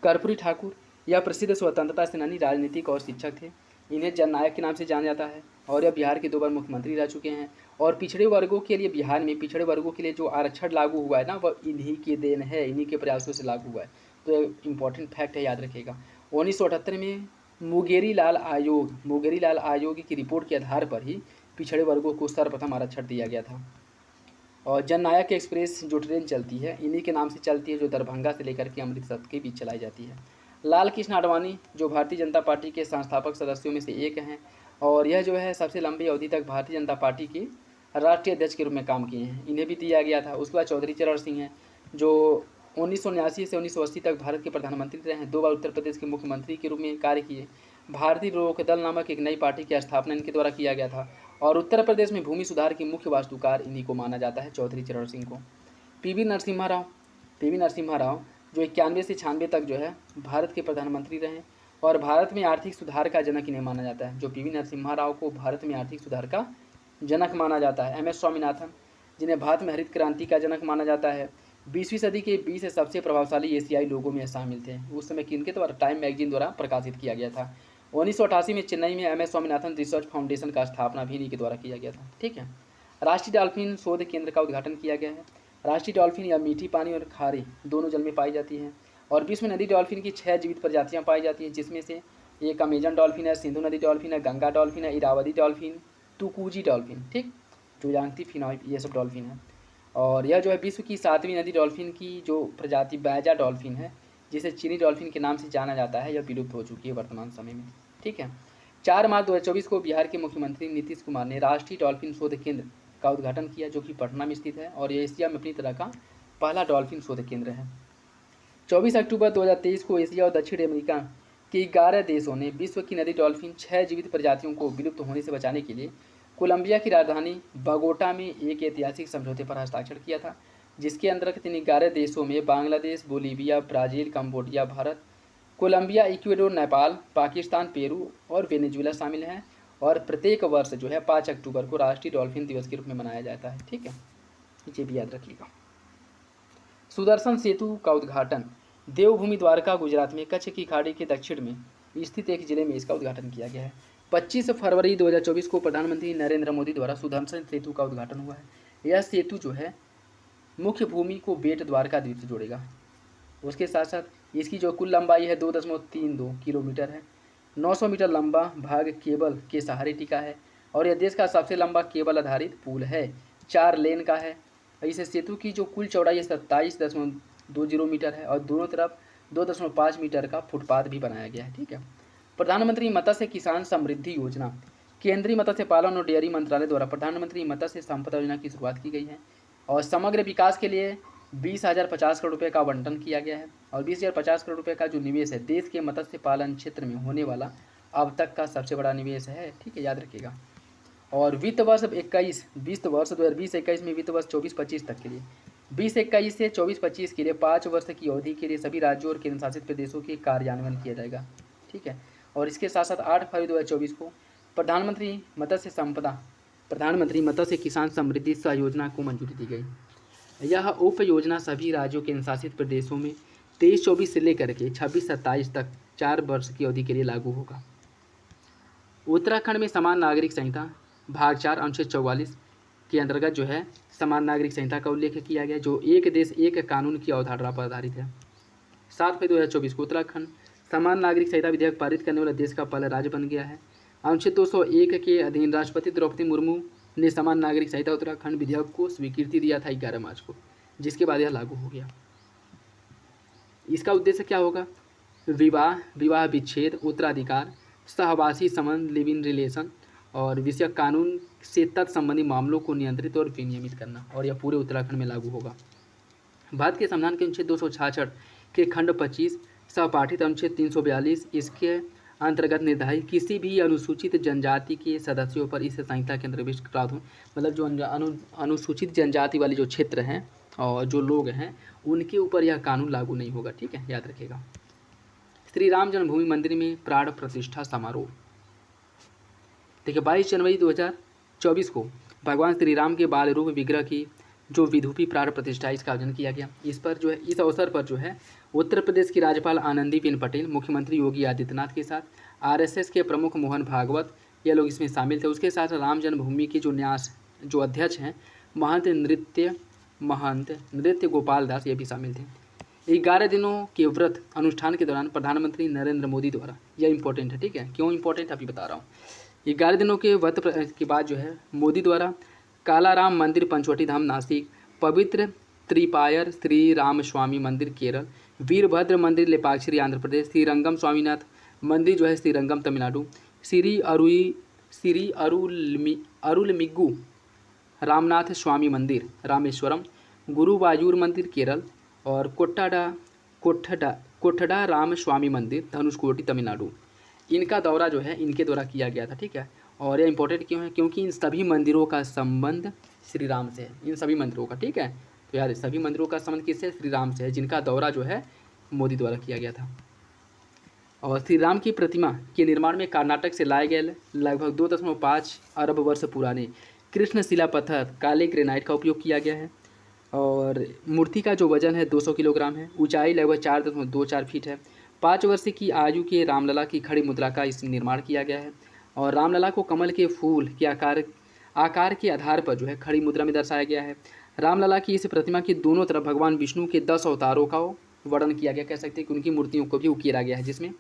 कर्पूरी ठाकुर यह प्रसिद्ध स्वतंत्रता सेनानी, राजनीतिक और शिक्षक थे। इन्हें जननायक के नाम से जाना जाता है और यह बिहार के 2 बार मुख्यमंत्री रह चुके हैं। और पिछड़े वर्गों के लिए बिहार में पिछड़े वर्गों के लिए जो आरक्षण लागू हुआ है ना, वह इन्हीं की देन है, इन्हीं के प्रयासों से लागू हुआ है। तो इम्पॉर्टेंट फैक्ट है, याद रखिएगा। 1978 में मुंगेरी लाल आयोग की रिपोर्ट के आधार पर ही पिछड़े वर्गों को सर्वप्रथम आरक्षण दिया गया था। और जननायक एक्सप्रेस जो ट्रेन चलती है इन्हीं के नाम से चलती है, जो दरभंगा से लेकर के अमृतसर के बीच चलाई जाती है। लाल कृष्ण आडवाणी जो भारतीय जनता पार्टी के संस्थापक सदस्यों में से एक हैं और यह जो है सबसे लंबी अवधि तक भारतीय जनता पार्टी के राष्ट्रीय अध्यक्ष के रूप में काम किए हैं, इन्हें भी दिया गया था। उसके बाद चौधरी चरण सिंह हैं जो 1979 से 1980 तक भारत के प्रधानमंत्री रहे हैं, 2 बार उत्तर प्रदेश के मुख्यमंत्री के रूप में कार्य किए। भारतीय लोक दल नामक एक नई पार्टी की स्थापना इनके द्वारा किया गया था और उत्तर प्रदेश में भूमि सुधार की मुख्य वास्तुकार इन्हीं को माना जाता है, चौधरी चरण सिंह को। PV नरसिम्हा राव जो 91 से 96 तक जो है भारत के प्रधानमंत्री रहे और भारत में आर्थिक सुधार का जनक इन्हें माना जाता है। जो PV नरसिम्हा राव को भारत में आर्थिक सुधार का जनक माना जाता है। MS स्वामीनाथन जिन्हें भारत में हरित क्रांति का जनक माना जाता है। 20वीं सदी के 20 सबसे प्रभावशाली एशियाई लोगों में शामिल थे। उस समय किनके द्वारा? टाइम मैगजीन द्वारा प्रकाशित किया गया था। 1988 में चेन्नई में MS स्वामीनाथन रिसर्च फाउंडेशन का स्थापना भी इन्हीं के द्वारा किया गया था। ठीक है। राष्ट्रीय डॉल्फिन शोध केंद्र का उद्घाटन किया गया है। राष्ट्रीय डॉल्फिन या मीठी पानी और खारे दोनों जल में पाई जाती है। और विश्व में नदी डॉल्फिन की 6 जीवित प्रजातियां पाई जाती हैं, जिसमें से एक अमेजन डॉल्फिन है, सिंधु नदी डॉल्फिन है, गंगा डॉल्फिन है, इरावदी डॉल्फिन, तुकुजी डॉल्फिन, ठीक, जोयांगती फिनॉय, ये सब डॉल्फिन है। और यह जो है विश्व की 7वीं नदी डॉल्फिन की जो प्रजाति बैजा डॉल्फिन है, जिसे चीनी डॉल्फिन के नाम से जाना जाता है, यह विलुप्त हो चुकी है वर्तमान समय में। ठीक है। 4 मार्च 2024 को बिहार के मुख्यमंत्री नीतीश कुमार ने राष्ट्रीय डॉल्फिन शोध केंद्र का उद्घाटन किया, जो कि पटना में स्थित है और ये एशिया में अपनी तरह का पहला डॉल्फिन शोध केंद्र है। 24 अक्टूबर 2023 को एशिया और दक्षिण अमेरिका के 11 देशों ने विश्व की नदी डॉल्फिन 6 जीवित प्रजातियों को विलुप्त होने से बचाने के लिए कोलंबिया की राजधानी बगोटा में एक ऐतिहासिक समझौते पर हस्ताक्षर किया था, जिसके अंतर्गत इन 11 देशों में Bangladesh, Bolivia, Brazil, Cambodia, Bharat, Colombia, Ecuador, Nepal, Pakistan, Peru और वेनेजुएला शामिल हैं। और प्रत्येक वर्ष जो है 5 अक्टूबर को राष्ट्रीय डॉल्फिन दिवस के रूप में मनाया जाता है। ठीक है, ये भी याद रखिएगा। सुदर्शन सेतु का उद्घाटन देवभूमि द्वारका गुजरात में कच्छ की खाड़ी के दक्षिण में स्थित एक जिले में इसका उद्घाटन किया गया है। 25 फरवरी 2024 को प्रधानमंत्री नरेंद्र मोदी द्वारा सुदर्शन सेतु का उद्घाटन हुआ है। यह सेतु जो है मुख्य भूमि को बेट द्वारका द्वीप से जोड़ेगा। उसके साथ साथ इसकी जो कुल लंबाई है 2.32 किलोमीटर है। 900 मीटर लंबा भाग केबल के सहारे टिका है और यह देश का सबसे लंबा केबल आधारित पुल है। 4 लेन का है। इस सेतु की जो कुल चौड़ाई 27.20 मीटर है और दोनों तरफ 2.5 मीटर का फुटपाथ भी बनाया गया है। ठीक है। प्रधानमंत्री मत्स्य किसान समृद्धि योजना केंद्रीय मत्स्य पालन और डेयरी मंत्रालय द्वारा प्रधानमंत्री मत्स्य संपदा योजना की शुरुआत की गई है और समग्र विकास के लिए 20,050 करोड़ रुपये का आवंटन किया गया है। और 20,050 करोड़ रुपये का जो निवेश है देश के मत्स्य पालन क्षेत्र में होने वाला अब तक का सबसे बड़ा निवेश है। ठीक है, याद रखिएगा। और वित्त वर्ष 2020-21 में वित्त वर्ष 24-25 तक के लिए 2021 से 24-25 के लिए 5 वर्ष की अवधि के लिए सभी राज्यों और केंद्र शासित प्रदेशों के कार्यान्वयन किया जाएगा। ठीक है। और इसके साथ साथ 8 फरवरी 2024 को प्रधानमंत्री मत्स्य किसान समृद्धि योजना को मंजूरी दी गई। यह उप योजना सभी राज्यों केंद्र शासित प्रदेशों में 23-24 से लेकर के 26-27 तक 4 वर्ष की अवधि के लिए लागू होगा। उत्तराखंड में समान नागरिक संहिता भाग 4 अनुच्छेद 44 के अंतर्गत जो है समान नागरिक संहिता का उल्लेख किया गया, जो एक देश एक कानून की अवधारणा पर आधारित है। 7 फरवरी 2024 को उत्तराखंड समान नागरिक संहिता विधेयक पारित करने वाला देश का पहला राज्य बन गया है। अनुच्छेद 201 के अधीन राष्ट्रपति द्रौपदी मुर्मू ने समान नागरिक संहिता उत्तराखंड विधेयक को स्वीकृति दिया था 11 मार्च को, जिसके बाद यह लागू हो गया। इसका उद्देश्य क्या होगा? विवाह विच्छेद, उत्तराधिकार, सहवासी संबंध, लिव इन रिलेशन और विषयक कानून से तत्संबंधी मामलों को नियंत्रित और विनियमित करना, और यह पूरे उत्तराखंड में लागू होगा। भारत के संविधान के अनुच्छेद 266 के खंड 25 सहपाठित अनुच्छेद 342 इसके अंतर्गत निर्धारित किसी भी अनुसूचित जनजाति के सदस्यों पर इस संहिता के अंतर्गत प्रावधान, मतलब जो अनुसूचित जनजाति वाले जो क्षेत्र हैं और जो लोग हैं उनके ऊपर यह कानून लागू नहीं होगा। ठीक है, याद रखिएगा। श्री राम जन्मभूमि मंदिर में प्राण प्रतिष्ठा समारोह। देखिए 22 जनवरी 2024 को भगवान श्री राम के बाल रूप विग्रह की जो विधुपी प्राण प्रतिष्ठा इसका आयोजन किया गया। इस अवसर पर जो है उत्तर प्रदेश की राज्यपाल आनंदीबेन पटेल, मुख्यमंत्री योगी आदित्यनाथ के साथ RSS के प्रमुख मोहन भागवत ये लोग इसमें शामिल थे। उसके साथ राम जन्मभूमि के जो न्यास जो अध्यक्ष हैं महंत नृत्य गोपाल दास ये भी शामिल थे। 11 दिनों के व्रत अनुष्ठान के दौरान प्रधानमंत्री नरेंद्र मोदी द्वारा, यह इंपॉर्टेंट है, ठीक है, क्यों इंपॉर्टेंट अभी बता रहा हूँ। 11 दिनों के व्रत के बाद जो है मोदी द्वारा कालाराम मंदिर पंचवटी धाम नासिक, पवित्र त्रिपायर श्री राम स्वामी मंदिर केरल, वीरभद्र मंदिर लेपाक्षरी आंध्र प्रदेश, श्रीरंगम स्वामीनाथ मंदिर जो है श्रीरंगम तमिलनाडु, श्री अरुलमिगु रामनाथ स्वामी मंदिर रामेश्वरम, गुरुवायूर मंदिर केरल और कोठडा राम स्वामी मंदिर धनुषकोटी तमिलनाडु। इनका दौरा जो है इनके द्वारा किया गया था। ठीक है, और यह इंपॉर्टेंट क्यों है? क्योंकि इन सभी मंदिरों का संबंध श्री राम से है, इन सभी मंदिरों का। ठीक है, तो यार सभी मंदिरों का संबंध किससे? श्री राम से है, जिनका दौरा जो है मोदी द्वारा किया गया था। और श्री राम की प्रतिमा के निर्माण में कर्नाटक से लाए गए लगभग 2.5 अरब वर्ष पुराने कृष्ण शिला पत्थर काले ग्रेनाइट का उपयोग किया गया है। और मूर्ति का जो वजन है 200 किलोग्राम है, ऊंचाई लगभग 4.24 फीट है, 5 वर्ष की आयु के रामलला की खड़ी मुद्रा का इस निर्माण किया गया है। और रामलला को कमल के फूल के आकार के आधार पर जो है खड़ी मुद्रा में दर्शाया गया है। रामलला की इस प्रतिमा के दोनों तरफ भगवान विष्णु के 10 अवतारों का वर्णन किया गया, कह सकते हैं कि उनकी मूर्तियों को भी उकेरा गया है, जिसमें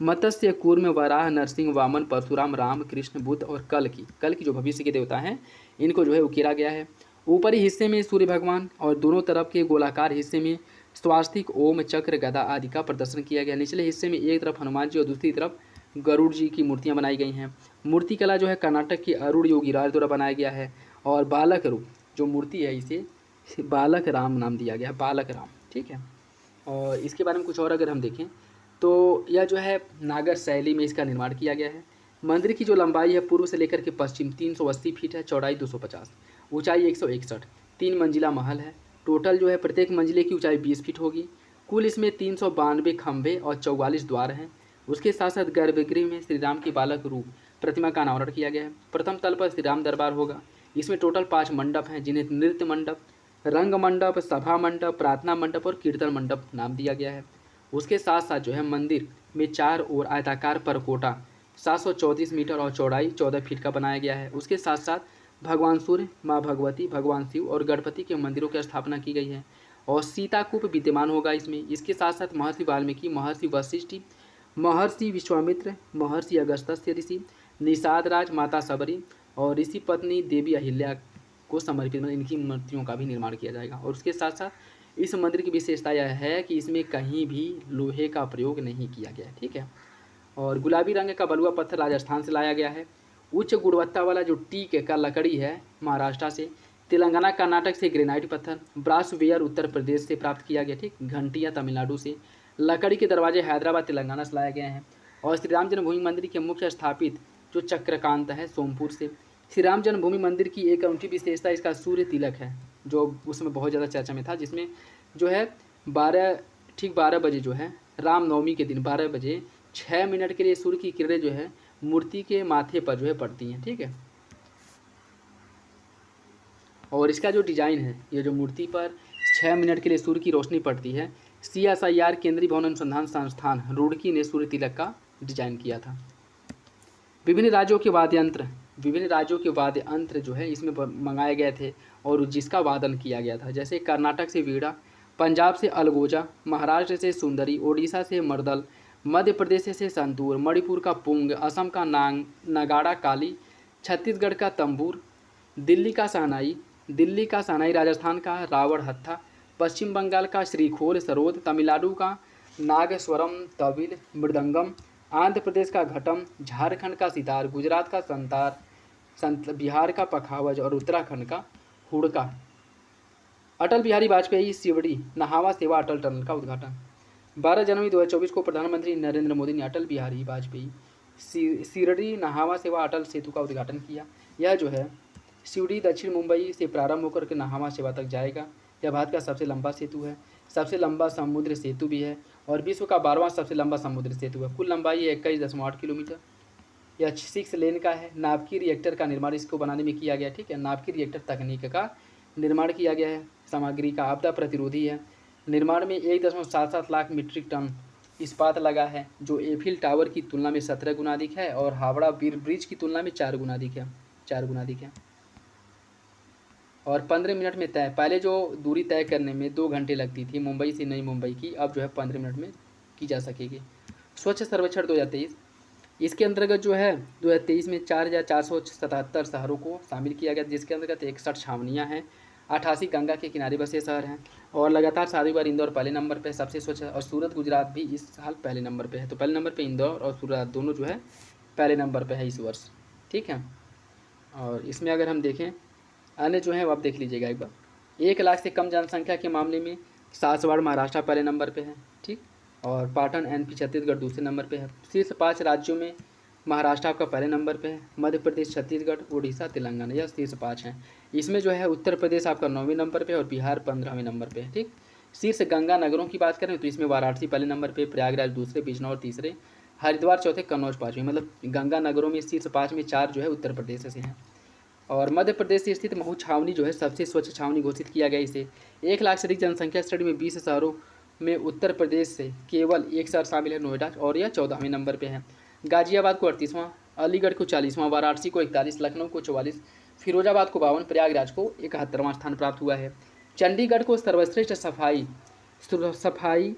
मत्स्य, कूर्म, वराह, नरसिंह, वामन, परशुराम, राम, कृष्ण, बुद्ध और कल की जो भविष्य के देवता हैं, इनको जो है उकेरा गया है। ऊपरी हिस्से में सूर्य भगवान और दोनों तरफ के गोलाकार हिस्से में स्वास्तिक, ओम, चक्र, गदा आदि का प्रदर्शन किया गया। निचले हिस्से में एक तरफ हनुमान जी और दूसरी तरफ गरुड़ जी की मूर्तियां बनाई गई हैं। मूर्ति कला जो है कर्नाटक के अरुण योगीराज द्वारा बनाया गया है। और बालक रूप जो मूर्ति है इसे बालक राम नाम दिया गया है, बालक राम, ठीक है। और इसके बारे में कुछ और अगर हम देखें तो यह जो है नागर शैली में इसका निर्माण किया गया है। मंदिर की जो लंबाई है पूर्व से लेकर के पश्चिम 380 फीट है, चौड़ाई 250, ऊंचाई 161, 3 मंजिला महल है। टोटल जो है प्रत्येक मंजिले की ऊंचाई 20 फीट होगी। कुल इसमें 392 खंभे और 44 द्वार हैं। उसके साथ साथ गर्भगृह में श्री राम की बालक रूप प्रतिमा का अनावरण किया गया है। प्रथम तल पर श्री राम दरबार होगा। इसमें टोटल 5 मंडप हैं, जिन्हें नृत्य मंडप, रंग मंडप, सभा मंडप, प्रार्थना मंडप और कीर्तन मंडप नाम दिया गया है। उसके साथ साथ जो है मंदिर में 4 ओर आयताकार परकोटा 734 मीटर और चौड़ाई 14 फीट का बनाया गया है। उसके साथ साथ भगवान सूर्य, माँ भगवती, भगवान शिव और गणपति के मंदिरों की स्थापना की गई है। और सीताकूप विद्यमान होगा इसमें। इसके साथ साथ महर्षि वाल्मीकि, महर्षि वशिष्ठ, महर्षि विश्वामित्र, महर्षि अगस्त्य ऋषि, निषाद राज, माता सबरी और ऋषि पत्नी देवी अहिल्या को समर्पित इनकी मूर्तियों का भी निर्माण किया जाएगा। और उसके साथ साथ इस मंदिर की विशेषता यह है कि इसमें कहीं भी लोहे का प्रयोग नहीं किया गया है, ठीक है। और गुलाबी रंग का बलुआ पत्थर राजस्थान से लाया गया है। उच्च गुणवत्ता वाला जो टीक का लकड़ी है महाराष्ट्र से, तेलंगाना कर्नाटक से ग्रेनाइट पत्थर, ब्रासवेयर उत्तर प्रदेश से प्राप्त किया गया, ठीक। घंटिया तमिलनाडु से, लकड़ी के दरवाजे हैदराबाद तेलंगाना से लाए गए हैं। और श्री राम जन्मभूमि मंदिर के मुख्य स्थापित जो चक्रकांत है सोमपुर से। श्री राम जन्मभूमि मंदिर की एक अनूठी विशेषता इसका सूर्य तिलक है, जो उसमें बहुत ज़्यादा चर्चा में था, जिसमें जो है 12 बजे जो है रामनवमी के दिन 12 बजे 6 मिनट के लिए सूर्य की किरणें जो है मूर्ति के माथे पर जो है पड़ती हैं, ठीक है। और इसका जो डिज़ाइन है, ये जो मूर्ति पर 6 मिनट के लिए सूर्य की रोशनी पड़ती है, CSIR केंद्रीय भवन अनुसंधान संस्थान रुड़की ने सूर्य तिलक का डिजाइन किया था। विभिन्न राज्यों के वाद्य यंत्र जो है इसमें मंगाए गए थे और जिसका वादन किया गया था, जैसे कर्नाटक से वीणा, पंजाब से अलगोजा, महाराष्ट्र से सुंदरी, ओडिशा से मर्दल, मध्य प्रदेश से संतूर, मणिपुर का पुंग, असम का नगाड़ा काली, छत्तीसगढ़ का तंबूर, दिल्ली का शहनाई, राजस्थान का रावण हत्था, पश्चिम बंगाल का श्रीखोल सरोद, तमिलनाडु का नागस्वरम तविल मृदंगम, आंध्र प्रदेश का घटम, झारखंड का सितार, गुजरात का बिहार का पखावज और उत्तराखंड का हुड़का। अटल बिहारी वाजपेयी शिवड़ी नहावा सेवा अटल टनल का उद्घाटन। 12 जनवरी 2024 को प्रधानमंत्री नरेंद्र मोदी ने अटल बिहारी वाजपेयी शिरडी नहावा सेवा अटल सेतु का उद्घाटन किया। यह जो है शिवड़ी दक्षिण मुंबई से प्रारंभ होकर के नहावा सेवा तक जाएगा। यह भारत का सबसे लंबा सेतु है, सबसे लंबा समुद्र सेतु भी है और विश्व का 12वां सबसे लंबा समुद्र सेतु है। कुल लंबाई है 21.8 किलोमीटर। यह 6 लेन का है। नाभिकीय रिएक्टर का निर्माण इसको बनाने में किया गया, ठीक है। नाभिकीय रिएक्टर तकनीक का निर्माण किया गया है। सामग्री का आपदा प्रतिरोधी है। निर्माण में 1.77 लाख मीट्रिक टन इस्पात लगा है, जो एफिल टावर की तुलना में 17 गुना अधिक है और हावड़ा ब्रिज की तुलना में 4 गुना अधिक है। और 15 मिनट में तय, पहले जो दूरी तय करने में 2 घंटे लगती थी मुंबई से नई मुंबई की, अब जो है 15 मिनट में की जा सकेगी। स्वच्छ सर्वेक्षण 2023, इसके अंतर्गत जो है 2023 में 4477 शहरों को शामिल किया गया, जिसके अंतर्गत 61 छावनियाँ हैं, 88 गंगा के किनारे बसे शहर हैं और लगातार 7वीं बार इंदौर पहले नंबर पे सबसे स्वच्छ है। और सूरत गुजरात भी इस साल पहले नंबर पे है। तो पहले नंबर पे इंदौर और सूरत दोनों जो है पहले नंबर पे है इस वर्ष, ठीक है। और इसमें अगर हम देखें अन्य जो है वो आप देख लीजिएगा एक बार। 1 लाख से कम जनसंख्या के मामले में सासवाड़ महाराष्ट्र पहले नंबर पे है, ठीक। और पाटन NP छत्तीसगढ़ दूसरे नंबर पे है। शीर्ष 5 राज्यों में महाराष्ट्र आपका पहले नंबर पे है, मध्य प्रदेश, छत्तीसगढ़, उड़ीसा, तेलंगाना, यह शीर्ष 5 हैं। इसमें जो है उत्तर प्रदेश आपका 9वें नंबर पे और बिहार 15वें नंबर पे है, ठीक। शीर्ष गंगा नगरों की बात करें तो इसमें वाराणसी पहले नंबर पे, प्रयागराज दूसरे, बिजनौर तीसरे, हरिद्वार चौथे, कन्नौज 5वें। मतलब गंगा नगरों में शीर्ष 5 में 4 जो है उत्तर प्रदेश से हैं। और मध्य प्रदेश से स्थित महू छावनी जो है सबसे स्वच्छ छावनी घोषित किया गया इसे। 1 लाख से अधिक जनसंख्या श्रेणी में 20 शहरों में उत्तर प्रदेश से केवल एक शहर शामिल है, नोएडा, और यह 14वें नंबर पे है। गाजियाबाद को 38वां, अलीगढ़ को 40वां, वाराणसी को 41, लखनऊ को 44, फिरोजाबाद को 52, प्रयागराज को 71वां स्थान प्राप्त हुआ है। चंडीगढ़ को सर्वश्रेष्ठ सफाई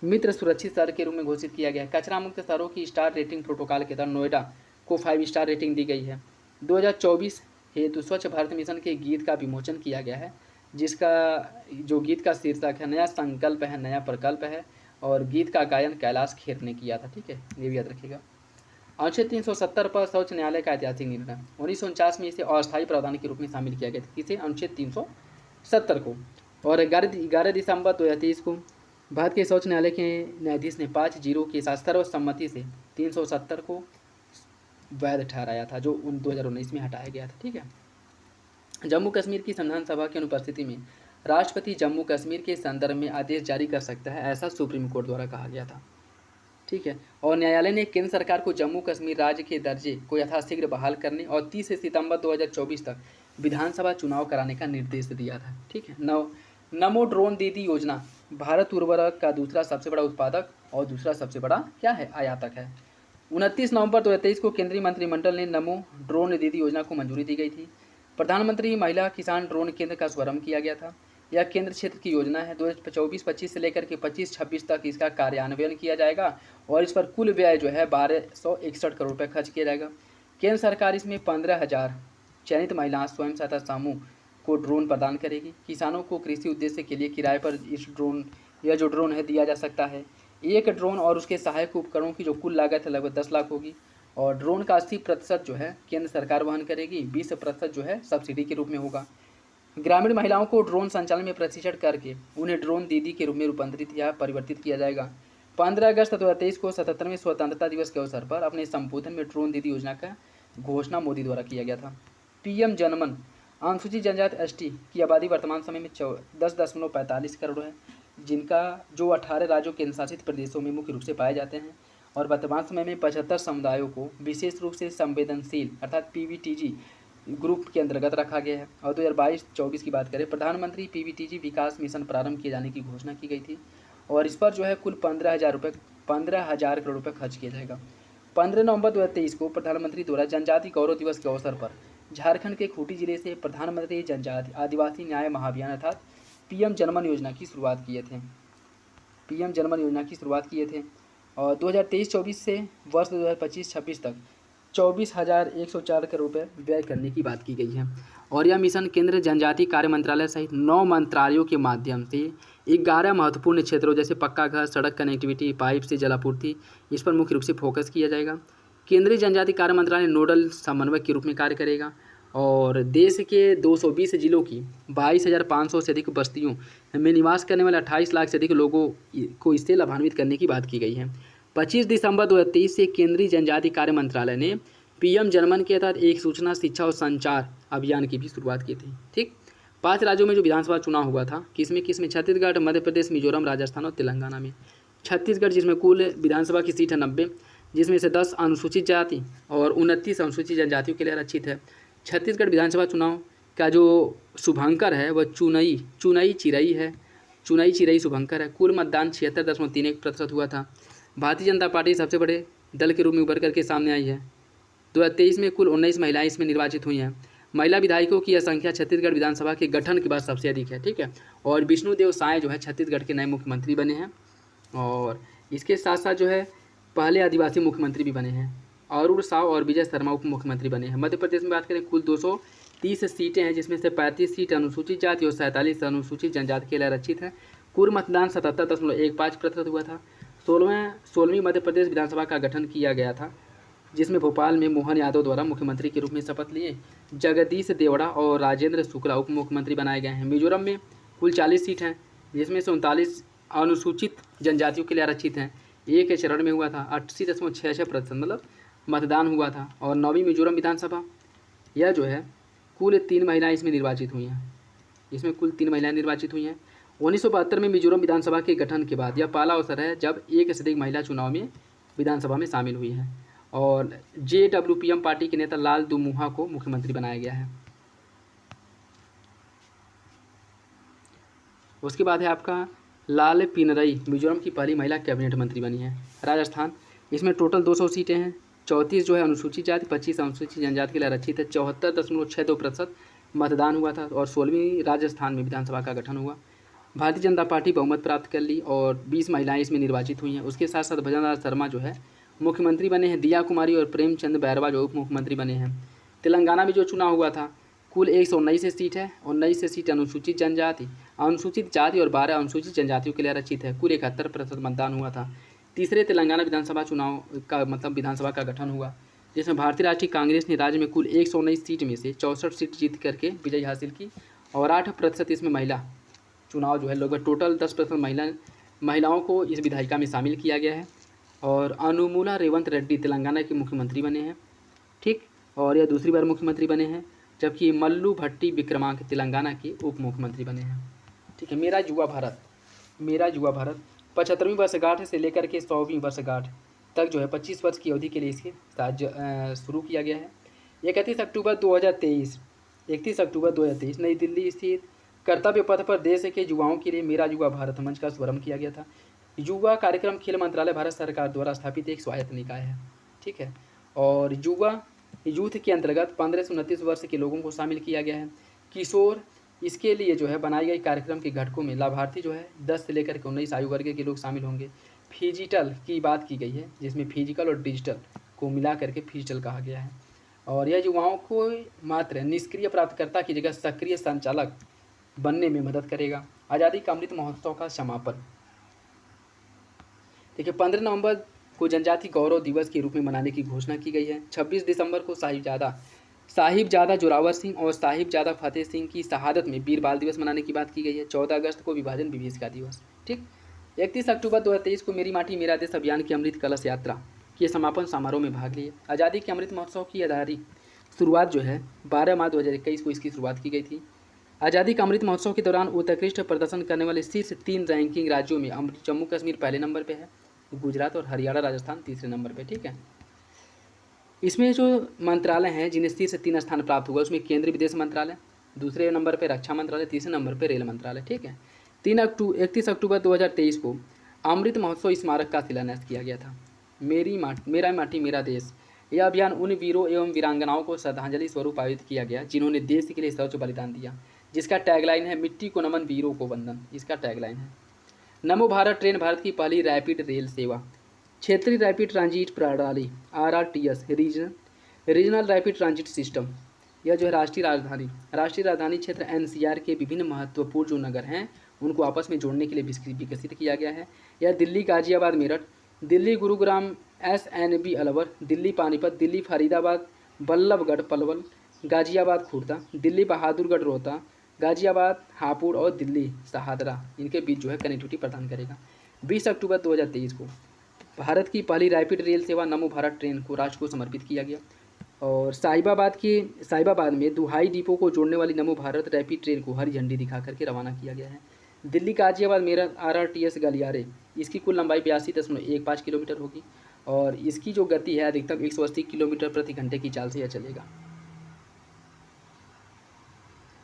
मित्र सुरक्षित शहर के रूप में घोषित किया गया है। कचरा मुक्त शहरों की स्टार रेटिंग प्रोटोकॉल के तहत नोएडा को 5 स्टार रेटिंग दी गई है। 2024 हेतु स्वच्छ भारत मिशन के गीत का विमोचन किया गया है, जिसका जो गीत का शीर्षक है नया संकल्प है नया प्रकल्प है, और गीत का गायन कैलाश खेर ने किया था। ठीक है, ये भी याद रखिएगा। अनुच्छेद 370 पर सर्वोच्च न्यायालय का ऐतिहासिक निर्णय, 1949 में इसे अस्थायी प्रावधान के रूप में शामिल किया गया था। किसे? अनुच्छेद 370 को। और 11 दिसंबर 2023 को भारत के सर्वोच्च न्यायालय के न्यायाधीश ने 5-0 के साथ सर्वसम्मति से 370 को वैध ठहराया था, जो 2019 में हटाया गया था। ठीक है। जम्मू कश्मीर की संविधान सभा की अनुपस्थिति में राष्ट्रपति जम्मू कश्मीर के संदर्भ में आदेश जारी कर सकता है, ऐसा सुप्रीम कोर्ट द्वारा कहा गया था। ठीक है। और न्यायालय ने केंद्र सरकार को जम्मू कश्मीर राज्य के दर्जे को यथाशीघ्र बहाल करने और 30 सितंबर 2024 तक विधानसभा चुनाव कराने का निर्देश दिया था। ठीक है। नमो ड्रोन दीदी योजना भारत उर्वरक का दूसरा सबसे बड़ा उत्पादक और दूसरा सबसे बड़ा क्या है? आयातक है। 29 नवंबर 2023 को केंद्रीय मंत्रिमंडल ने नमो ड्रोन दीदी योजना को मंजूरी दी गई थी। प्रधानमंत्री महिला किसान ड्रोन केंद्र का शुभारंभ किया गया था। यह केंद्र क्षेत्र की योजना है। 2024-25 से लेकर के 25-26 तक इसका कार्यान्वयन किया जाएगा और इस पर कुल व्यय जो है 1261 करोड़ रुपये खर्च किया जाएगा। केंद्र सरकार इसमें 15,000 चयनित महिला स्वयं सहायता समूह को ड्रोन प्रदान करेगी। किसानों को कृषि उद्देश्य के लिए किराए पर यह जो ड्रोन है दिया जा सकता है। एक ड्रोन और उसके सहायक उपकरणों की जो कुल लागत है लगभग 10 लाख होगी, और ड्रोन का 80% जो है केंद्र सरकार वहन करेगी, 20% जो है सब्सिडी के रूप में होगा। ग्रामीण महिलाओं को ड्रोन संचालन में प्रशिक्षण करके उन्हें ड्रोन दीदी के रूप में रूपांतरित या परिवर्तित किया जाएगा। 15 अगस्त 2023 को 77वें स्वतंत्रता दिवस के अवसर पर अपने संबोधन में ड्रोन दीदी योजना का घोषणा मोदी द्वारा किया गया था। पीएम जनमन अनुसूचित जनजाति एसटी की आबादी वर्तमान समय में 10.45 करोड़ है, जिनका जो 18 राज्यों केंद्र शासित प्रदेशों में मुख्य रूप से पाए जाते हैं, और वर्तमान समय में 75 समुदायों को विशेष रूप से संवेदनशील अर्थात पीवीटीजी ग्रुप के अंतर्गत रखा गया है। और 2022-24 की बात करें, प्रधानमंत्री पीवीटीजी विकास मिशन प्रारंभ किए जाने की घोषणा की गई थी, और इस पर जो है कुल 15,000 करोड़ रुपये खर्च किया जाएगा। 15 नवंबर 2023 को प्रधानमंत्री द्वारा जनजाति गौरव दिवस के अवसर पर झारखंड के खूंटी जिले से प्रधानमंत्री जनजाति आदिवासी न्याय महाअभियान अर्थात पीएम जनमन योजना की शुरुआत किए थे। और 2023-24 से वर्ष 2025-26 तक 24,104 करोड़ रुपये व्यय करने की बात की गई है। और यह मिशन केंद्र जनजाति कार्य मंत्रालय सहित 9 मंत्रालयों के माध्यम से 11 महत्वपूर्ण क्षेत्रों जैसे पक्का घर, सड़क कनेक्टिविटी, पाइप से जलापूर्ति, इस पर मुख्य रूप से फोकस किया जाएगा। केंद्रीय जनजाति कार्य मंत्रालय नोडल समन्वयक के रूप में कार्य करेगा, और देश के 220 जिलों की 22,500 से अधिक बस्तियों में निवास करने वाले 28 लाख से अधिक लोगों को इससे लाभान्वित करने की बात की गई है। 25 दिसंबर 2023 से केंद्रीय जनजाति कार्य मंत्रालय ने पीएम जनमन के तहत एक सूचना, शिक्षा और संचार अभियान की भी शुरुआत की थी। ठीक। 5 राज्यों में जो विधानसभा चुनाव हुआ था, किसमें? छत्तीसगढ़, मध्य प्रदेश, मिजोरम, राजस्थान और तेलंगाना में। छत्तीसगढ़ जिसमें कुल विधानसभा की सीट है 90, जिसमें से 10 अनुसूचित जाति और 29 अनुसूचित जनजातियों के लिए आरक्षित है। छत्तीसगढ़ विधानसभा चुनाव का जो शुभंकर है वह चुनई चिरई शुभंकर है। कुल मतदान 76.31% हुआ था। भारतीय जनता पार्टी सबसे बड़े दल के रूप में उभर करके सामने आई है। 2023 में कुल 19 महिलाएं इसमें निर्वाचित हुई हैं। महिला विधायकों की यह संख्या छत्तीसगढ़ विधानसभा के गठन के बाद सबसे अधिक है। ठीक है। और विष्णुदेव साय जो है छत्तीसगढ़ के नए मुख्यमंत्री बने हैं, और इसके साथ साथ जो है पहले आदिवासी मुख्यमंत्री भी बने हैं। अरुण साव और विजय शर्मा उप मुख्यमंत्री बने हैं। मध्य प्रदेश में बात करें, कुल 230 सीटें हैं, जिसमें से 35 सीट अनुसूचित जाति और 47 अनुसूचित जनजाति के लिए आरक्षित हैं। कुल मतदान 77.15% हुआ था। 16वीं मध्य प्रदेश विधानसभा का गठन किया गया था, जिसमें भोपाल में मोहन यादव द्वारा मुख्यमंत्री के रूप में शपथ लिए। जगदीश देवड़ा और राजेंद्र शुक्ला उप मुख्यमंत्री बनाए गए हैं। मिजोरम में कुल 40 सीट हैं, जिसमें से 39 अनुसूचित जनजातियों के लिए आरक्षित हैं। एक के चरण में हुआ था, 80.66% मतलब मतदान हुआ था। और 9वीं मिजोरम विधानसभा, यह जो है कुल 3 महिलाएं इसमें निर्वाचित हुई हैं। 1972 में मिजोरम विधानसभा के गठन के बाद यह पहला अवसर है जब एक से अधिक महिला चुनाव में विधानसभा में शामिल हुई है। और JWPM पार्टी के नेता लाल दुमुहा को मुख्यमंत्री बनाया गया है। उसके बाद है आपका लाल पिनरई मिजोरम की पहली महिला कैबिनेट मंत्री बनी है। राजस्थान, इसमें टोटल 200 सीटें हैं। 34 जो है अनुसूचित जाति, 25 अनुसूचित जनजाति के लिए आरक्षित है। 74.62% मतदान हुआ था और 16वीं राजस्थान में विधानसभा का गठन हुआ। भारतीय जनता पार्टी बहुमत प्राप्त कर ली और 20 महिलाएं इसमें निर्वाचित हुई हैं। उसके साथ साथ भजनलाल शर्मा जो है मुख्यमंत्री बने हैं। दिया कुमारी और प्रेमचंद बैरवा जो उप मुख्यमंत्री बने हैं। तेलंगाना में जो चुनाव हुआ था, कुल 119 सीट है। 19 सीट अनुसूचित जाति और 12 अनुसूचित जनजातियों के लिए आरक्षित है। कुल 71% मतदान हुआ था। तीसरे तेलंगाना विधानसभा चुनाव का विधानसभा का गठन हुआ, जिसमें भारतीय राष्ट्रीय कांग्रेस ने राज्य में कुल 119 सीट में से 64 सीट जीत करके विजय हासिल की और 8% इसमें महिला चुनाव जो है लगभग टोटल 10% महिलाओं को इस विधायिका में शामिल किया गया है। और अनुमुला रेवंत रेड्डी तेलंगाना के मुख्यमंत्री बने हैं, ठीक, और यह दूसरी बार मुख्यमंत्री बने हैं। जबकि मल्लू भट्टी विक्रमांक तेलंगाना के उप मुख्यमंत्री बने हैं, ठीक है। मेरा युवा भारत 75वीं वर्षगांठ से लेकर के 100वीं वर्षगांठ तक जो है 25 वर्ष की अवधि के लिए इसके साथ शुरू किया गया है। 31 अक्टूबर 2023 नई दिल्ली स्थित कर्तव्य पथ पर देश के युवाओं के लिए मेरा युवा भारत मंच का शुभारंभ किया गया था। युवा कार्यक्रम खेल मंत्रालय भारत सरकार द्वारा स्थापित एक स्वायत्त निकाय है, ठीक है। और यूथ के अंतर्गत 15 से 29 वर्ष के लोगों को शामिल किया गया है। किशोर, इसके लिए जो है बनाई गई कार्यक्रम के घटकों में लाभार्थी जो है 10 से लेकर के 19 आयु वर्ग के लोग शामिल होंगे। फिजिटल की बात की गई है, जिसमें फिजिकल और डिजिटल को मिला करके फिजिटल कहा गया है। और यह युवाओं को मात्र निष्क्रिय प्राप्तकर्ता की जगह सक्रिय संचालक बनने में मदद करेगा। आज़ादी का अमृत महोत्सव का समापन, देखिए 15 नवंबर को जनजाति गौरव दिवस के रूप में मनाने की घोषणा की गई है। 26 दिसंबर को साहिबजादा जोरावर सिंह और साहिबजादा फतेह सिंह की शहादत में वीर बाल दिवस मनाने की बात की गई है। 14 अगस्त को विभाजन विभीषिका दिवस, ठीक। 31 अक्टूबर 2023 को मेरी माटी मेरा देश अभियान की अमृत कलश यात्रा के समापन समारोह में भाग लिए। आज़ादी के अमृत महोत्सव की शुरुआत जो है 12 मार्च 2021 को इसकी शुरुआत की गई थी। आज़ादी का अमृत महोत्सव के दौरान उत्कृष्ट प्रदर्शन करने वाले शीर्ष 3 रैंकिंग राज्यों में जम्मू कश्मीर पहले नंबर पे है, गुजरात और हरियाणा राजस्थान तीसरे नंबर पे, ठीक है। इसमें जो मंत्रालय हैं जिन्हें शीर्ष 3 स्थान प्राप्त हुआ, उसमें केंद्रीय विदेश मंत्रालय, दूसरे नंबर पे रक्षा मंत्रालय, तीसरे नंबर पे रेल मंत्रालय, ठीक है। 31 अक्टूबर 2023 को अमृत महोत्सव स्मारक का शिलान्यास किया गया था। मेरा माटी मेरा देश, यह अभियान उन वीरों एवं वीरांगनाओं को श्रद्धांजलि स्वरूप आयोजित किया गया जिन्होंने देश के लिए सर्वोच्च बलिदान दिया, जिसका टैगलाइन है मिट्टी को नमन वीरों को वंदन। इसका टैगलाइन है नमो भारत ट्रेन भारत की पहली रैपिड रेल सेवा, क्षेत्रीय रैपिड ट्रांजिट प्रणाली RRTS regional rapid transit system. यह जो है राष्ट्रीय राजधानी क्षेत्र NCR के विभिन्न महत्वपूर्ण जो नगर हैं उनको आपस में जोड़ने के लिए विकसित किया गया है। यह दिल्ली गाजियाबाद मेरठ, दिल्ली गुरुग्राम SNB अलवर, दिल्ली पानीपत, दिल्ली फरीदाबाद बल्लभगढ़ पलवल, गाजियाबाद खुर्दा, दिल्ली बहादुरगढ़ रोहता, गाजियाबाद हापुड़ और दिल्ली सहादरा, इनके बीच जो है कनेक्टिविटी प्रदान करेगा। 20 अक्टूबर 2023 को भारत की पहली रैपिड रेल सेवा नमो भारत ट्रेन को राष्ट्र को समर्पित किया गया। और साहिबाबाद में दुहाई डिपो को जोड़ने वाली नमो भारत रैपिड ट्रेन को हरी झंडी दिखा करके रवाना किया गया है। दिल्ली गाजियाबाद मेरठ RRTS गलियारे, इसकी कुल लंबाई 82.15 किलोमीटर होगी और इसकी जो गति है अधिकतम 180 किलोमीटर प्रति घंटे की चाल से यह चलेगा।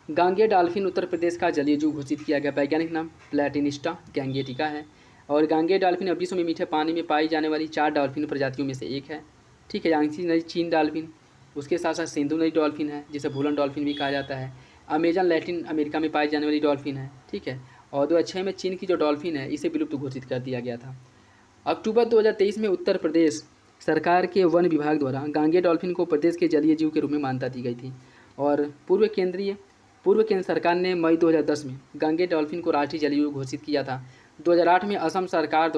गांगे डॉल्फिन उत्तर प्रदेश का जलीय जीव घोषित किया गया। वैज्ञानिक नाम प्लेटिनिस्टा गैंगेटिका है और गांगे डॉल्फिन अब विश्व में मीठे पानी में पाई जाने वाली 4 डॉल्फिन प्रजातियों में से एक है, ठीक है। यांगसी नदी चीन डॉल्फिन, उसके साथ साथ सिंधु नदी डॉल्फिन है जिसे भूलन डॉल्फिन भी कहा जाता है। अमेजन लैटिन अमेरिका में पाई जाने वाली डॉल्फिन है, ठीक है। और 2006 में चीन की जो डॉल्फिन है इसे विलुप्त घोषित कर दिया गया था। अक्टूबर 2023 में उत्तर प्रदेश सरकार के वन विभाग द्वारा गांगे डॉल्फिन को प्रदेश के जलीय जीव के रूप में मान्यता दी गई थी और पूर्व केंद्र सरकार ने मई 2010 में गांगे डॉल्फिन को राष्ट्रीय जलीय जीव घोषित किया था। 2008 में असम सरकार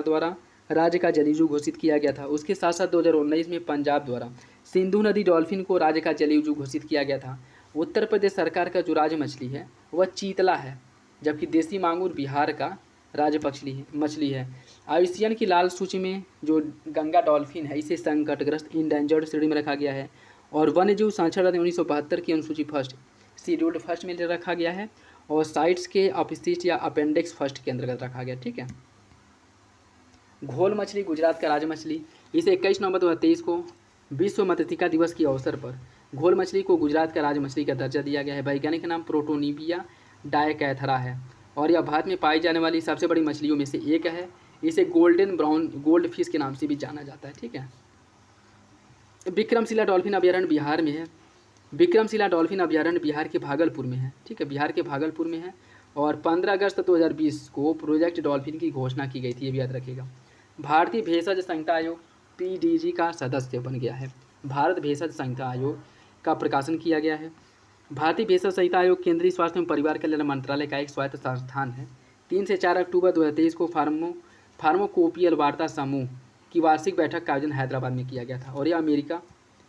द्वारा राज्य का जलीय जीव घोषित किया गया था। उसके साथ साथ 2019 में पंजाब द्वारा सिंधु नदी डॉल्फिन को राज्य का जलीय जीव घोषित किया गया था। उत्तर प्रदेश सरकार का जो राज्य मछली है वह चीतला है, जबकि देसी मांगुर बिहार का राज्य मछली है। IUCN की लाल सूची में जो गंगा डॉल्फिन है इसे संकटग्रस्त इंडेंजर्ड श्रेणी में रखा गया है और वन्यजीव संरक्षण अधिनियम 1972 की अनुसूची फर्स्ट शेड्यूल्ड फर्स्ट में रखा गया है और साइट्स के अपशिष्ट या अपेंडिक्स फर्स्ट के अंतर्गत रखा गया, ठीक है। घोल मछली गुजरात का राज्य मछली, इसे 21 नवंबर 2023 को विश्व मत्स्यिका दिवस के अवसर पर घोल मछली को गुजरात का राज्य मछली का दर्जा दिया गया है। वैज्ञानिक नाम प्रोटोनिबिया डायकैथरा है और यह भारत में पाई जाने वाली सबसे बड़ी मछलियों में से एक है। इसे गोल्डन ब्राउन गोल्ड फिश के नाम से भी जाना जाता है। ठीक है। विक्रमशिला डॉल्फिन अभयारण्य बिहार में है। विक्रमशिला डॉल्फिन अभयारण्य बिहार के भागलपुर में है। ठीक है, बिहार के भागलपुर में है। और 15 अगस्त 2020 को प्रोजेक्ट डॉल्फिन की घोषणा की गई थी, ये भी याद रखिएगा। भारतीय भेषज संहिता आयोग PDG का सदस्य बन गया है। भारत भेषज संहिता आयोग का प्रकाशन किया गया है। भारतीय भेषज संहिता आयोग केंद्रीय स्वास्थ्य एवं परिवार कल्याण मंत्रालय का एक स्वायत्त संस्थान है। 3 से 4 अक्टूबर 2023 को फार्माकोपियल वार्ता समूह की वार्षिक बैठक का आयोजन हैदराबाद में किया गया था। और यह अमेरिका,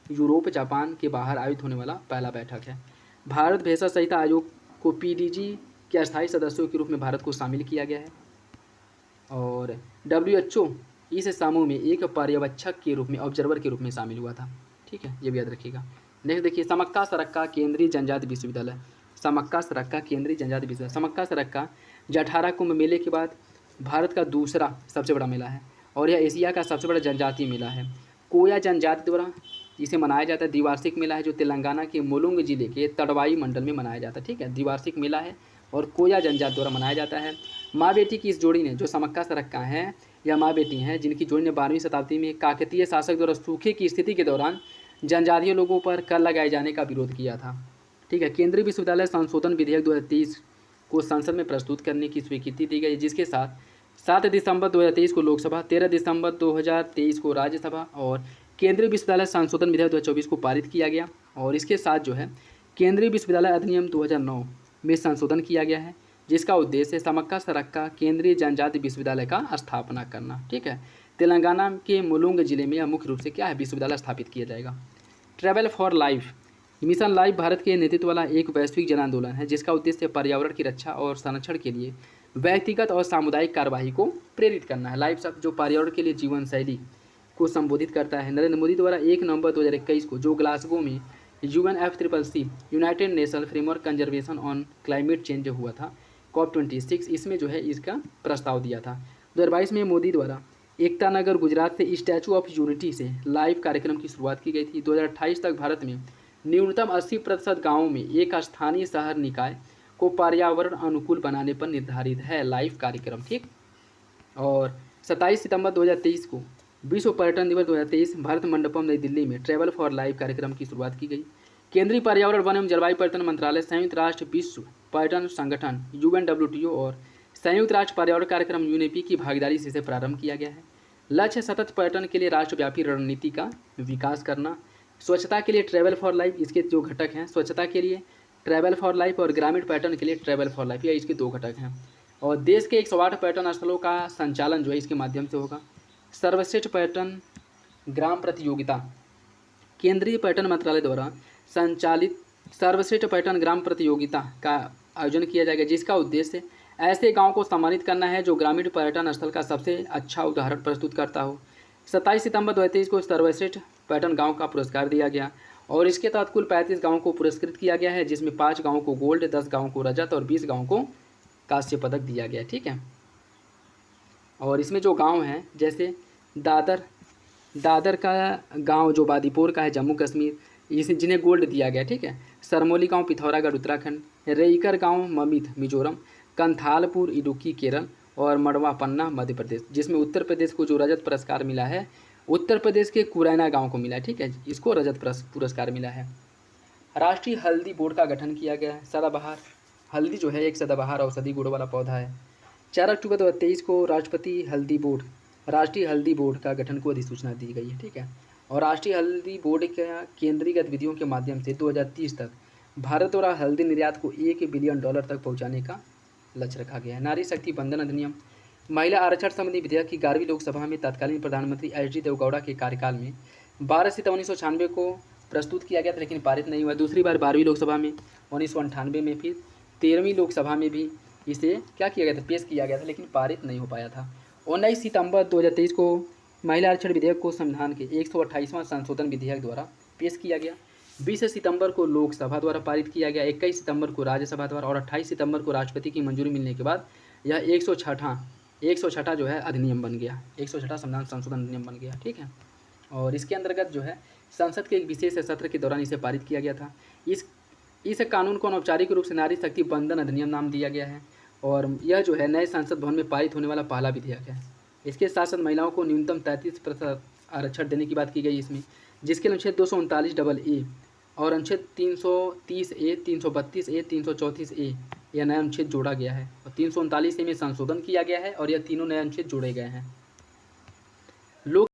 यूरोप, जापान के बाहर आयोजित होने वाला पहला बैठक है। भारत भेषज संहिता आयोग को PDG के अस्थायी सदस्यों के रूप में भारत को शामिल किया गया है। और WHO इस समूह में एक पर्यवेक्षक के रूप में, ऑब्जर्वर के रूप में शामिल हुआ था। ठीक है, ये भी याद रखिएगा। नेक्स्ट देखिए, समक्का सरक्का केंद्रीय जनजाति विश्वविद्यालय। समक्का सरक्का केंद्रीय जनजाति विश्वविद्यालय। समक्का सरक्का जठारा कुंभ मेले के बाद भारत का दूसरा सबसे बड़ा मेला है और यह एशिया का सबसे बड़ा जनजातीय मेला है। कोया जनजाति द्वारा इसे मनाया जाता है। द्विवार्षिक मेला है जो तेलंगाना के मुलुंग जिले के तड़वाई मंडल में मनाया जाता है। ठीक है, द्विवार्षिक मेला है और कोया जनजाति द्वारा मनाया जाता है। माँ बेटी की इस जोड़ी ने, जो समक्का सरक्का हैं, यह माँ बेटी हैं जिनकी जोड़ी ने 12वीं शताब्दी में काकतीय शासक द्वारा सूखे की स्थिति के दौरान जनजातीय लोगों पर कर लगाए जाने का विरोध किया था। ठीक है, केंद्रीय विश्वविद्यालय संशोधन विधेयक 2023 को संसद में प्रस्तुत करने की स्वीकृति दी गई, जिसके साथ 7 दिसंबर 2023 को लोकसभा, 13 दिसंबर 2023 को राज्यसभा और केंद्रीय विश्वविद्यालय संशोधन विधेयक 2024 को पारित किया गया। और इसके साथ जो है केंद्रीय विश्वविद्यालय अधिनियम 2009 में संशोधन किया गया है, जिसका उद्देश्य समक्का सरक्का केंद्रीय जनजाति विश्वविद्यालय का स्थापना करना। ठीक है, तेलंगाना के मुलुंग जिले में यह मुख्य रूप से क्या है, विश्वविद्यालय स्थापित किया जाएगा। Travel for life mission life Bharat के नेतृत्व वाला एक वैश्विक जन आंदोलन है, जिसका उद्देश्य पर्यावरण की रक्षा और संरक्षण के लिए व्यक्तिगत और सामुदायिक कार्यवाही को प्रेरित करना है। लाइफ शब्द जो पर्यावरण के लिए जीवन शैली को संबोधित करता है। नरेंद्र मोदी द्वारा 1 नवंबर 2021 को जो ग्लासगो में UNFCCC United nation framework conservation on climate change हुआ था, COP26, इसमें जो है इसका प्रस्ताव दिया था। 2022 में मोदी द्वारा एकता नगर गुजरात से स्टैचू ऑफ यूनिटी से लाइव कार्यक्रम की शुरुआत की गई थी। 2028 तक भारत में न्यूनतम 80% गाँवों में एक स्थानीय शहर निकाय को पर्यावरण अनुकूल बनाने पर निर्धारित है लाइव कार्यक्रम। ठीक, और 27 सितंबर 2023 को विश्व पर्यटन दिवस 2023 भारत मंडपम नई दिल्ली में ट्रैवल फॉर लाइफ कार्यक्रम की शुरुआत की गई। केंद्रीय पर्यावरण वन एवं जलवायु परिवर्तन मंत्रालय, संयुक्त राष्ट्र विश्व पर्यटन संगठन UNWTO और संयुक्त राष्ट्र पर्यावरण कार्यक्रम UNEP की भागीदारी से इसे प्रारंभ किया गया है। लक्ष्य सतत पर्यटन के लिए राष्ट्रव्यापी रणनीति का विकास करना। स्वच्छता के लिए ट्रैवल फॉर लाइफ, इसके जो घटक हैं, स्वच्छता के लिए ट्रैवल फॉर लाइफ और ग्रामीण पर्यटन के लिए ट्रैवल फॉर लाइफ, या इसके 2 घटक हैं। और देश के 108 पर्यटन स्थलों का संचालन जो है इसके माध्यम से होगा। सर्वश्रेष्ठ पर्यटन ग्राम प्रतियोगिता, केंद्रीय पर्यटन मंत्रालय द्वारा संचालित सर्वश्रेष्ठ पर्यटन ग्राम प्रतियोगिता का आयोजन किया जाएगा, जिसका उद्देश्य ऐसे गांव को सम्मानित करना है जो ग्रामीण पर्यटन स्थल का सबसे अच्छा उदाहरण प्रस्तुत करता हो। 27 सितंबर 2023 को सर्वश्रेष्ठ पर्यटन गाँव का पुरस्कार दिया गया और इसके तहत कुल 35 गाँवों को पुरस्कृत किया गया है, जिसमें 5 गाँवों को गोल्ड, 10 गाँवों को रजत और 20 गाँवों को कांस्य पदक दिया गया। ठीक है, और इसमें जो गांव हैं, जैसे दादर का गांव जो बादीपुर का है जम्मू कश्मीर, इस जिन्हें गोल्ड दिया गया। ठीक है, सरमोली गांव पिथौरागढ़ उत्तराखंड, रेईकर गांव ममित मिजोरम, कंथालपुर इडुक्की केरल और मड़वा पन्ना मध्य प्रदेश, जिसमें उत्तर प्रदेश को जो रजत पुरस्कार मिला है, उत्तर प्रदेश के कुरैना गाँव को मिला है। ठीक है, इसको रजत पुरस्कार मिला है। राष्ट्रीय हल्दी बोर्ड का गठन किया गया है। सदाबहार हल्दी जो है एक सदाबहार औषधि गुणों वाला पौधा है। 4 अक्टूबर 2023 को राष्ट्रीय हल्दी बोर्ड का गठन को अधिसूचना दी गई है। ठीक है, और राष्ट्रीय हल्दी बोर्ड के केंद्रीय गतिविधियों के माध्यम से 2030 तक भारत द्वारा हल्दी निर्यात को $1 बिलियन तक पहुंचाने का लक्ष्य रखा गया है। नारी शक्ति बंधन अधिनियम, महिला आरक्षण संबंधी विधेयक की 11वीं लोकसभा में तत्कालीन प्रधानमंत्री HD देवगौड़ा के कार्यकाल में 12 सितंबर 1996 को प्रस्तुत किया गया था, लेकिन पारित नहीं हुआ। दूसरी बार 12वीं लोकसभा में 1998 में, फिर 13वीं लोकसभा में भी इसे क्या किया गया था, पेश किया गया था, लेकिन पारित नहीं हो पाया था। 19 सितंबर 2023 को महिला आरक्षण विधेयक को संविधान के 128वां संशोधन विधेयक द्वारा पेश किया गया। 20 सितंबर को लोकसभा द्वारा पारित किया गया, 21 सितंबर को राज्यसभा द्वारा और 28 सितंबर को राष्ट्रपति की मंजूरी मिलने के बाद यह 106 जो है अधिनियम बन गया, 106 संविधान संशोधन अधिनियम बन गया। ठीक है, और इसके अंतर्गत जो है संसद के एक विशेष सत्र के दौरान इसे पारित किया गया था। इस कानून को अनौपचारिक रूप से नारी शक्ति बंधन अधिनियम नाम दिया गया है और यह जो है नए संसद भवन में पारित होने वाला पहला विधेयक है। इसके साथ साथ महिलाओं को न्यूनतम 33% आरक्षण देने की बात की गई इसमें, जिसके अनुच्छेद 239 डबल ए और अनुच्छेद 330 ए, 332 ए, 334 ए यह नया अनुच्छेद जोड़ा गया है और 339 ए में संशोधन किया गया है और यह तीनों नए अनुच्छेद जोड़े गए हैं। लोक